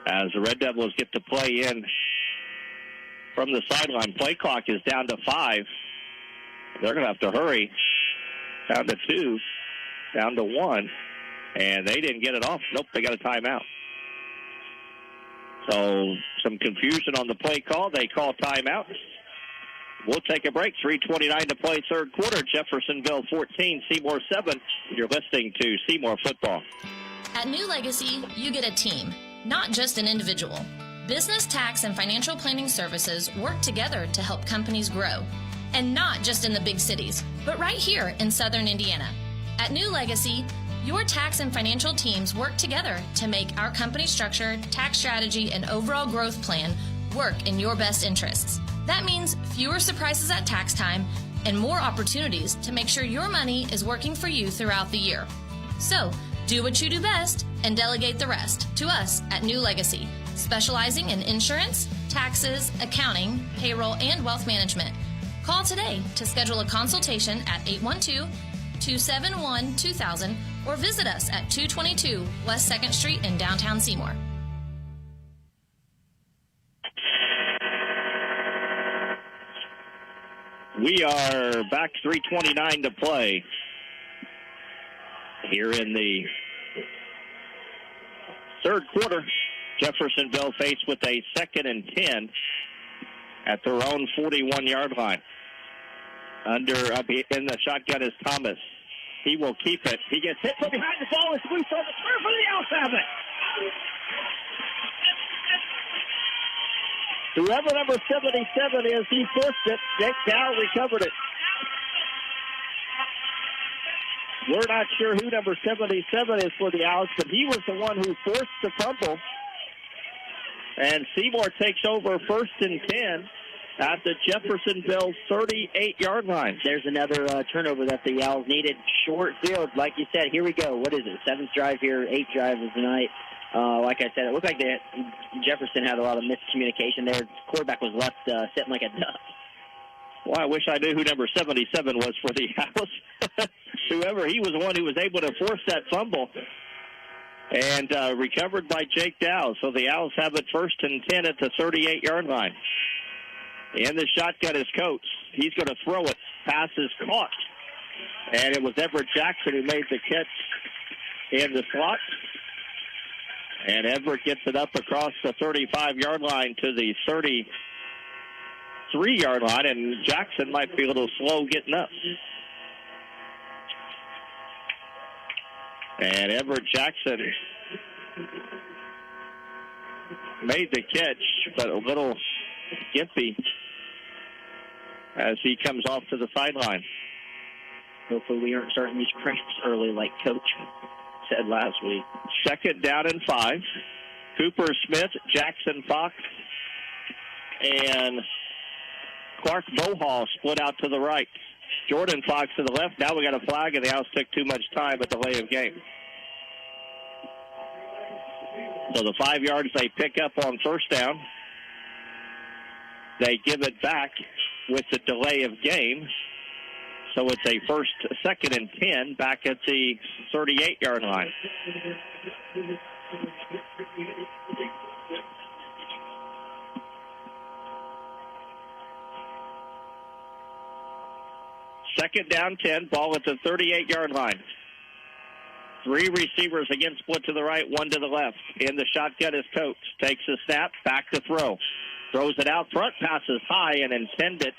As the Red Devils get to play in from the sideline. Play clock is down to 5. They're going to have to hurry. Down to 2. Down to 1. And they didn't get it off. Nope, they got a timeout. So some confusion on the play call. They call timeout. We'll take a break. 3:29 to play third quarter. Jeffersonville 14, Seymour 7. You're listening to Seymour Football. At New Legacy, you get a team, not just an individual. Business, tax, and financial planning services work together to help companies grow. And not just in the big cities, but right here in southern Indiana. At New Legacy, your tax and financial teams work together to make our company structure, tax strategy, and overall growth plan work in your best interests. That means fewer surprises at tax time and more opportunities to make sure your money is working for you throughout the year. So, do what you do best and delegate the rest to us at New Legacy, specializing in insurance, taxes, accounting, payroll, and wealth management. Call today to schedule a consultation at 812-271-2000 or visit us at 222 West 2nd Street in downtown Seymour. We are back, 3:29 to play here in the third quarter. Jeffersonville faced with a 2nd and 10 at their own 41-yard line. Up in the shotgun is Thomas. He will keep it. He gets hit from behind the ball. It's loose on the turf, and the Owls have it. Whoever number 77 is, he forced it. Jake Dow recovered it. We're not sure who number 77 is for the Owls, but he was the one who forced the fumble. And Seymour takes over 1st and 10 at the Jeffersonville 38-yard line. There's another turnover that the Owls needed. Short field, like you said. Here we go. What is it? 7th drive here, 8th drive of the night. Like I said, it looked like Jefferson had a lot of miscommunication there. Quarterback was left sitting like a duck. Well, I wish I knew who number 77 was for the Owls. Whoever, he was the one who was able to force that fumble. And recovered by Jake Dow. So the Owls have it 1st and 10 at the 38-yard line. In the shotgun is Coates. He's going to throw it. Pass is caught. And it was Everett Jackson who made the catch in the slot. And Everett gets it up across the 35-yard line to the 33-yard line. And Jackson might be a little slow getting up. And Everett Jackson made the catch, but a little gimpy as he comes off to the sideline. Hopefully we aren't starting these cramps early like Coach said last week. 2nd down and 5. Cooper Smith, Jackson Fox, and Clark Bohall split out to the right. Jordan Fox to the left. Now we got a flag, and the Owls took too much time at delay of game. So the 5 yards they pick up on 1st down, they give it back with the delay of game. So it's a 2nd and 10 back at the 38-yard line. Second down 10, ball at the 38-yard line. 3 receivers again, split to the right, 1 to the left. In the shotgun is Coates. Takes the snap, back to throw. Throws it out front, passes high and intended.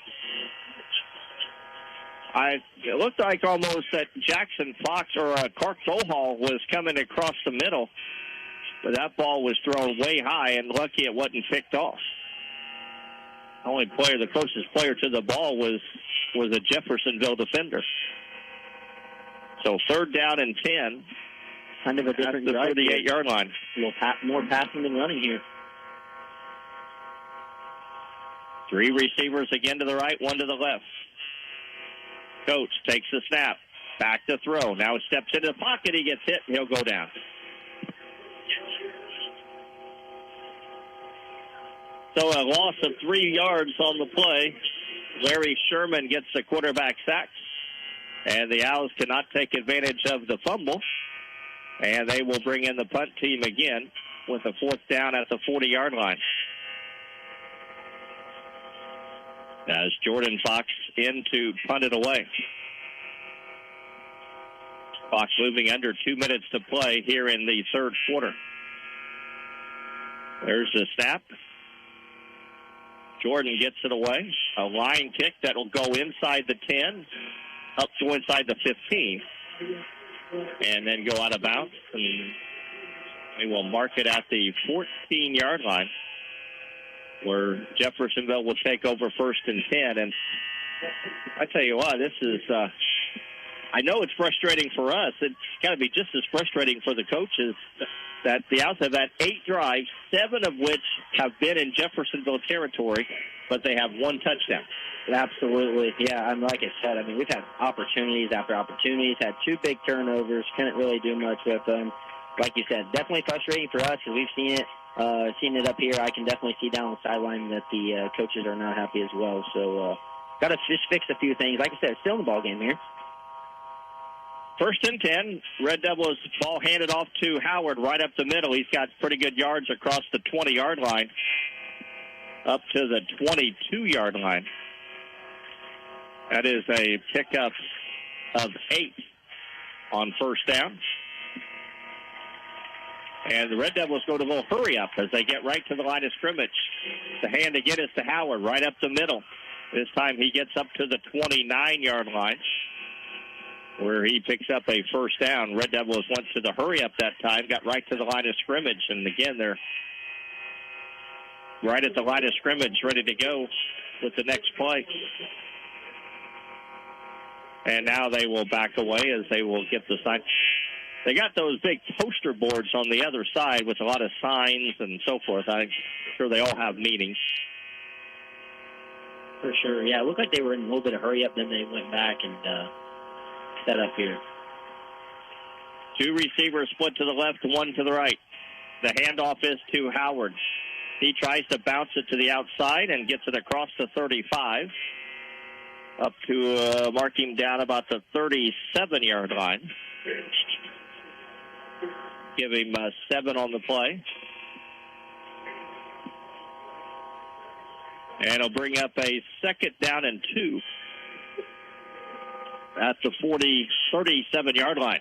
It looked like almost that Jackson Fox or Clark Bohall was coming across the middle. But that ball was thrown way high, and lucky it wasn't picked off. The closest player to the ball was a Jeffersonville defender. So 3rd down and 10. Kind of a different at the 38-yard line. A little more passing than running here. 3 receivers again to the right, 1 to the left. Coates takes the snap. Back to throw. Now he steps into the pocket. He gets hit, and he'll go down. So a loss of 3 yards on the play. Larry Sherman gets the quarterback sack. And the Owls cannot take advantage of the fumble. And they will bring in the punt team again with a 4th down at the 40-yard line. As Jordan Fox in to punt it away. Fox moving under 2 minutes to play here in the 3rd quarter. There's the snap. Jordan gets it away. A line kick that will go inside the 10, up to inside the 15, and then go out of bounds. And we will mark it at the 14-yard line, where Jeffersonville will take over 1st and 10. And I tell you what, this is, I know it's frustrating for us. It's got to be just as frustrating for the coaches that the Owls have had 8 drives, 7 of which have been in Jeffersonville territory, but they have 1 touchdown. Absolutely. Yeah, and like I said, I mean, we've had opportunities after opportunities, had 2 big turnovers, couldn't really do much with them. Like you said, definitely frustrating for us because we've seen it up here. I can definitely see down the sideline that the coaches are not happy as well. So got to just fix a few things. Like I said, still in the ball game here. 1st and 10. Red Devils ball handed off to Howard right up the middle. He's got pretty good yards across the 20-yard line up to the 22-yard line. That is a pickup of 8 on 1st down. And the Red Devils go to a little hurry up as they get right to the line of scrimmage. The hand again is to Howard right up the middle. This time he gets up to the 29-yard line, where he picks up a 1st down. Red Devils went to the hurry up that time, got right to the line of scrimmage. And again, they're right at the line of scrimmage, ready to go with the next play. And now they will back away as they will get the sign. They got those big poster boards on the other side with a lot of signs and so forth. I'm sure they all have meanings. For sure, yeah. It looked like they were in a little bit of hurry up, then they went back and set up here. 2 receivers split to the left, 1 to the right. The handoff is to Howard. He tries to bounce it to the outside and gets it across the 35. Up to mark him down about the 37-yard line. Give him 7 on the play. And it'll bring up a 2nd down and 2 at the 37-yard line.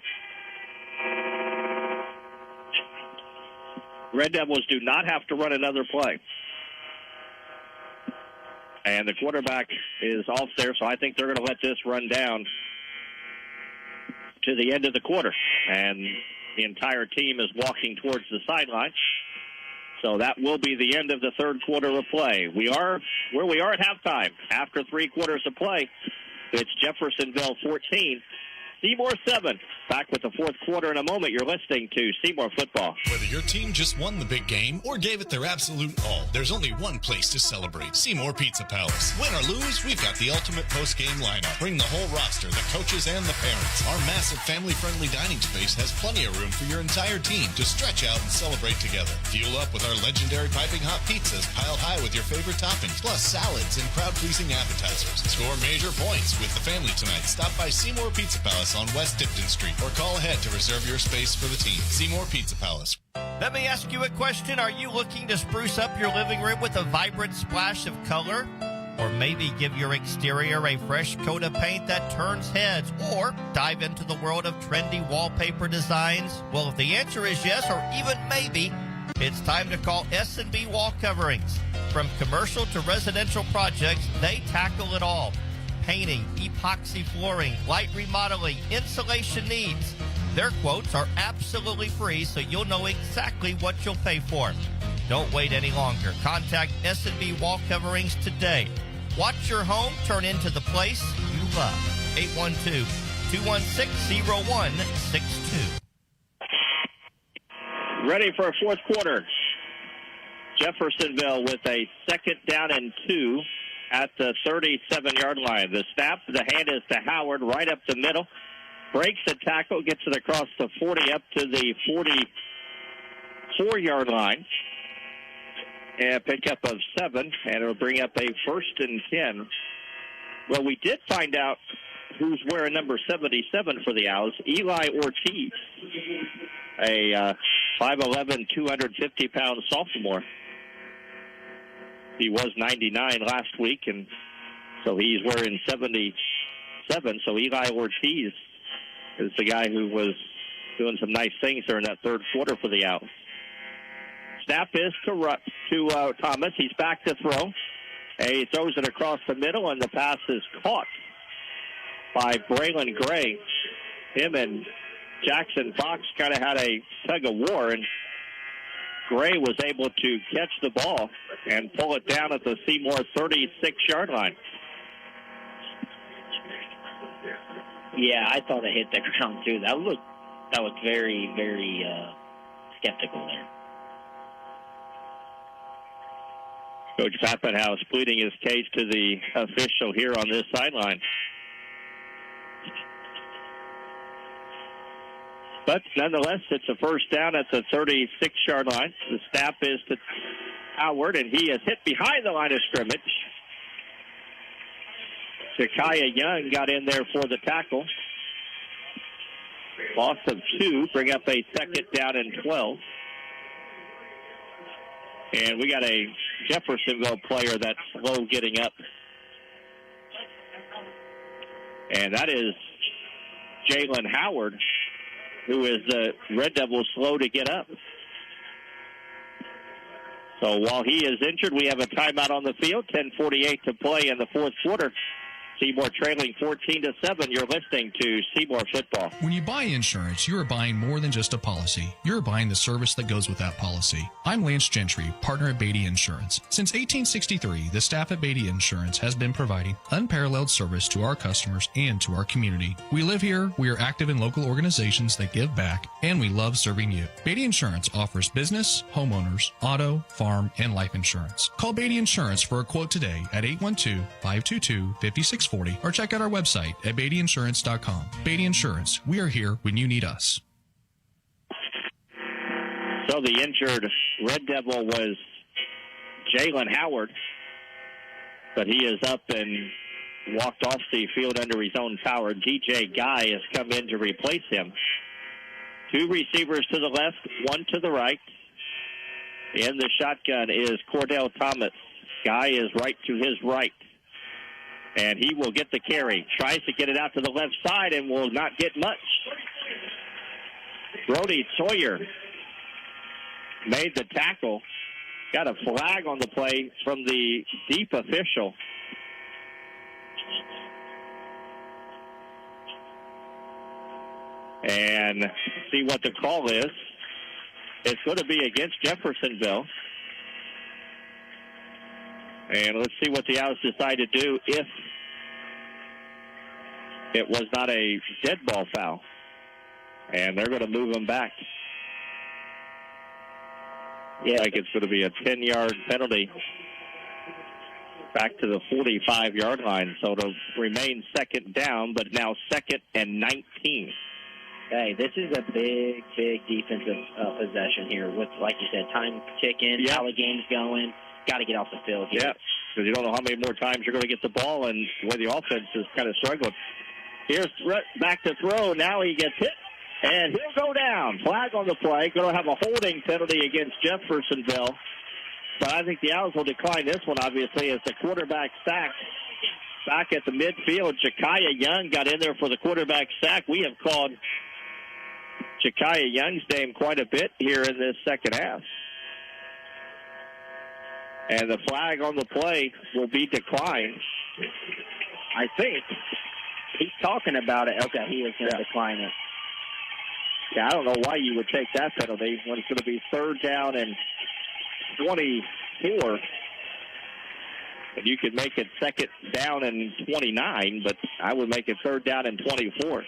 Red Devils do not have to run another play. And the quarterback is off there, so I think they're going to let this run down to the end of the quarter. And the entire team is walking towards the sideline. So that will be the end of the third quarter of play. We are where we are at halftime. After 3 quarters of play, it's Jeffersonville 14, Seymour 7. Back with the fourth quarter in a moment. You're listening to Seymour Football. Whether your team just won the big game or gave it their absolute all, there's only one place to celebrate: Seymour Pizza Palace. Win or lose, we've got the ultimate post-game lineup. Bring the whole roster, the coaches and the parents. Our massive family-friendly dining space has plenty of room for your entire team to stretch out and celebrate together. Fuel up with our legendary piping hot pizzas piled high with your favorite toppings, plus salads and crowd-pleasing appetizers. Score major points with the family tonight. Stop by Seymour Pizza Palace on West Tipton Street or call ahead to reserve your space for the team. Seymour Pizza Palace. Let me ask you a question. Are you looking to spruce up your living room with a vibrant splash of color? Or maybe give your exterior a fresh coat of paint that turns heads? Or dive into the world of trendy wallpaper designs? Well, if the answer is yes, or even maybe, it's time to call S&B Wall Coverings. From commercial to residential projects, they tackle it all. Painting, epoxy flooring, light remodeling, insulation needs. Their quotes are absolutely free, so you'll know exactly what you'll pay for. Don't wait any longer. Contact S&B Wall Coverings today. Watch your home turn into the place you love. 812-216-0162. Ready for a fourth quarter. Jeffersonville with a 2nd down and 2 at the 37-yard line. The snap, the hand is to Howard right up the middle. Breaks the tackle, gets it across the 40 up to the 44-yard line. And pick up of 7, and it'll bring up a 1st and 10. Well, we did find out who's wearing number 77 for the Owls. Eli Ortiz, a 5'11", 250-pound sophomore. He was 99 last week, and so he's wearing 77. So Eli Ortiz is the guy who was doing some nice things during that third quarter for the Owls. Snap is to Thomas. He's back to throw. And he throws it across the middle, and the pass is caught by Braylon Gray. Him and Jackson Fox kind of had a tug of war, and Gray was able to catch the ball and pull it down at the Seymour 36-yard line. Yeah, I thought it hit the ground too. That was very, very skeptical there. Coach Pappenhouse pleading his case to the official here on this sideline. But nonetheless, it's a first down at the 36-yard line. The snap is to Howard, and he is hit behind the line of scrimmage. Jakaya Young got in there for the tackle. Loss of 2, bring up a 2nd down and 12. And we got a Jeffersonville player that's slow getting up. And that is Jalen Howard, who is the Red Devil slow to get up. So while he is injured, we have a timeout on the field. 10:48 to play in the fourth quarter. Seymour trailing 14-7. You're listening to Seymour Football. When you buy insurance, you are buying more than just a policy. You're buying the service that goes with that policy. I'm Lance Gentry, partner at Beatty Insurance. Since 1863, the staff at Beatty Insurance has been providing unparalleled service to our customers and to our community. We live here, we are active in local organizations that give back, and we love serving you. Beatty Insurance offers business, homeowners, auto, farm, and life insurance. Call Beatty Insurance for a quote today at 812-522-5640 or check out our website at BeattyInsurance.com. Beatty Insurance, we are here when you need us. So the injured Red Devil was Jalen Howard, but he is up and walked off the field under his own power. DJ Guy has come in to replace him. 2 receivers to the left, 1 to the right. In the shotgun is Cordell Thomas. Guy is right to his right. And he will get the carry. Tries to get it out to the left side and will not get much. Brody Sawyer made the tackle. Got a flag on the play from the deep official. And see what the call is. It's going to be against Jeffersonville. And let's see what the Owls decide to do if it was not a dead ball foul. And they're going to move them back. Yeah, like it's going to be a 10-yard penalty back to the 45-yard line. So it'll remain second down, but now 2nd and 19. Hey, this is a big, big defensive possession here with, like you said, time ticking, how the game's going. Got to get off the field here. Yeah, because you don't know how many more times you're going to get the ball, and where the offense is kind of struggling. Here's back to throw. Now he gets hit, and he'll go down. Flag on the play. Going to have a holding penalty against Jeffersonville. But I think the Owls will decline this one, obviously, as the quarterback sack. Back at the midfield, Jakaya Young got in there for the quarterback sack. We have called Jakaya Young's name quite a bit here in this second half. And the flag on the play will be declined, I think. He's talking about it. Okay, he is going to decline it. Yeah, I don't know why you would take that penalty when it's going to be 3rd down and 24. And you could make it 2nd down and 29, but I would make it 3rd down and 24.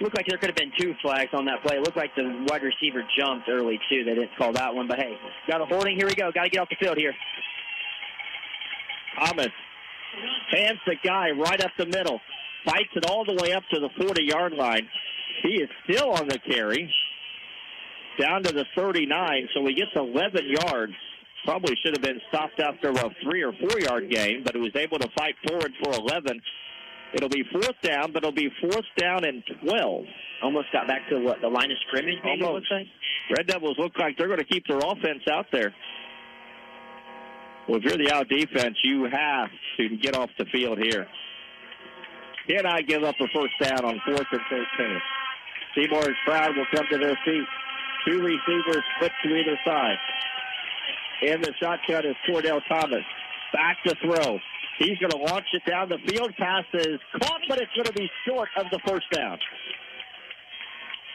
Looked like there could have been 2 flags on that play. It looked like the wide receiver jumped early, too. They didn't call that one. But, hey, got a holding. Here we go. Got to get off the field here. Thomas hands the guy right up the middle. Fights it all the way up to the 40-yard line. He is still on the carry. Down to the 39, so he gets 11 yards. Probably should have been stopped after a 3 or 4 yard gain, but he was able to fight forward for 11. It'll be 4th down, but it'll be 4th down and 12. Almost got back to what, the line of scrimmage, maybe? Almost. Red Devils look like they're going to keep their offense out there. Well, if you're the Owl defense, you have to get off the field here. Cannot give up a 1st down on 4th and 13. Seymour's crowd will come to their feet. 2 receivers split to either side. In the shotgun is Cordell Thomas. Back to throw. He's going to launch it down the field. Pass is caught, but it's going to be short of the 1st down.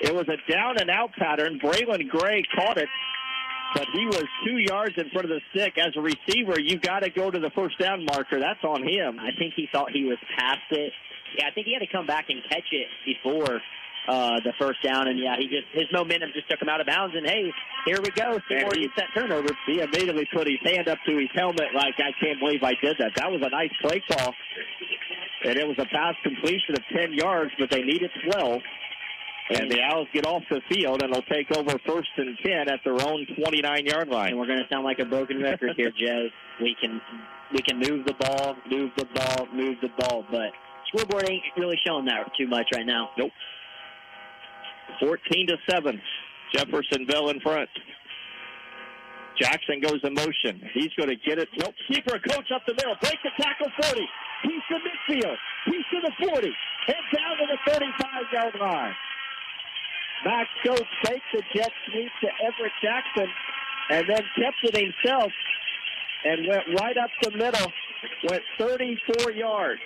It was a down-and-out pattern. Braylon Gray caught it, but he was 2 yards in front of the stick. As a receiver, you've got to go to the 1st down marker. That's on him. I think he thought he was past it. Yeah, I think he had to come back and catch it before the 1st down, and his momentum just took him out of bounds, and hey, here we go. Seymour gets that turnover. He immediately put his hand up to his helmet like, I can't believe I did that. That was a nice play call, and it was a pass completion of 10 yards, but they needed 12. And the Owls get off the field, and they'll take over 1st and 10 at their own 29-yard line. And we're going to sound like a broken record here, Jay. We can move the ball, but scoreboard ain't really showing that too much right now. Nope. 14-7. Jeffersonville in front. Jackson goes in motion. He's going to get it. Nope. Keeper coach up the middle. Break the tackle 40. He's to midfield. He's to the 40. And down to the 35-yard line. Max Coach takes the jet sweep to Everett Jackson and then kept it himself and went right up the middle. Went 34 yards.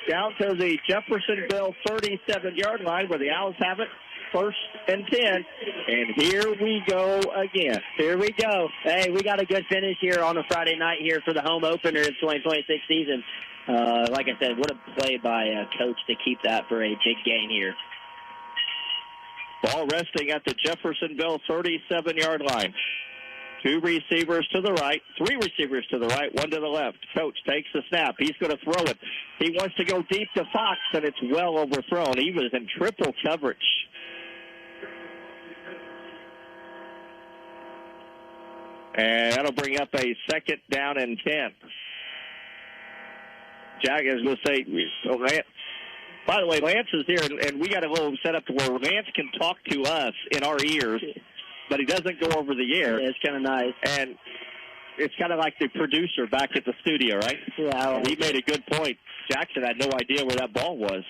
Down to the Jeffersonville 37-yard line where the Owls have it. 1st and 10, and here we go again. Here we go. Hey, we got a good finish here on a Friday night here for the home opener in 2026 season. Like I said, what a play by Coach to keep that for a big gain here. Ball resting at the Jeffersonville 37-yard line. 2 receivers to the right, 3 receivers to the right, 1 to the left. Coach takes the snap. He's going to throw it. He wants to go deep to Fox, and it's well overthrown. He was in triple coverage. And that'll bring up a 2nd down and 10. Jack is going to say, Lance. By the way, Lance is here, and we got a little set up to where Lance can talk to us in our ears, but he doesn't go over the air. Yeah, it's kind of nice. And it's kind of like the producer back at the studio, right? Yeah. He made a good point. Jackson had no idea where that ball was.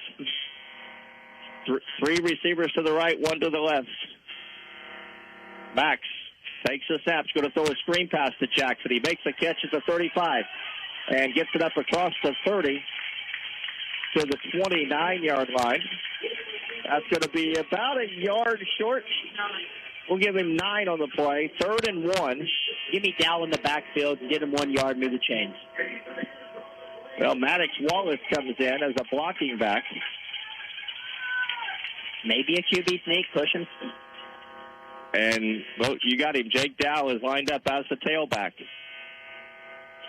3 receivers to the right, 1 to the left. Max takes the snap. He's going to throw a screen pass to Jackson. He makes a catch at the 35 and gets it up across the 30 to the 29-yard line. That's going to be about a yard short. We'll give him 9 on the play. 3rd and 1. Give me Dow in the backfield and get him 1 yard, move the chains. Well, Maddox Wallace comes in as a blocking back. Maybe a QB sneak, push him. And, well, you got him. Jake Dow is lined up as the tailback.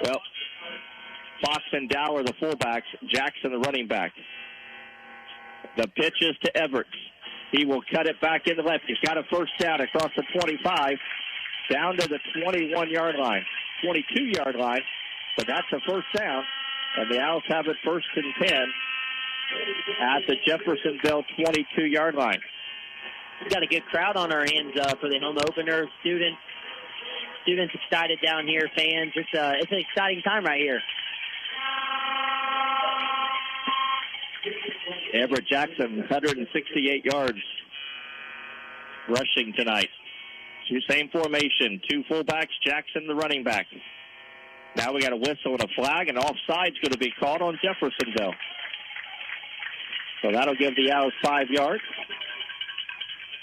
Well, Fox and Dow are the fullbacks. Jackson the running back. The pitch is to Everett. He will cut it back in the left. He's got a 1st down across the 25, down to the 21-yard line, 22-yard line. But that's a 1st down, and the Owls have it 1st and 10 at the Jeffersonville 22-yard line. We've got a good crowd on our hands for the home opener. Students excited down here, fans. It's an exciting time right here. Everett Jackson, 168 yards rushing tonight. Same formation, 2 fullbacks, Jackson the running back. Now we got a whistle and a flag, and offside's going to be called on Jeffersonville. So that'll give the Owls 5 yards.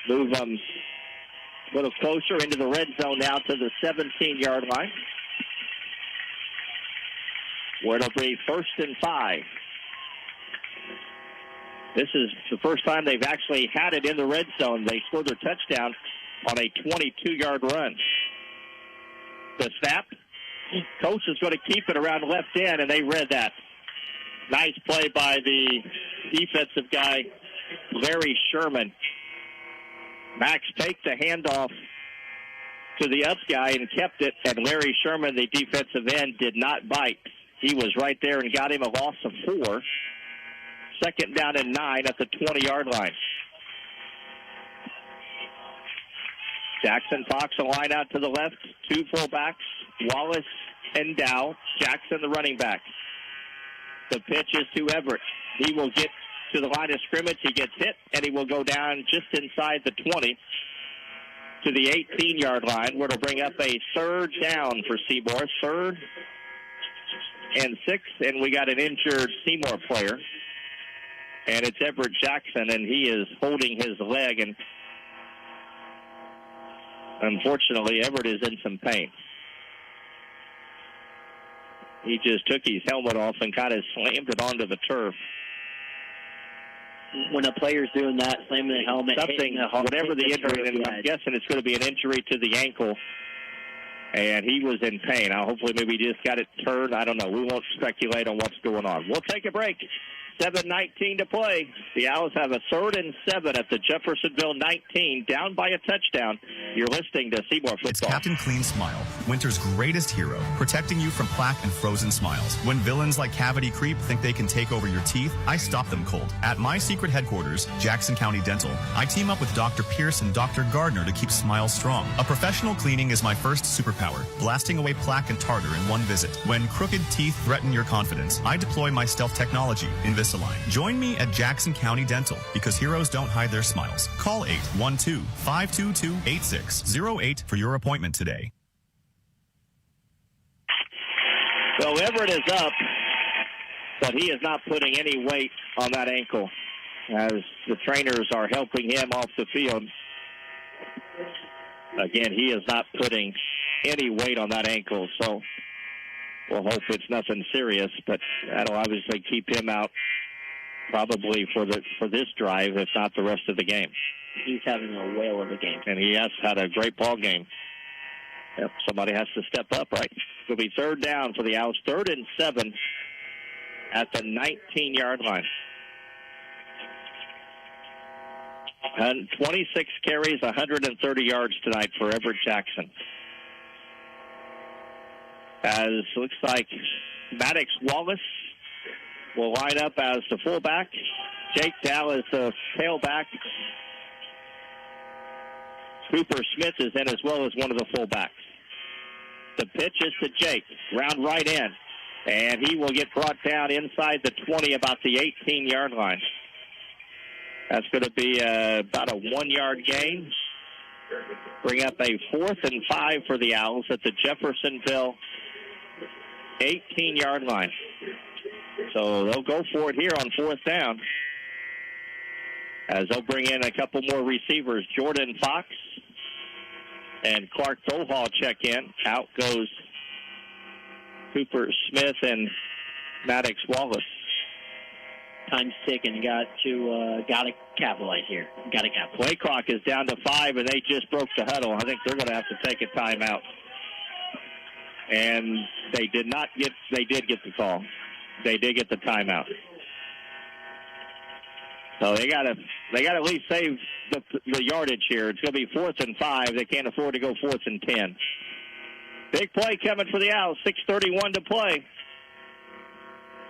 Move them a little closer into the red zone now to the 17-yard line, where it'll be 1st and 5. This is the first time they've actually had it in the red zone. They scored their touchdown on a 22-yard run. The snap. Coach is going to keep it around left end, and they read that. Nice play by the defensive guy, Larry Sherman. Max takes the handoff to the up guy and kept it, and Larry Sherman, the defensive end, did not bite. He was right there and got him a loss of 4. 2nd down and 9 at the 20-yard line. Jackson Fox a line out to the left. 2 fullbacks, Wallace and Dow. Jackson the running back. The pitch is to Everett. He will get to the line of scrimmage. He gets hit, and he will go down just inside the 20 to the 18-yard line, where it'll bring up a 3rd down for Seymour. 3rd and 6, and we got an injured Seymour player. And it's Everett Jackson, and he is holding his leg, and unfortunately, Everett is in some pain. He just took his helmet off and kind of slammed it onto the turf. When a player's doing that, slamming the helmet, whatever the injury, and I'm guessing it's going to be an injury to the ankle, and he was in pain. Now, hopefully maybe he just got it turned. I don't know. We won't speculate on what's going on. We'll take a break. 7:19 to play. The Owls have a 3rd and 7 at the Jeffersonville 19, down by a touchdown. You're listening to Seymour Football. It's Captain Clean Smile, winter's greatest hero, protecting you from plaque and frozen smiles. When villains like Cavity Creep think they can take over your teeth, I stop them cold. At my secret headquarters, Jackson County Dental, I team up with Dr. Pierce and Dr. Gardner to keep smiles strong. A professional cleaning is my first superpower, blasting away plaque and tartar in one visit. When crooked teeth threaten your confidence, I deploy my stealth technology, Invisalign. Join me at Jackson County Dental, because heroes don't hide their smiles. Call 812-522-8608 for your appointment today. So Everett is up, but he is not putting any weight on that ankle as the trainers are helping him off the field. Again, he is not putting any weight on that ankle, so we'll hope it's nothing serious, but that'll obviously keep him out probably for this drive, if not the rest of the game. He's having a whale of a game. And he has had a great ball game. Yep, somebody has to step up, right? It'll be 3rd down for the Owls. 3rd and 7 at the 19-yard line. 26 carries, 130 yards tonight for Everett Jackson. as looks like Maddox Wallace will line up as the fullback. Jake Dow is the tailback. Cooper Smith is in as well as one of the fullbacks. The pitch is to Jake, round right in, and he will get brought down inside the 20, about the 18-yard line. That's going to be about a 1-yard gain. Bring up a 4th and 5 for the Owls at the Jeffersonville 18-yard line. So they'll go for it here on 4th down, as they'll bring in a couple more receivers. Jordan Fox and Clark Dohall check in. Out goes Cooper Smith and Maddox Wallace. Time's ticking. Got to capitalize here. Got to capitalize. Play clock is down to 5, and they just broke the huddle. I think they're going to have to take a timeout. And they did get the call. They did get the timeout. So they got to at least save the yardage here. It's going to be 4th and 5. They can't afford to go 4th and 10. Big play coming for the Owls. 6:31 to play.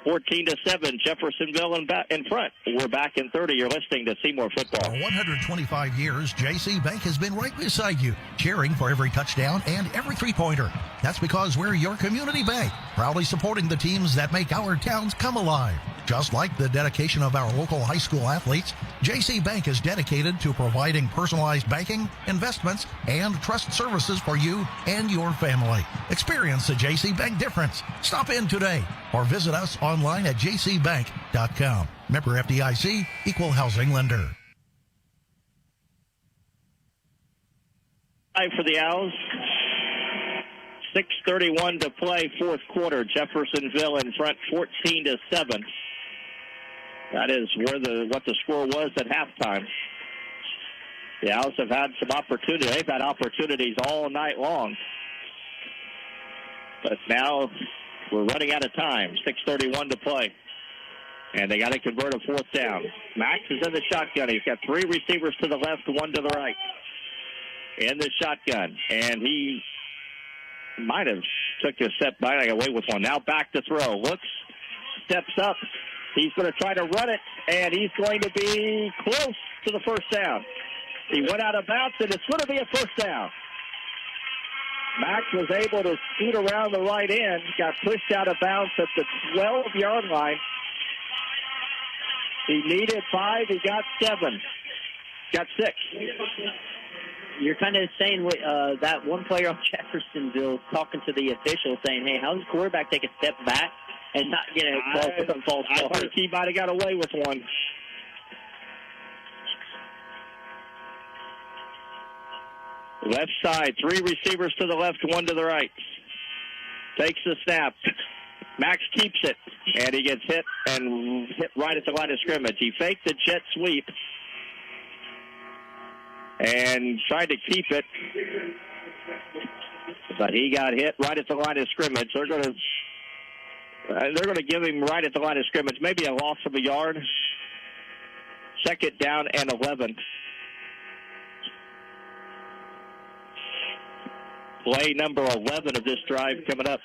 14-7, Jeffersonville in front. We're back in 30. You're listening to Seymour Football. For 125 years, JC Bank has been right beside you, cheering for every touchdown and every three-pointer. That's because we're your community bank, proudly supporting the teams that make our towns come alive. Just like the dedication of our local high school athletes, JC Bank is dedicated to providing personalized banking, investments, and trust services for you and your family. Experience the JC Bank difference. Stop in today or visit us online at jcbank.com. Member FDIC, Equal Housing Lender. For the Owls, 6:31 to play, 4th quarter. Jeffersonville in front, 14-7. That is what the score was at halftime. The Owls have had some opportunity. They've had opportunities all night long. But now we're running out of time. 6:31 to play. And they got to convert a 4th down. Max is in the shotgun. He's got 3 receivers to the left, 1 to the right. In the shotgun. And he might have took a step back away with one. Now back to throw. Looks, steps up. He's going to try to run it, and he's going to be close to the first down. He went out of bounds, and it's going to be a first down. Max was able to scoot around the right end, got pushed out of bounds at the 12-yard line. He needed 5. He got 7. Got 6. You're kind of saying that one player on Jeffersonville talking to the official saying, hey, how does the quarterback take a step back and not get a ball for some false start? I think he might have got away with one. Left side, 3 receivers to the left, 1 to the right. Takes the snap. Max keeps it, and he gets hit right at the line of scrimmage. He faked the jet sweep and tried to keep it, but he got hit right at the line of scrimmage. They're going to give him right at the line of scrimmage, maybe a loss of a yard. 2nd down and 11. Play number 11 of this drive coming up.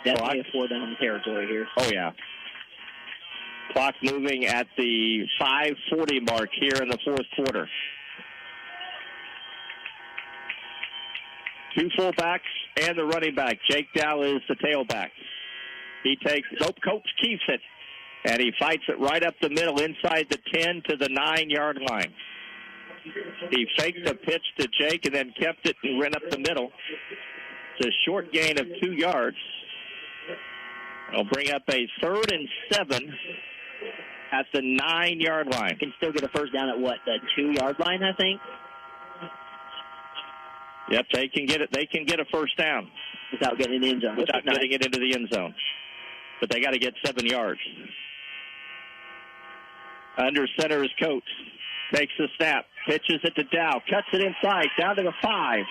Definitely a 4-down territory here. Oh, yeah. Clock moving at the 5:40 mark here in the 4th quarter. 2 fullbacks and the running back. Jake Dow is the tailback. He takes, Coates keeps it, and he fights it right up the middle inside the 10 to the 9-yard line. He faked the pitch to Jake and then kept it and ran up the middle. It's a short gain of 2 yards. It'll bring up a 3rd and 7 at the 9-yard line. Can still get a first down at what, the 2-yard line, I think? Yep, they can get it. They can get a first down without getting in the end zone. Without getting it into the end zone. But they got to get 7 yards. Under center is Coates. Takes the snap, pitches it to Dow, cuts it inside, down to the 5.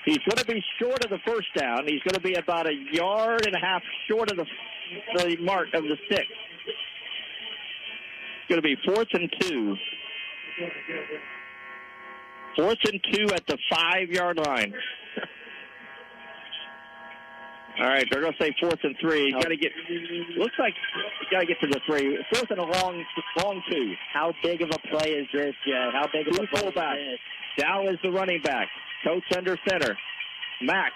He's going to be short of the first down. He's going to be about 1.5 yards short of the mark of the 6. It's going to be 4th and 2. 4th and 2 at the 5-yard line. All right, they're going to say 4th and 3. Got to get. Looks like got to get to the 3. 4th and a long 2. How big of a play is this, Jay? How big of a play fullback. is this? Dow is the running back. Coach under center. Max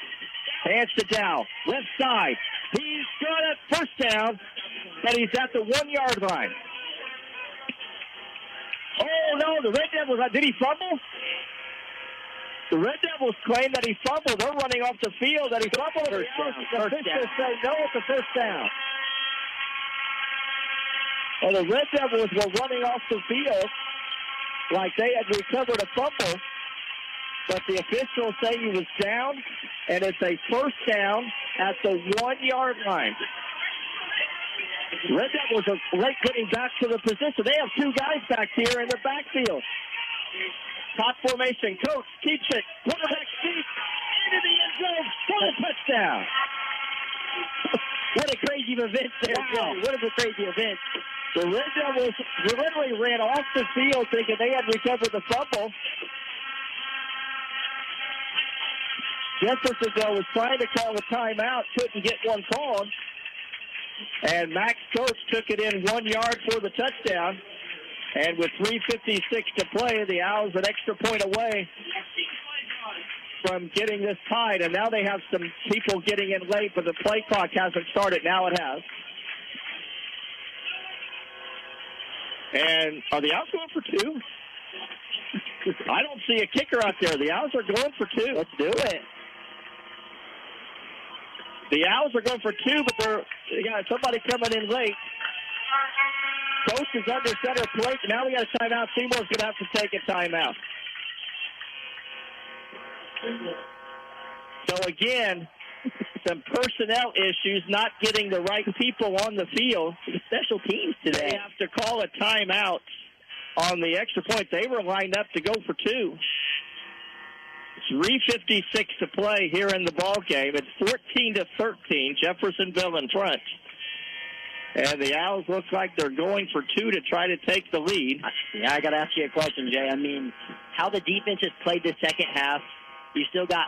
hands to Dow. Left side. He's got a first down, but he's at the 1-yard line. Oh, no, the Red Devils. Did he fumble? The Red Devils claim that he fumbled. They're running off the field that he fumbled. The officials say no, it's a first down. Well, the Red Devils were running off the field like they had recovered a fumble, but the officials say he was down, and it's a first down at the 1-yard line. Red Devils are late getting back to the position. They have 2 guys back here in the backfield. Top formation. Coach keeps it. Quarterback seat into the end zone for the touchdown. What a crazy event there, Wow. Jay. What a crazy event. The Red Devils literally ran off the field thinking they had recovered the fumble. Jeffersonville was trying to call a timeout, couldn't get one called. And Max Coach took it in 1 yard for the touchdown. And with 3:56 to play, the Owls an extra point away from getting this tied. And now they have some people getting in late, but the play clock hasn't started. Now it has. And are the Owls going for 2? I don't see a kicker out there. The Owls are going for 2. Let's do it. The Owls are going for 2, but they got somebody coming in late. Coach is under center plate. Now we got a timeout. Seymour's going to have to take a timeout. So again, some personnel issues, not getting the right people on the field. Special teams today. They have to call a timeout on the extra point. They were lined up to go for 2. 3:56 to play here in the ball game. It's 14-13. Jeffersonville in front. And the Owls look like they're going for 2 to try to take the lead. Yeah, I got to ask you a question, Jay. I mean, how the defense has played the second half, you still got,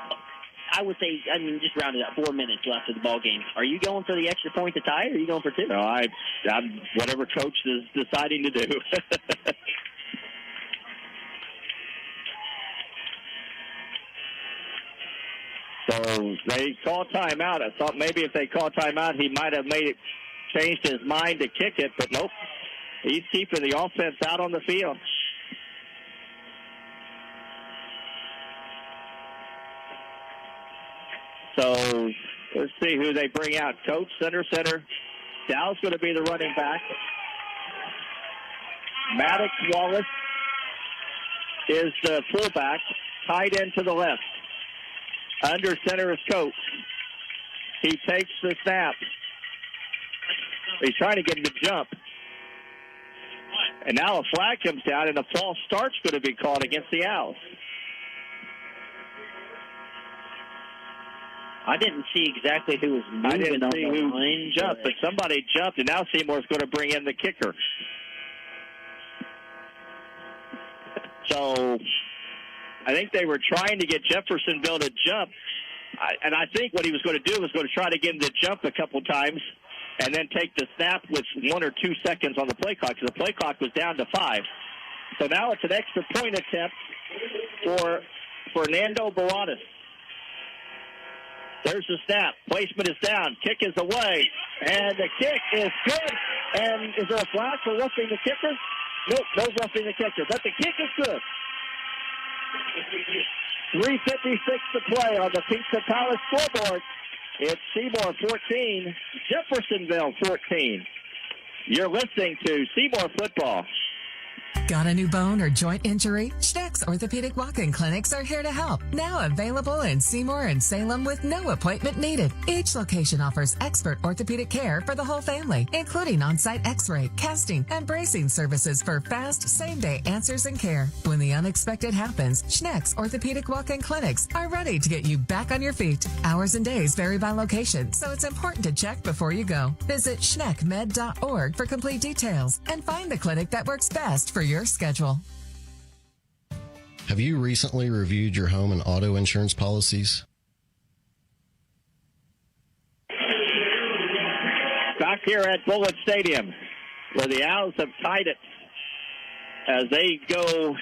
I would say, just round it up, 4 minutes left of the ball game. Are you going for the extra point to tie, or are you going for 2? No, I'm whatever coach is deciding to do. So they call timeout. I thought maybe if they call timeout, he might have changed his mind to kick it, but nope. He's keeping the offense out on the field. So let's see who they bring out. Coach, center. Dow's going to be the running back. Maddox Wallace is the fullback. Tight end to the left. Under center is Coach. He takes the snap. He's trying to get him to jump. And now a flag comes down, and a false start's going to be called against the Owls. I didn't see exactly who was moving. I didn't see who line, jumped, but somebody jumped, and now Seymour's going to bring in the kicker. So I think they were trying to get Jeffersonville to jump, and I think what he was going to do was going to try to get him to jump a couple times and then take the snap with 1 or 2 seconds on the play clock, because the play clock was down to 5. So now it's an extra point attempt for Fernando Baradas. There's the snap. Placement is down. Kick is away. And the kick is good. And is there a flag for roughing the kicker? Nope, no roughing the kicker. But the kick is good. 3:56 to play on the Pizza Palace scoreboard. It's Seymour 14, Jeffersonville 14. You're listening to Seymour Football. Got a new bone or joint injury? Schneck's Orthopedic Walk-In Clinics are here to help. Now available in Seymour and Salem with no appointment needed. Each location offers expert orthopedic care for the whole family, including on-site x-ray, casting, and bracing services for fast, same-day answers and care. When the unexpected happens, Schneck's Orthopedic Walk-In Clinics are ready to get you back on your feet. Hours and days vary by location, so it's important to check before you go. Visit schneckmed.org for complete details and find the clinic that works best for your schedule. Have you recently reviewed your home and auto insurance policies? here at Bullitt Stadium, where the Owls have tied it as they go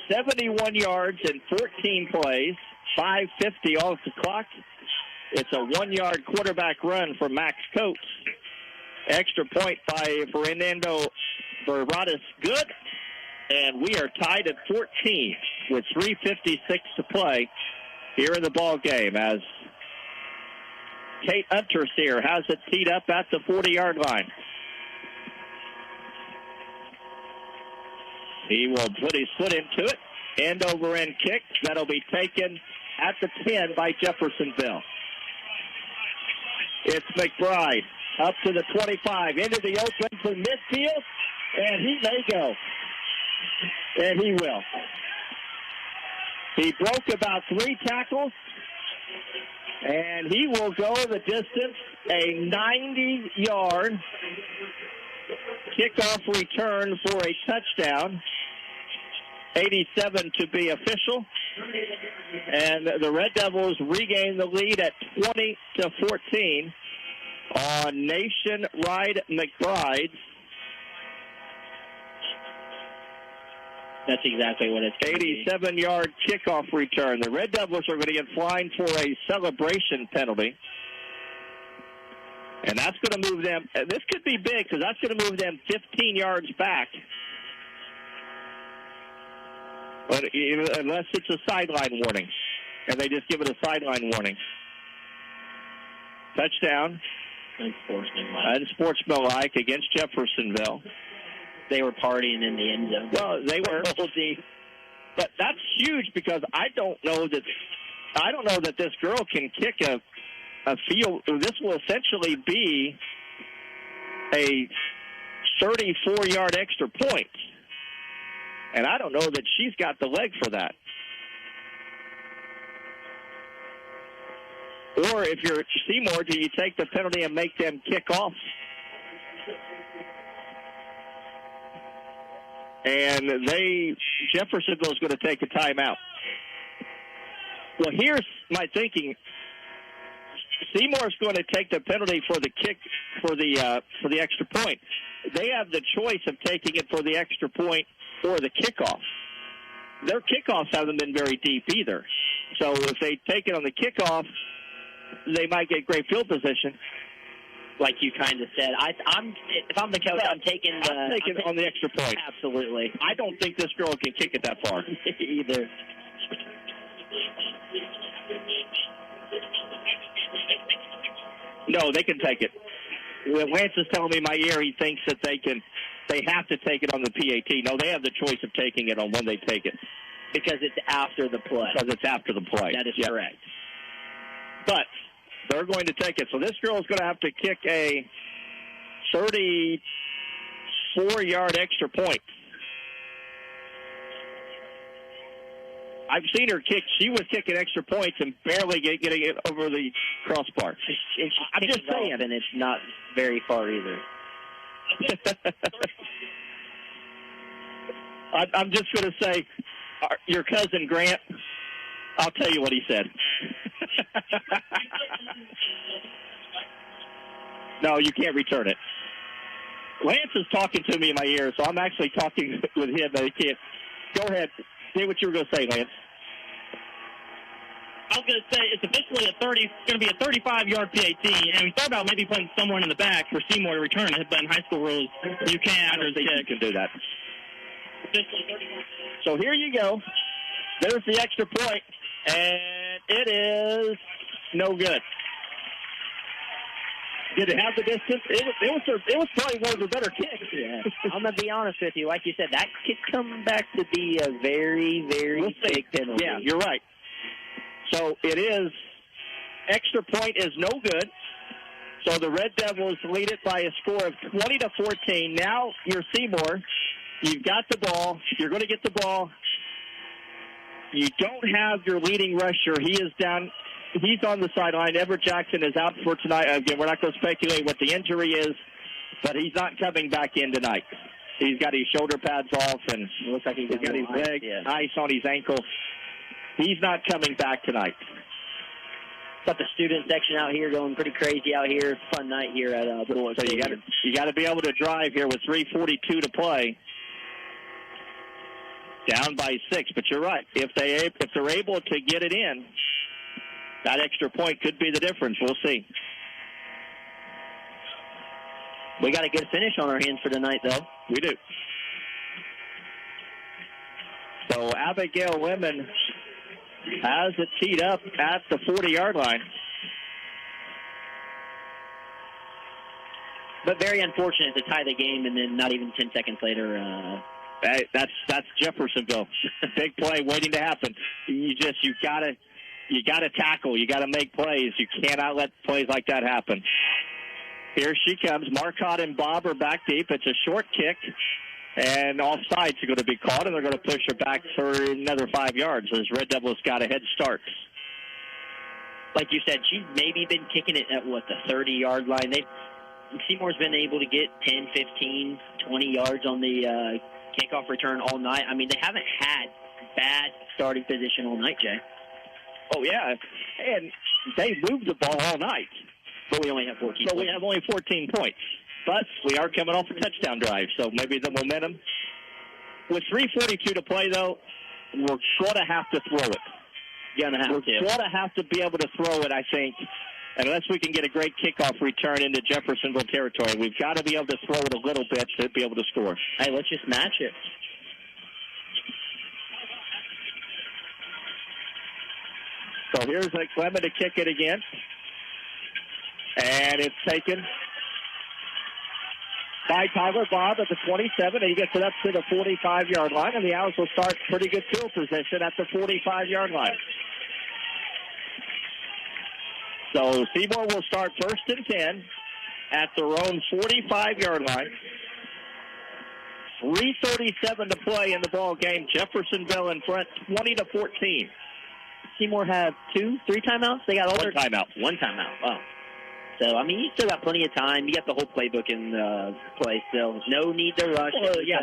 71 yards in 14 plays, 5:50 off the clock. It's a 1-yard quarterback run for Max Coates. Extra point by Fernando Verradas, good. And we are tied at 14 with 3:56 to play here in the ball game as Tate Unterseer has it teed up at the 40-yard line. He will put his foot into it. End-over-end kick. That'll be taken at the 10 by Jeffersonville. It's McBride up to the 25, into the open to midfield, and he may go. And he will. He broke about 3 tackles, and he will go the distance, a 90-yard kickoff return for a touchdown. 87 to be official. And the Red Devils regain the lead at 20-14 on Nation Ride McBride's. That's exactly what it's 87-yard kickoff return. The Red Devils are going to get fined for a celebration penalty. And that's going to move them. This could be big because that's going to move them 15 yards back. But unless it's a sideline warning. And they just give it a sideline warning. Touchdown. Unsportsmanlike against Jeffersonville. They were partying in the end zone. Well, they were. But that's huge because I don't know that this girl can kick a field. This will essentially be a 34-yard extra point. And I don't know that she's got the leg for that. Or if you're Seymour, do you take the penalty and make them kick off? And Jeffersonville is going to take a timeout. Well, here's my thinking. Seymour's going to take the penalty for the kick for the extra point. They have the choice of taking it for the extra point or the kickoff. Their kickoffs haven't been very deep either. So if they take it on the kickoff, they might get great field position. Like you kind of said, if I'm the coach, I'm taking it on the extra point. Absolutely. I don't think this girl can kick it that far either. No, they can take it. Lance is telling me in my ear he thinks that they have to take it on the PAT. No, they have the choice of taking it on when they take it. Because it's after the play. Because it's after the play. That is correct. But they're going to take it. So this girl is going to have to kick a 34-yard extra point. I've seen her kick. She was kicking extra points and barely getting it over the crossbar. I'm just saying. And it's not very far either. I'm just going to say, your cousin Grant, I'll tell you what he said. No, you can't return it. Lance is talking to me in my ear, so I'm actually talking with him, but he can't. Go ahead. Say what you were going to say, Lance. I was going to say it's officially going to be a 35-yard PAT, and we thought about maybe putting someone in the back for Seymour to return it, but in high school rules, you can't. I don't think you can do that. So here you go. There's the extra point, and it is no good. Did it have the distance? It was probably one of the better kicks. Yeah. I'm going to be honest with you. Like you said, that could come back to be a very, very big penalty. Yeah, you're right. So it is, extra point is no good. So the Red Devils lead it by a score of 20-14. Now you're Seymour. You've got the ball. You're going to get the ball. You don't have your leading rusher. He is down. He's on the sideline. Everett Jackson is out for tonight. Again, we're not going to speculate what the injury is, but he's not coming back in tonight. He's got his shoulder pads off, and it looks like he's got his leg, ice on his ankle. He's not coming back tonight. Got the student section out here going pretty crazy out here. Fun night here at Bullock. So you got to be able to drive here with 3:42 to play. Down by 6, but you're right. If they're able to get it in, that extra point could be the difference. We'll see. We got a good finish on our hands for tonight, though. We do. So Abigail Lemon has it teed up at the 40-yard line. But very unfortunate to tie the game, and then not even 10 seconds later. That's Jeffersonville. Big play waiting to happen. You gotta tackle. You gotta make plays. You cannot let plays like that happen. Here she comes. Marcotte and Bob are back deep. It's a short kick, and offsides are going to be called, and they're going to push her back for another 5 yards as Red Devils got a head start. Like you said, she's maybe been kicking it at, the 30-yard line. Seymour's been able to get 10, 15, 20 yards on the kickoff return all night. I mean, they haven't had bad starting position all night, Jay. Oh, yeah, and they moved the ball all night. But we only have 14 So we have only 14 points. But we are coming off a touchdown drive, so maybe the momentum. With 3:42 to play, though, we're going to have to throw it. We're going to have to be able to throw it, I think, unless we can get a great kickoff return into Jeffersonville territory. We've got to be able to throw it a little bit to be able to score. Hey, let's just match it. So here's Clement to kick it again. And it's taken by Tyler Bob at the 27, and he gets it up to the 45-yard line, and the Owls will start pretty good field position at the 45-yard line. So Seymour will start 1st and 10 at their own 45-yard line. 3:37 to play in the ball game. Jeffersonville in front, 20-14. Seymour have 2, 3 timeouts? They got all One timeout. One timeout. Wow. So, I mean, you still got plenty of time. You got the whole playbook in play still. No need to rush. Well, yeah,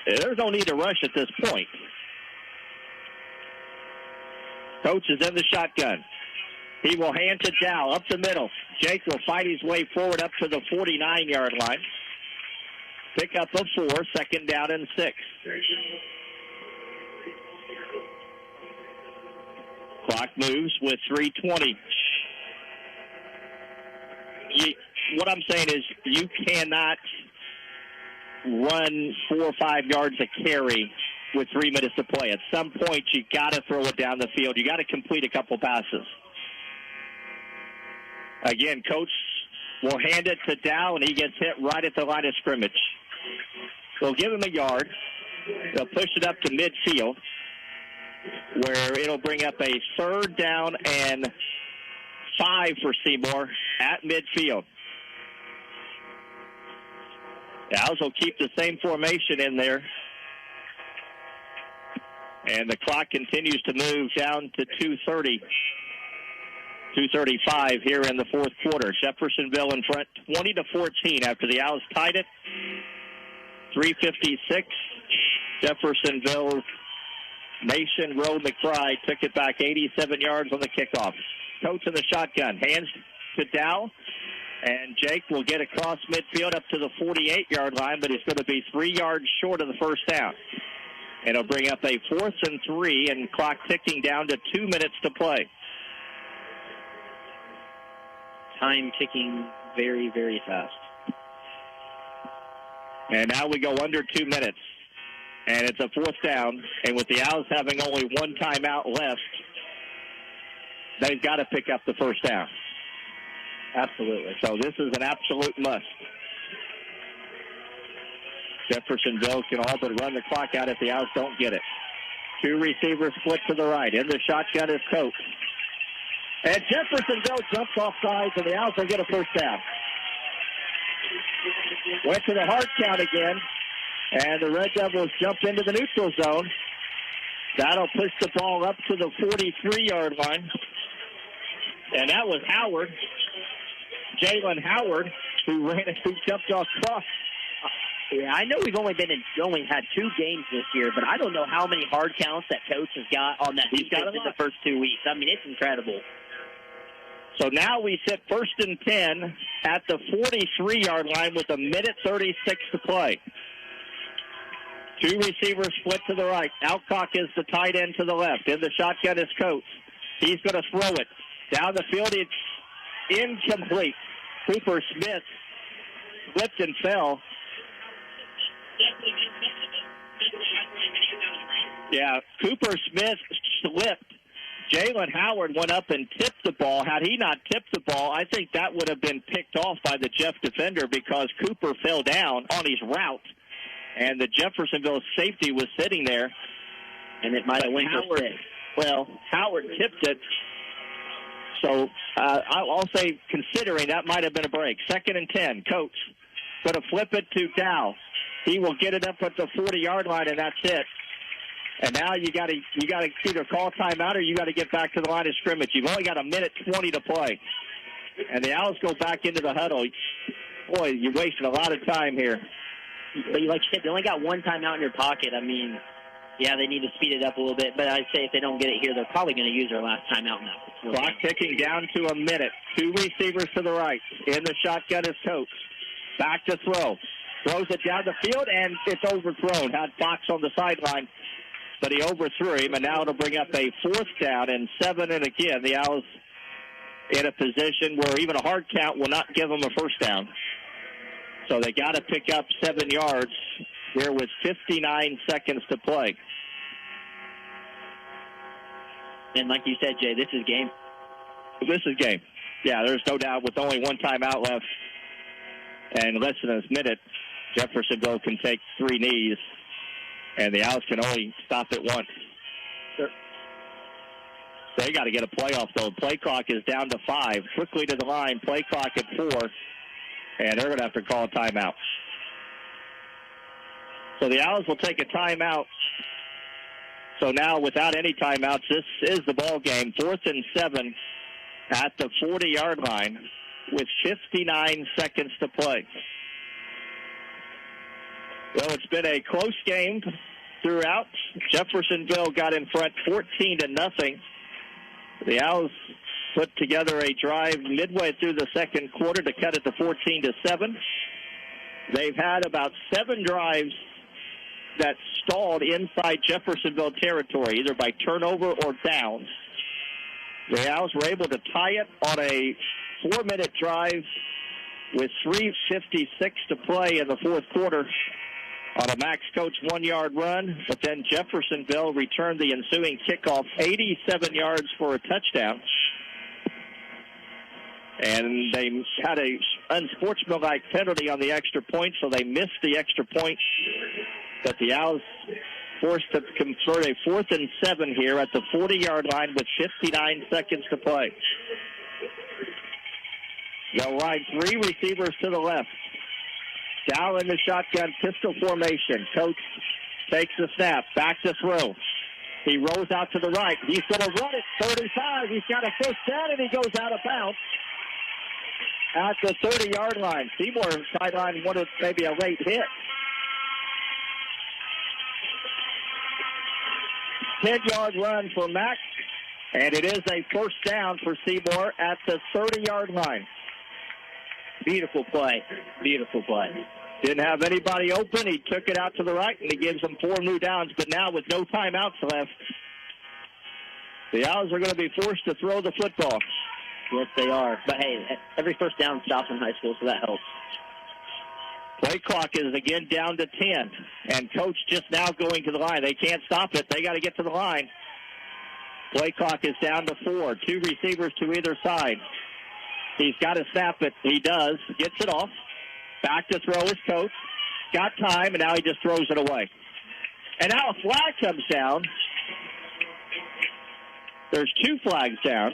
there's no need to rush at this point. Coach is in the shotgun. He will hand to Dow up the middle. Jake will fight his way forward up to the 49-yard line. Pick up a 4, 2nd down and 6. Clock moves with 3:20. What I'm saying is you cannot run 4 or 5 yards a carry with 3 minutes to play. At some point, you got to throw it down the field. You got to complete a couple passes. Again, Coach will hand it to Dow, and he gets hit right at the line of scrimmage. They'll give him a yard. They'll push it up to midfield, where it'll bring up a 3rd down and 5 for Seymour at midfield. The Owls will keep the same formation in there. And the clock continues to move down to 2:30. 2:35 here in the 4th quarter. Jeffersonville in front 20-14 after the Owls tied it. 3:56. Jeffersonville Mason Rowe McBride took it back 87 yards on the kickoff. Coach in the shotgun. Hands to Dow. And Jake will get across midfield up to the 48-yard line, but he's going to be 3 yards short of the 1st down. And it'll bring up a 4th and 3, and clock ticking down to 2 minutes to play. Time ticking very, very fast. And now we go under 2 minutes. And it's a 4th down. And with the Owls having only 1 timeout left, they've got to pick up the 1st down. Absolutely. So this is an absolute must. Jeffersonville can all but run the clock out if the Owls don't get it. 2 receivers split to the right. In the shotgun is Coach. And Jeffersonville jumps off sides, and the Owls will get a 1st down. Went to the hard count again, and the Red Devils jump into the neutral zone. That'll push the ball up to the 43-yard line. And that was Howard, Jalen Howard, who jumped off cross. Yeah, I know we've only had 2 games this year, but I don't know how many hard counts that Coach has got on that defense in the first 2 weeks. I mean, it's incredible. So now we sit 1st and 10 at the 43-yard line with 1:36 to play. Two receivers split to the right. Alcock is the tight end to the left. In the shotgun is Coates. He's going to throw it. Down the field, it's incomplete. Cooper Smith slipped and fell. Yeah, Cooper Smith slipped. Jalen Howard went up and tipped the ball. Had he not tipped the ball, I think that would have been picked off by the Jeff defender because Cooper fell down on his route, and the Jeffersonville safety was sitting there. And it might have went to six. Well, Howard tipped it. So I'll say, considering that might have been a break. 2nd and 10. Coates going to flip it to Dow. He will get it up at the 40-yard line, and that's it. And now you got to either call timeout or you got to get back to the line of scrimmage. You've only got 1:20 to play, and the Owls go back into the huddle. Boy, you're wasting a lot of time here. But like you said, they only got one timeout in your pocket. I mean, yeah, they need to speed it up a little bit. But I'd say if they don't get it here, they're probably going to use their last timeout now. Clock ticking down to 1 minute. Two receivers to the right. In the shotgun is Coates. Back to throw. Throws it down the field, and it's overthrown. Had Fox on the sideline, but he overthrew him, and now it'll bring up a 4th down and 7. And again, the Owls in a position where even a hard count will not give them a first down. So they got to pick up 7 yards here with 59 seconds to play. And like you said, Jay, this is game. This is game. Yeah, there's no doubt with only one timeout left and less than a minute, Jeffersonville can take 3 knees, and the Owls can only stop at once. They got to get a playoff, though. Play clock is down to 5. Quickly to the line, play clock at 4, and they're going to have to call a timeout. So the Owls will take a timeout. So now, without any timeouts, this is the ball game. 4th and 7 at the 40-yard line with 59 seconds to play. Well, it's been a close game throughout. Jeffersonville got in front 14-0. The Owls put together a drive midway through the second quarter to cut it to 14-7. They've had about 7 drives that stalled inside Jeffersonville territory, either by turnover or downs. The Owls were able to tie it on a 4-minute drive with 3:56 to play in the fourth quarter on a Max Coach 1-yard run, but then Jeffersonville returned the ensuing kickoff 87 yards for a touchdown. And they had a unsportsmanlike penalty on the extra point, so they missed the extra point. But the Owls forced to convert a 4th and 7 here at the 40-yard line with 59 seconds to play. They'll line 3 receivers to the left. Dow in the shotgun pistol formation. Coach takes the snap. Back to throw. He rolls out to the right. He's going to run it. 35. He's got a first down, and he goes out of bounds at the 30-yard line. Seymour sideline wanted maybe a late hit. 10-yard run for Mack, and it is a first down for Seymour at the 30-yard line. Beautiful play. Beautiful play. Didn't have anybody open. He took it out to the right, and he gives them 4 new downs. But now with no timeouts left, the Owls are going to be forced to throw the football. Yes, they are. But, hey, every first down stops in high school, so that helps. Play clock is again down to 10, and Coach just now going to the line. They can't stop it. They got to get to the line. Play clock is down to 4. 2 receivers to either side. He's got to snap it. He does. Gets it off. Back to throw is Coach. Got time, and now he just throws it away. And now a flag comes down. There's 2 flags down.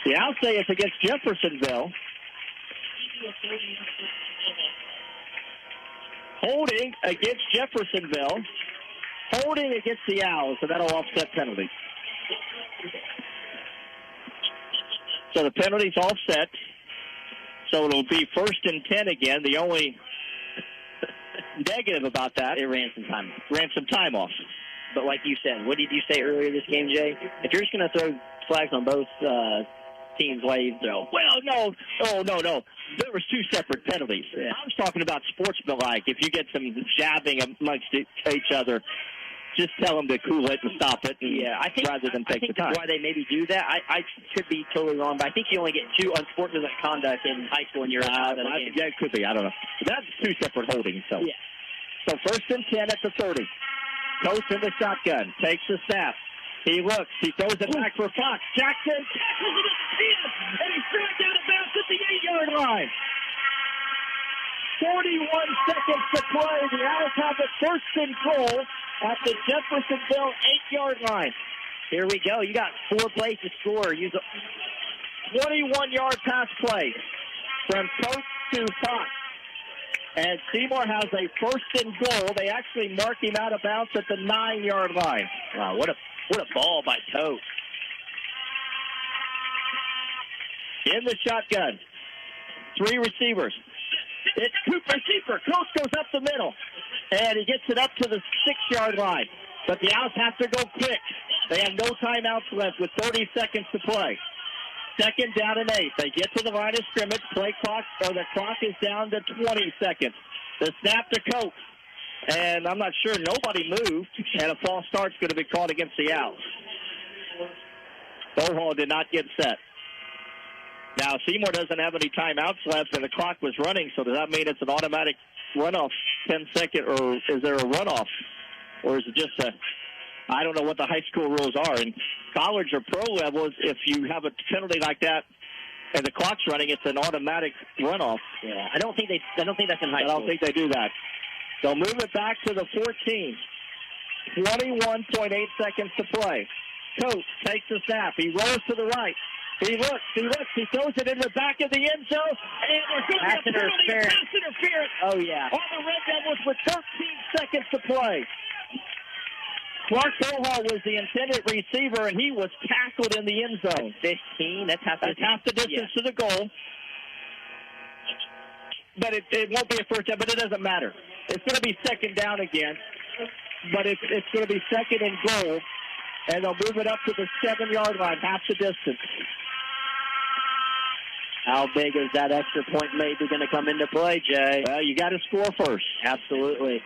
The Owls say it's against Jeffersonville. Holding against Jeffersonville. Holding against the Owls, so that'll offset penalty. So the penalty's offset. So it'll be 1st and 10 again. The only negative about that, it ran some time. Ran some time off. But like you said, what did you say earlier this game, Jay? If you're just going to throw flags on both teams waved. No. Well, no. There was 2 separate penalties. Yeah. I was talking about sportsmanlike. If you get some jabbing amongst each other, just tell them to cool it and stop it. And I think rather than take the time. That's why they maybe do that. I could be totally wrong, but I think you only get 2 unsportsmanlike conduct in high school, and you're out. Yeah, it could be. I don't know. That's 2 separate holdings. So. Yeah. So 1st and 10 at the 30. Coach in the shotgun. Takes the snap. He looks. He throws it back for Fox. Jackson tackles it at the 10, and he's dragged out of bounds at the 8-yard line. 41 seconds to play. The Owls have it 1st and goal at the Jeffersonville 8-yard line. Here we go. You got 4 plays to score. Use a 21-yard pass play from Coach to Fox. And Seymour has a 1st and goal. They actually mark him out of bounds at the 9-yard line. Wow, what a ball by Coach. In the shotgun. 3 receivers. It's Cooper Keeper. Coach goes up the middle. And he gets it up to the 6-yard line. But the Owls have to go quick. They have no timeouts left with 30 seconds to play. 2nd down and 8. They get to the line of scrimmage. The clock is down to 20 seconds. The snap to Coach. And I'm not sure. Nobody moved. And a false start's going to be called against the Owls. Bohall did not get set. Now, Seymour doesn't have any timeouts left, and the clock was running, so does that mean it's an automatic runoff 10-second, or is there a runoff? Or is it just I don't know what the high school rules are. In college or pro level, if you have a penalty like that and the clock's running, it's an automatic runoff. Yeah, I don't think that's in high school. I don't think they do that. They'll move it back to the 14. 21.8 seconds to play. Coach takes the snap. He rolls to the right. He looks. He throws it in the back of the end zone. And there's going to be a penalty. Pass interference. Oh, yeah. On the Red Devils with 13 seconds to play. Clark Bohall was the intended receiver, and he was tackled in the end zone. 15. That's half the distance to the goal. But it won't be a first down, but it doesn't matter. It's going to be 2nd down again. But it's going to be 2nd and goal. And they'll move it up to the 7-yard line, half the distance. How big is that extra point maybe going to come into play, Jay? Well, you got to score first. Absolutely.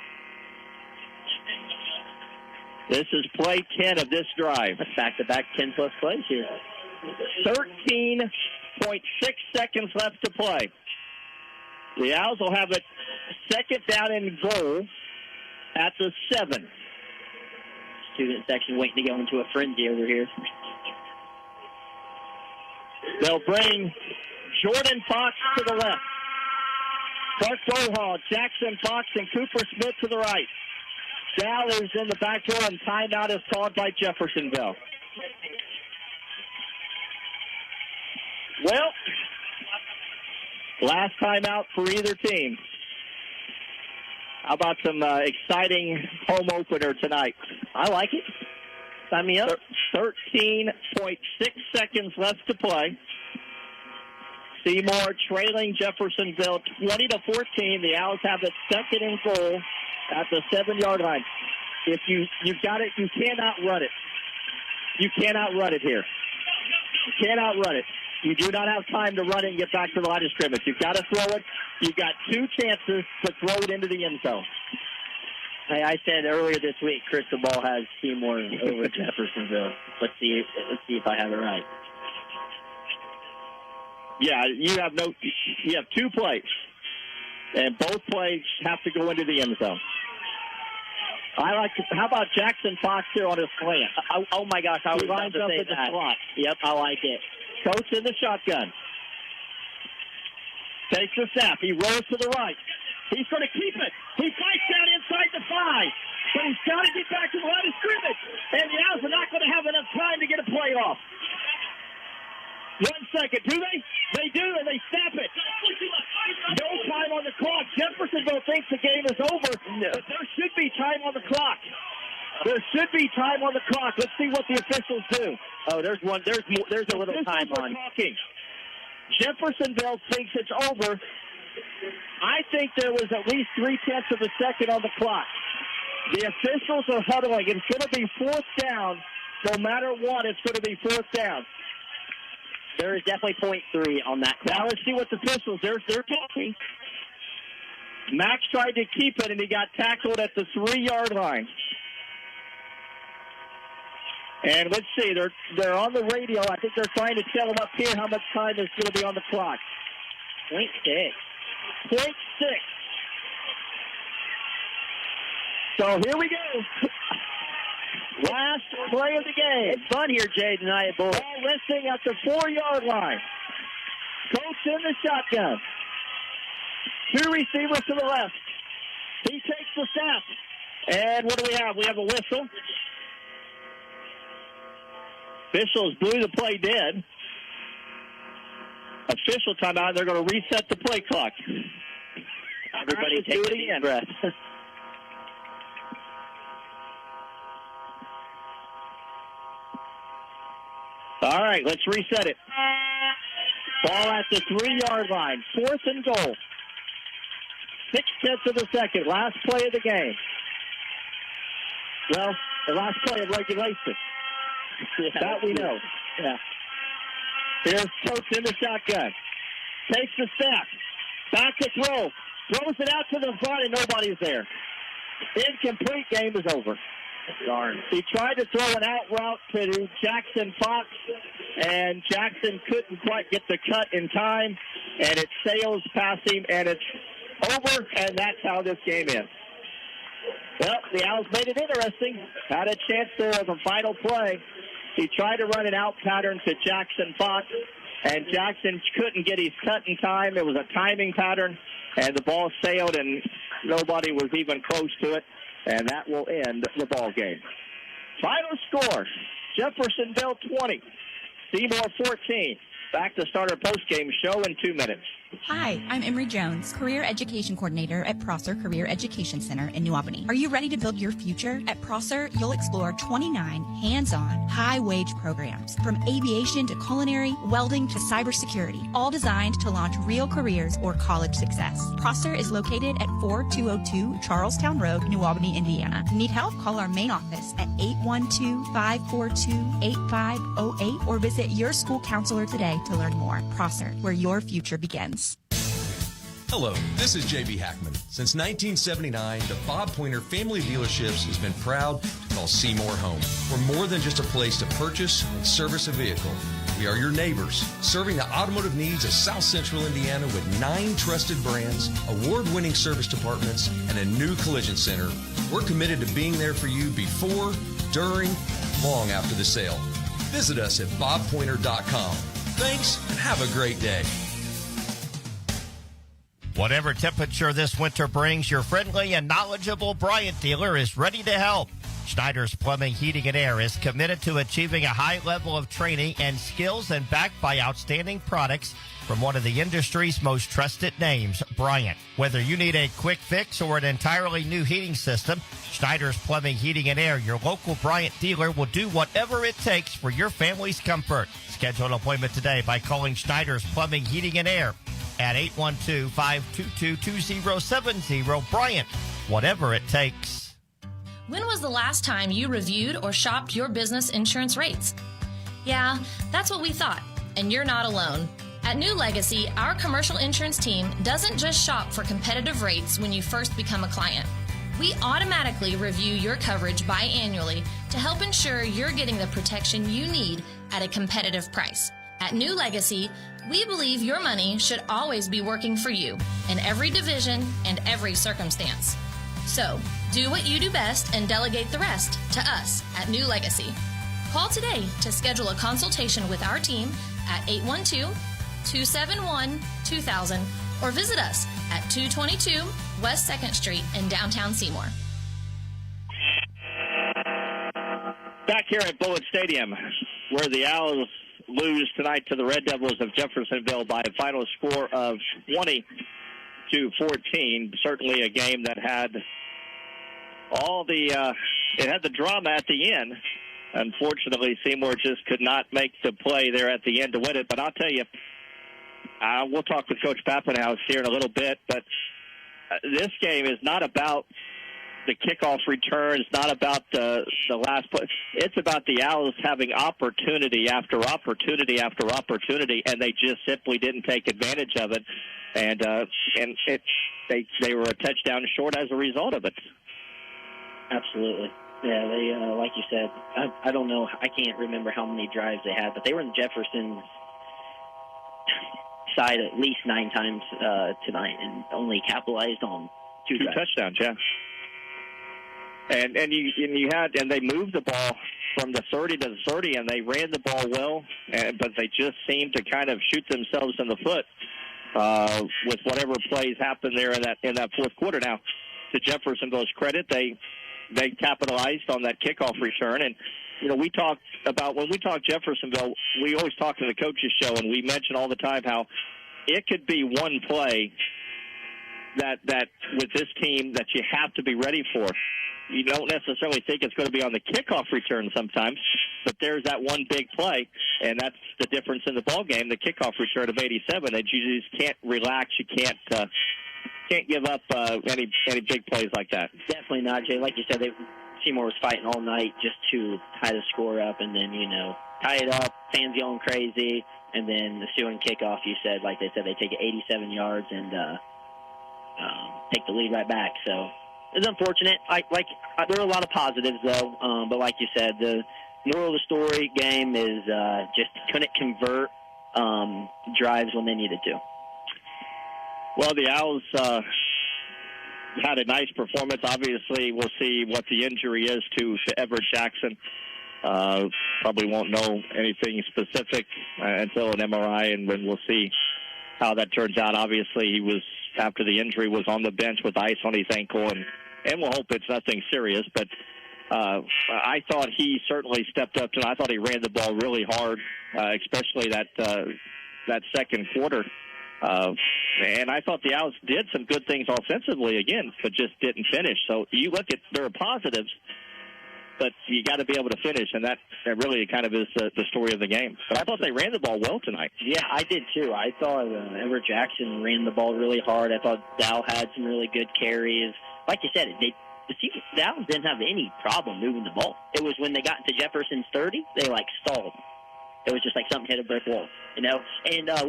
This is play 10 of this drive. That's back-to-back 10-plus plays here. 13.6 seconds left to play. The Owls will have it 2nd down and goal at the 7. Student section waiting to go into a frenzy over here. They'll bring Jordan Fox to the left. Clark Bohall, Jackson Fox, and Cooper Smith to the right. Dow is in the back door, and timeout is called by Jeffersonville. Well, last timeout for either team. How about some exciting home opener tonight? I like it. Sign me up. 13.6 seconds left to play. Seymour trailing Jeffersonville 20-14. The Owls have it 2nd and goal at the 7-yard line. If you've got it, you cannot run it. You cannot run it here. You cannot run it. You do not have time to run it and get back to the line of scrimmage. You've got to throw it. You've got 2 chances to throw it into the end zone. Hey, I said earlier this week, Crystal Ball has Seymour over Jeffersonville. Let's see if I have it right. Yeah, you have 2 plays, and both plays have to go into the end zone. How about Jackson Fox here on his slant? Oh my gosh, I was lines about to up say in the that. slot. Yep, I like it. Coach in the shotgun. Takes the snap. He rolls to the right. He's going to keep it. He fights down inside the 5. But he's got to get back to the line of scrimmage. And the Owls are not going to have enough time to get a play off. 1 second. Do they? They do, and they snap it. No time on the clock. Jeffersonville thinks the game is over. But there should be time on the clock. There should be time on the clock. Let's see what the officials do. Oh, there's one. There's a little time on. Talking. Jeffersonville thinks it's over. I think there was at least 0.3 of a second on the clock. The officials are huddling. It's going to be 4th down. No matter what, it's going to be fourth down. There is definitely .3 on that clock. Now let's see what the officials, they're talking. Max tried to keep it, and he got tackled at the 3-yard line. And let's see, they're on the radio. I think they're trying to tell them up here how much time is going to be on the clock. .6. So here we go. Last play of the game. It's fun here, Jay, tonight, boys. Ball resting at the 4-yard line. Coach in the shotgun. 2 receivers to the left. He takes the snap. And what do we have? We have a whistle. Officials blew the play dead. Official timeout. They're going to reset the play clock. Everybody take a deep breath. All right, let's reset it. Ball at the 3-yard line. 4th and goal. 6/10 of the second. Last play of the game. Well, the last play of regulation. That we know. Yeah. Here's Coach in the shotgun. Takes the snap. Back to throw. Throws it out to the front, and nobody's there. Incomplete. Game is over. Darn. He tried to throw an out route to Jackson Fox, and Jackson couldn't quite get the cut in time, and it sails past him, and it's over, and that's how this game ends. Well, the Owls made it interesting. Had a chance there as a final play. He tried to run an out pattern to Jackson Fox, and Jackson couldn't get his cut in time. It was a timing pattern, and the ball sailed, and nobody was even close to it. And that will end the ball game. Final score, Jeffersonville 20, Seymour 14. Back to start our post-game show in 2 minutes. Hi, I'm Emery Jones, Career Education Coordinator at Prosser Career Education Center in New Albany. Are you ready to build your future? At Prosser, you'll explore 29 hands-on, high-wage programs, from aviation to culinary, welding to cybersecurity, all designed to launch real careers or college success. Prosser is located at 4202 Charlestown Road, New Albany, Indiana. Need help? Call our main office at 812-542-8508 or visit your school counselor today to learn more. Prosser, where your future begins. Hello, this is J.B. Hackman. Since 1979, the Bob Pointer Family Dealerships has been proud to call Seymour home. We're more than just a place to purchase and service a vehicle. We are your neighbors, serving the automotive needs of South Central Indiana with 9 trusted brands, award-winning service departments, and a new collision center. We're committed to being there for you before, during, long after the sale. Visit us at bobpointer.com. Thanks, and have a great day. Whatever temperature this winter brings, your friendly and knowledgeable Bryant dealer is ready to help. Schneider's Plumbing, Heating, and Air is committed to achieving a high level of training and skills and backed by outstanding products from one of the industry's most trusted names, Bryant. Whether you need a quick fix or an entirely new heating system, Schneider's Plumbing, Heating, and Air, your local Bryant dealer, will do whatever it takes for your family's comfort. Schedule an appointment today by calling Schneider's Plumbing, Heating, and Air at 812-522-2070. Bryant, whatever it takes. When was the last time you reviewed or shopped your business insurance rates? Yeah, that's what we thought, and you're not alone. At New Legacy, our commercial insurance team doesn't just shop for competitive rates when you first become a client. We automatically review your coverage biannually to help ensure you're getting the protection you need at a competitive price. At New Legacy, we believe your money should always be working for you in every division and every circumstance. So, do what you do best and delegate the rest to us at New Legacy. Call today to schedule a consultation with our team at 812-271-2000 or visit us at 222 West 2nd Street in downtown Seymour. Back here at Bullitt Stadium, where the Owls lose tonight to the Red Devils of Jeffersonville by a final score of 20-14. Certainly a game that had it had the drama at the end. Unfortunately, Seymour just could not make the play there at the end to win it. But I'll tell you, we'll talk with Coach Pappenhouse here in a little bit, but this game is not about the kickoff return. It's not about the last play. It's about the Owls having opportunity after opportunity after opportunity, and they just simply didn't take advantage of it. And they were a touchdown short as a result of it. Absolutely. Yeah, they like you said, I don't know, I can't remember how many drives they had, but they were in Jefferson side at least 9 times tonight and only capitalized on 2 touchdowns, yeah. And they moved the ball from the 30 to the 30, and they ran the ball well, but they just seemed to kind of shoot themselves in the foot with whatever plays happened there in that fourth quarter. Now, to Jeffersonville's credit, they capitalized on that kickoff return. And, when we talk Jeffersonville, we always talk to the coaches show, and we mention all the time how it could be one play that with this team that you have to be ready for. You don't necessarily think it's going to be on the kickoff return sometimes, but there's that one big play, and that's the difference in the ball game, the kickoff return of 87, that you just can't relax. You can't give up any big plays like that. Definitely not, Jay. Like you said, Seymour was fighting all night just to tie the score up, and then, tie it up, fans yelling crazy, and then the ensuing kickoff, like they said, they take it 87 yards and take the lead right back. So it's unfortunate. There are a lot of positives, though, but like you said, the moral of the story game is just couldn't convert drives when they needed to. Well, the Owls had a nice performance. Obviously, we'll see what the injury is to Everett Jackson. Probably won't know anything specific until an MRI, and then we'll see how that turns out. Obviously, he was, after the injury, was on the bench with ice on his ankle, and we'll hope it's nothing serious. But I thought he certainly stepped up tonight. I thought he ran the ball really hard, especially that second quarter. And I thought the Owls did some good things offensively again, but just didn't finish. So you look at, there are positives, but you got to be able to finish, and that really kind of is the story of the game. But I thought they ran the ball well tonight. Yeah, I did too. I thought Everett Jackson ran the ball really hard. I thought Dow had some really good carries. Like you said, the Owls didn't have any problem moving the ball. It was when they got into Jefferson's 30, they stalled. It was just like something hit a brick wall, And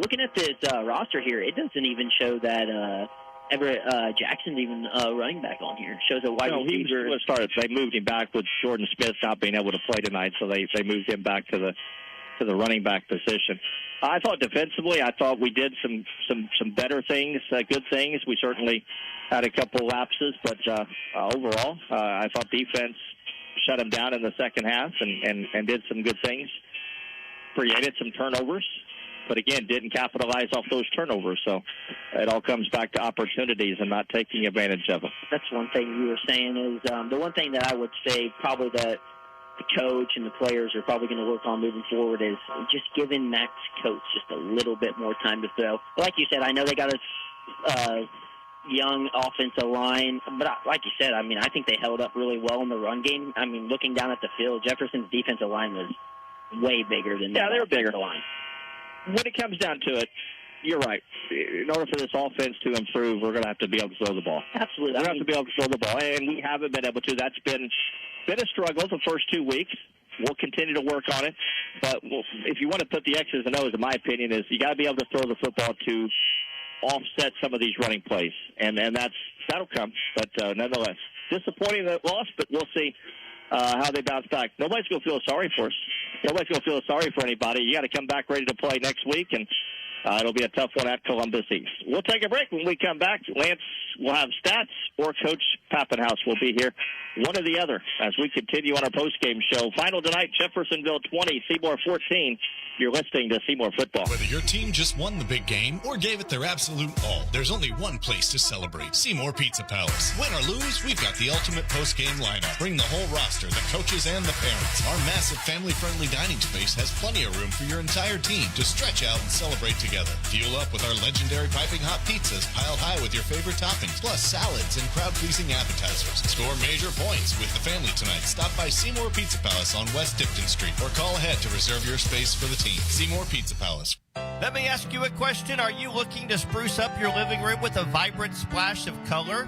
looking at this roster here, it doesn't even show that Everett Jackson's even running back on here. It shows a wide receiver. They moved him back with Jordan Smith not being able to play tonight, so they moved him back to the running back position. I thought defensively, we did some better things, good things. We certainly had a couple lapses, but overall, I thought defense shut him down in the second half and did some good things. Created some turnovers, but again, didn't capitalize off those turnovers. So it all comes back to opportunities and not taking advantage of them. That's one thing you were saying is the one thing that I would say probably that the coach and the players are probably going to work on moving forward is just giving Max Coates just a little bit more time to throw. Like you said, I know they got a young offensive line, but like you said, I think they held up really well in the run game. Looking down at the field, Jefferson's defensive line was way bigger than that. Yeah, they were bigger. Line. When it comes down to it, you're right. In order for this offense to improve, we're going to have to be able to throw the ball. Absolutely. We're going to have to be able to throw the ball, and we haven't been able to. That's been a struggle the first 2 weeks. We'll continue to work on it. But if you want to put the X's and O's, in my opinion, is you got to be able to throw the football to offset some of these running plays, and that'll come. But nonetheless, disappointing that loss, but we'll see how they bounce back. Nobody's going to feel sorry for us. Nobody's going to feel sorry for anybody. You got to come back ready to play next week, and it'll be a tough one at Columbus East. We'll take a break. When we come back, Lance will have stats, or Coach Pappenhouse will be here, one or the other, as we continue on our postgame show. Final tonight, Jeffersonville 20, Seymour 14. You're listening to Seymour Football. Whether your team just won the big game or gave it their absolute all, there's only one place to celebrate: Seymour Pizza Palace. Win or lose, we've got the ultimate post-game lineup. Bring the whole roster, the coaches and the parents. Our massive family-friendly dining space has plenty of room for your entire team to stretch out and celebrate together. Fuel up with our legendary piping hot pizzas piled high with your favorite toppings, plus salads and crowd-pleasing appetizers. Score major points with the family tonight. Stop by Seymour Pizza Palace on West Tipton Street or call ahead to reserve your space for the team. Seymour Pizza Palace. Let me ask you a question. Are you looking to spruce up your living room with a vibrant splash of color?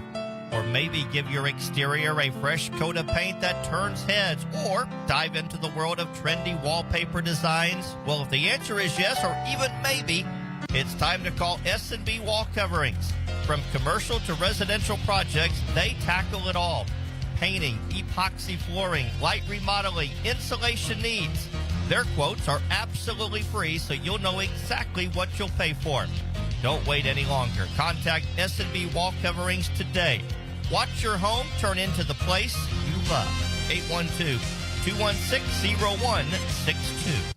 Or maybe give your exterior a fresh coat of paint that turns heads, or dive into the world of trendy wallpaper designs? Well, if the answer is yes, or even maybe, it's time to call S&B Wall Coverings. From commercial to residential projects, they tackle it all. Painting, epoxy flooring, light remodeling, insulation needs. Their quotes are absolutely free, so you'll know exactly what you'll pay for. Don't wait any longer. Contact S&B Wall Coverings today. Watch your home turn into the place you love. 812-216-0162.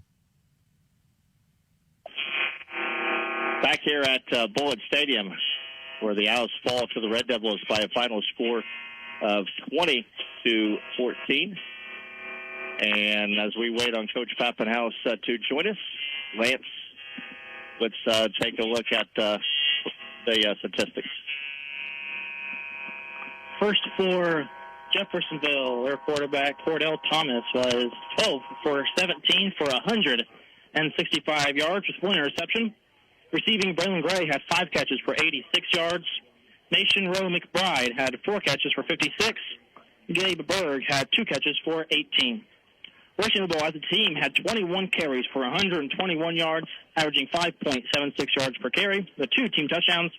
Back here at Bullitt Stadium, where the Owls fall to the Red Devils by a final score of 20-14. And as we wait on Coach Pappenhouse to join us, Lance, let's take a look at the statistics. First for Jeffersonville, their quarterback, Cordell Thomas, was 12 for 17 for 165 yards with one interception. Receiving, Braylon Gray had 5 catches for 86 yards. Nation Rowe McBride had 4 catches for 56. Gabe Berg had 2 catches for 18. Rushing the ball as a team had 21 carries for 121 yards, averaging 5.76 yards per carry, with 2 team touchdowns.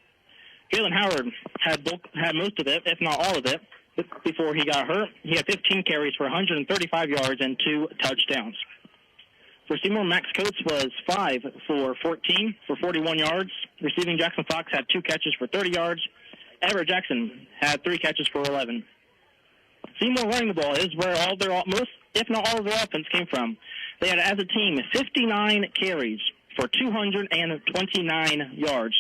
Galen Howard had most of it, if not all of it, before he got hurt. He had 15 carries for 135 yards and 2 touchdowns. For Seymour, Max Coates was 5 for 14 for 41 yards. Receiving, Jackson Fox had 2 catches for 30 yards. Everett Jackson had 3 catches for 11. Seymour running the ball is where all their most, if not all of their offense came from. They had, as a team, 59 carries for 229 yards.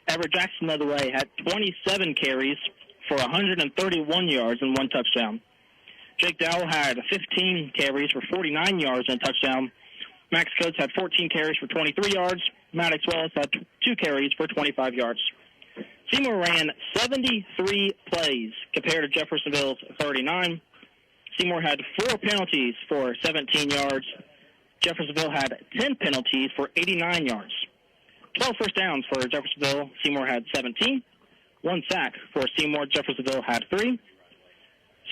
Everett Jackson, by the way, had 27 carries for 131 yards and 1 touchdown. Jake Dowell had 15 carries for 49 yards and a touchdown. Max Coates had 14 carries for 23 yards. Maddox Wallace had 2 carries for 25 yards. Seymour ran 73 plays compared to Jeffersonville's 39. Seymour had 4 penalties for 17 yards. Jeffersonville had 10 penalties for 89 yards. 12 first downs for Jeffersonville. Seymour had 17. 1 sack for Seymour. Jeffersonville had 3.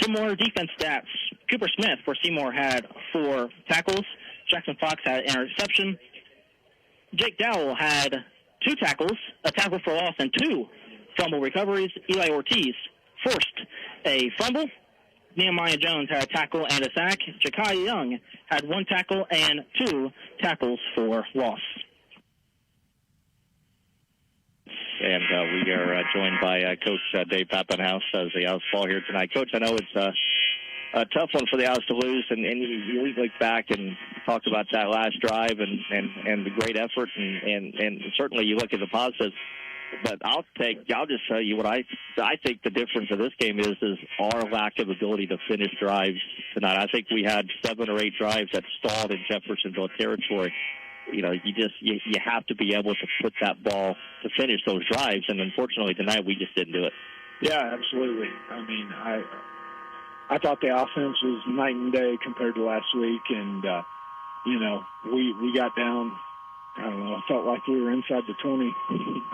Similar defense stats. Cooper Smith for Seymour had 4 tackles. Jackson Fox had an interception. Jake Dowell had 2 tackles, a tackle for loss, and 2 fumble recoveries. Eli Ortiz forced a fumble. Nehemiah Jones had a tackle and a sack. Jakai Young had 1 tackle and 2 tackles for loss. And we are joined by Coach Dave Pappenhouse as the Owls fall here tonight. Coach, I know it's a tough one for the Owls to lose, and you look back and talk about that last drive and the great effort, and certainly you look at the positives. But I'll just tell you what I think the difference of this game is our lack of ability to finish drives tonight. I think we had 7 or 8 drives that stalled in Jeffersonville territory. You know, you have to be able to put that ball to finish those drives, and unfortunately tonight we just didn't do it. Yeah, absolutely. I mean, I thought the offense was night and day compared to last week, and you know, we got down. I don't know. I felt like we were inside the 20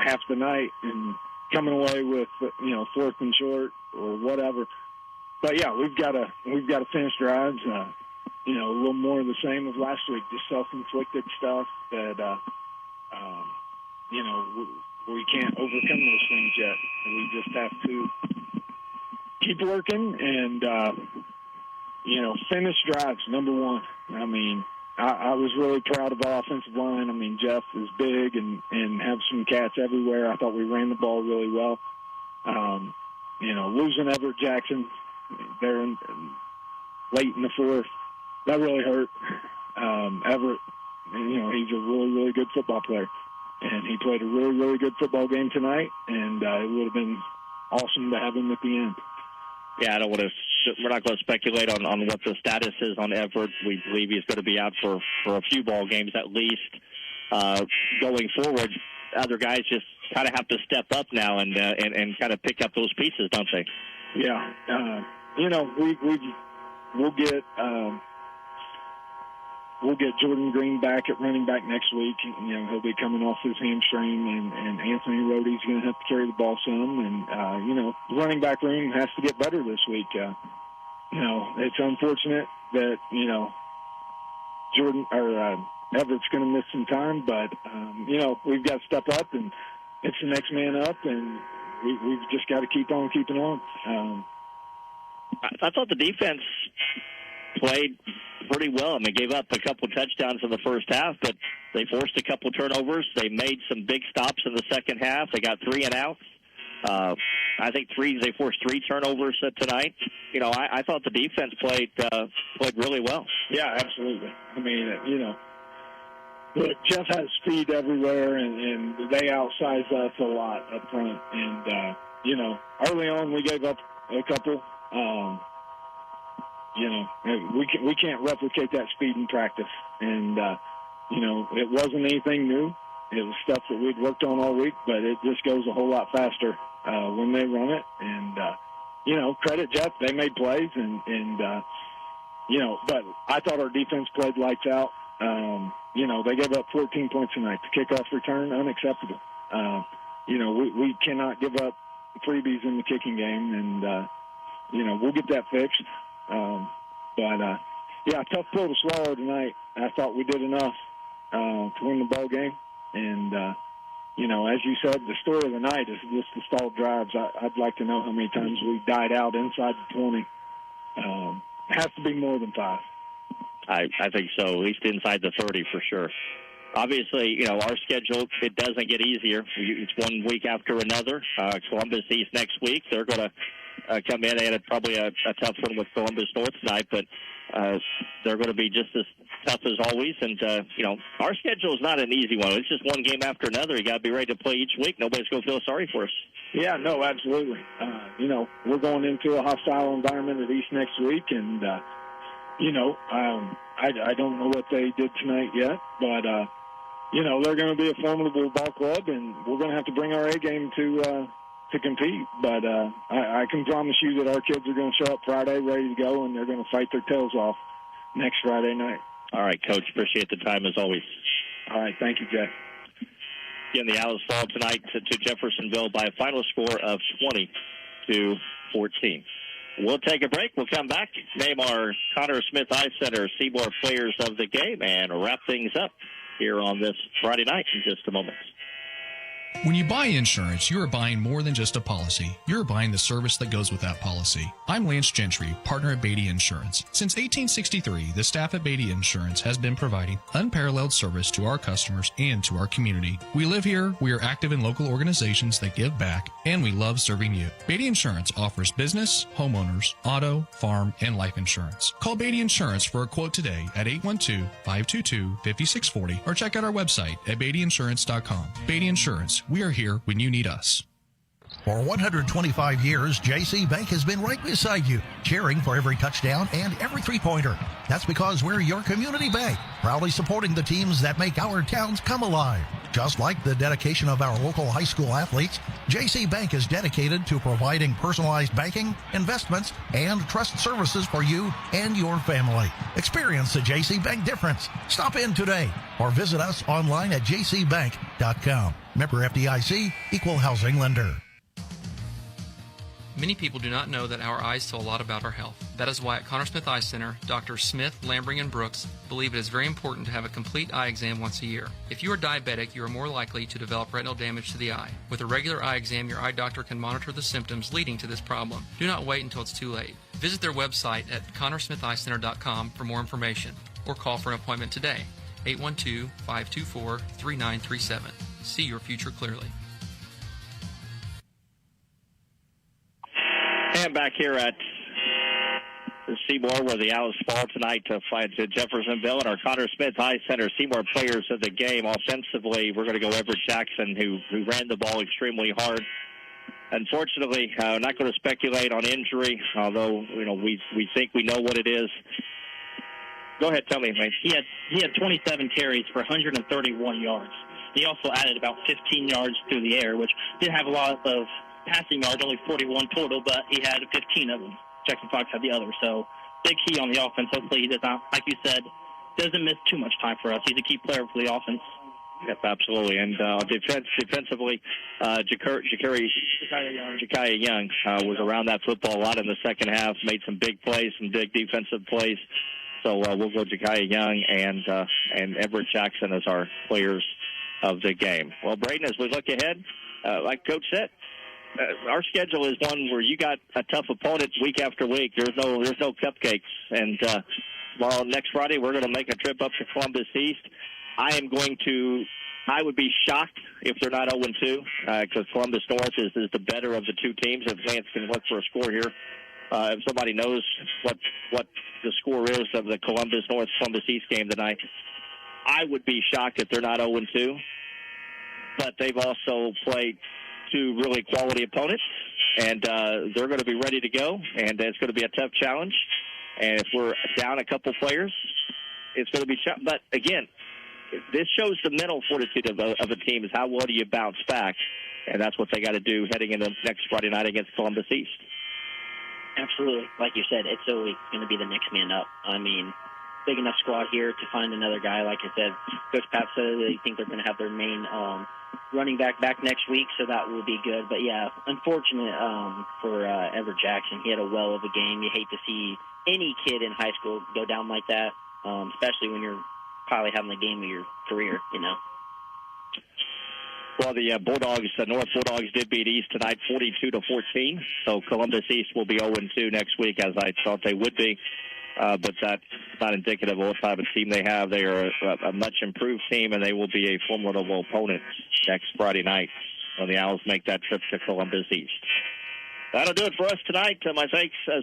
half the night and coming away with 4th and short or whatever. But yeah, we've got to finish drives. A little more of the same as last week, just self-inflicted stuff that, we can't overcome those things yet. We just have to keep working and, finish drives, number one. I mean, I was really proud of our offensive line. I mean, Jeff is big and have some cats everywhere. I thought we ran the ball really well. Losing Everett Jackson there late in the 4th, that really hurt. Everett, he's a really, really good football player. And he played a really, really good football game tonight, and it would have been awesome to have him at the end. Yeah, we're not going to speculate on what the status is on Everett. We believe he's going to be out for a few ball games at least. Going forward, other guys just kind of have to step up now and kind of pick up those pieces, don't they? Yeah. We'll get we'll get Jordan Green back at running back next week. You know, he'll be coming off his hamstring, and Anthony Rody's going to have to carry the ball some. And, you know, the running back room has to get better this week. You know, it's unfortunate that, you know, Everett's going to miss some time, but, you know, we've got to step up, and it's the next man up, and we've just got to keep on keeping on. I thought the defense played pretty well. I mean, gave up a couple touchdowns in the first half, but they forced a couple turnovers. They made some big stops in the second half. They got 3 and outs. I think they forced 3 turnovers tonight. You know, I thought the defense played really well. Yeah, absolutely. I mean, you know, look, Jeff has speed everywhere, and they outsize us a lot up front. And, you know, early on we gave up a couple. You know, we can't replicate that speed in practice. And, you know, it wasn't anything new. It was stuff that we'd worked on all week, but it just goes a whole lot faster when they run it. And, you know, credit Jeff. They made plays, and you know, but I thought our defense played lights out. You know, they gave up 14 points tonight. The kickoff return, unacceptable. You know, we cannot give up freebies in the kicking game, and, you know, we'll get that fixed. But yeah, tough pill to swallow tonight. I thought we did enough to win the ball game. And, you know, as you said, the story of the night is just the stalled drives. I'd like to know how many times we died out inside the 20. It has to be more than 5. I think so, at least inside the 30 for sure. Obviously, you know, our schedule, it doesn't get easier. It's one week after another. Columbus East next week. They're going to come in. They had probably a tough one with Columbus North tonight, but they're going to be just as tough as always. And, you know, our schedule is not an easy one. It's just one game after another. You got to be ready to play each week. Nobody's going to feel sorry for us. Yeah, no, absolutely. You know, we're going into a hostile environment at East next week, and, you know, I don't know what they did tonight yet, but, you know, they're going to be a formidable ball club, and we're going to have to bring our A game to compete. But I can promise you that our kids are going to show up Friday ready to go, and they're going to fight their tails off next Friday night. All right, Coach. Appreciate the time as always. All right. Thank you, Jeff. Again, the Owls fall tonight to Jeffersonville by a final score of 20-14. We'll take a break. We'll come back, name our Connor Smith Eye Center Seymour players of the game, and wrap things up here on this Friday night in just a moment. When you buy insurance, you are buying more than just a policy. You're buying the service that goes with that policy. I'm Lance Gentry, partner at Beatty Insurance. Since 1863, the staff at Beatty Insurance has been providing unparalleled service to our customers and to our community. We live here, we are active in local organizations that give back, and we love serving you. Beatty Insurance offers business, homeowners, auto, farm, and life insurance. Call Beatty Insurance for a quote today at 812-522-5640 or check out our website at BeattyInsurance.com. Beatty Insurance. We are here when you need us. For 125 years, J.C. Bank has been right beside you, cheering for every touchdown and every three-pointer. That's because we're your community bank, proudly supporting the teams that make our towns come alive. Just like the dedication of our local high school athletes, J.C. Bank is dedicated to providing personalized banking, investments, and trust services for you and your family. Experience the J.C. Bank difference. Stop in today or visit us online at jcbank.com. Member FDIC, Equal Housing Lender. Many people do not know that our eyes tell a lot about our health. That is why at Connor Smith Eye Center, Dr. Smith, Lambring, and Brooks believe it is very important to have a complete eye exam once a year. If you are diabetic, you are more likely to develop retinal damage to the eye. With a regular eye exam, your eye doctor can monitor the symptoms leading to this problem. Do not wait until it's too late. Visit their website at connorsmitheyecenter.com for more information, or call for an appointment today, 812-524-3937. See your future clearly. And back here at Seymour, where the Owls fall tonight to fight Jeffersonville, and our Connor Smith Eye Center Seymour players of the game. Offensively, we're going to go Everett Jackson, who ran the ball extremely hard. Unfortunately, not going to speculate on injury, although we think we know what it is. Go ahead, tell me, mate. He had 27 carries for 131 yards. He also added about 15 yards through the air, which didn't have a lot of passing yards, only 41 total, but he had 15 of them. Jackson Fox had the other. So big key on the offense. Hopefully he does not, like you said, doesn't miss too much time for us. He's a key player for the offense. Yep, absolutely. And defensively, Ja'Kiah Young was around that football a lot in the second half, made some big plays, some big defensive plays. So we'll go Ja'Kiah Young and Everett Jackson as our players of the game. Well, Braden, as we look ahead, like Coach said, our schedule is one where you got a tough opponent week after week. There's no cupcakes. And tomorrow, next Friday, we're going to make a trip up to Columbus East. I would be shocked if they're not 0-2 because Columbus North is the better of the two teams. If Lance can look for a score here, if somebody knows what the score is of the Columbus North Columbus East game tonight, I would be shocked if they're not 0-2. But they've also played two really quality opponents, and they're going to be ready to go, and it's going to be a tough challenge. And if we're down a couple players, it's going to be – but, again, this shows the mental fortitude of a team is how well do you bounce back, and that's what they got to do heading into next Friday night against Columbus East. Absolutely. Like you said, it's always going to be the next man up. I mean, big enough squad here to find another guy. Like I said, Coach Pat said they think they're going to have their main running back next week, so that will be good. But, yeah, unfortunate for Everett Jackson. He had a well of a game. You hate to see any kid in high school go down like that, especially when you're probably having the game of your career, you know. Well, the North Bulldogs did beat East tonight 42-14. So Columbus East will be 0-2 next week, as I thought they would be. But that's not indicative of what type of team they have. They are a much improved team, and they will be a formidable opponent next Friday night when the Owls make that trip to Columbus East. That'll do it for us tonight. My thanks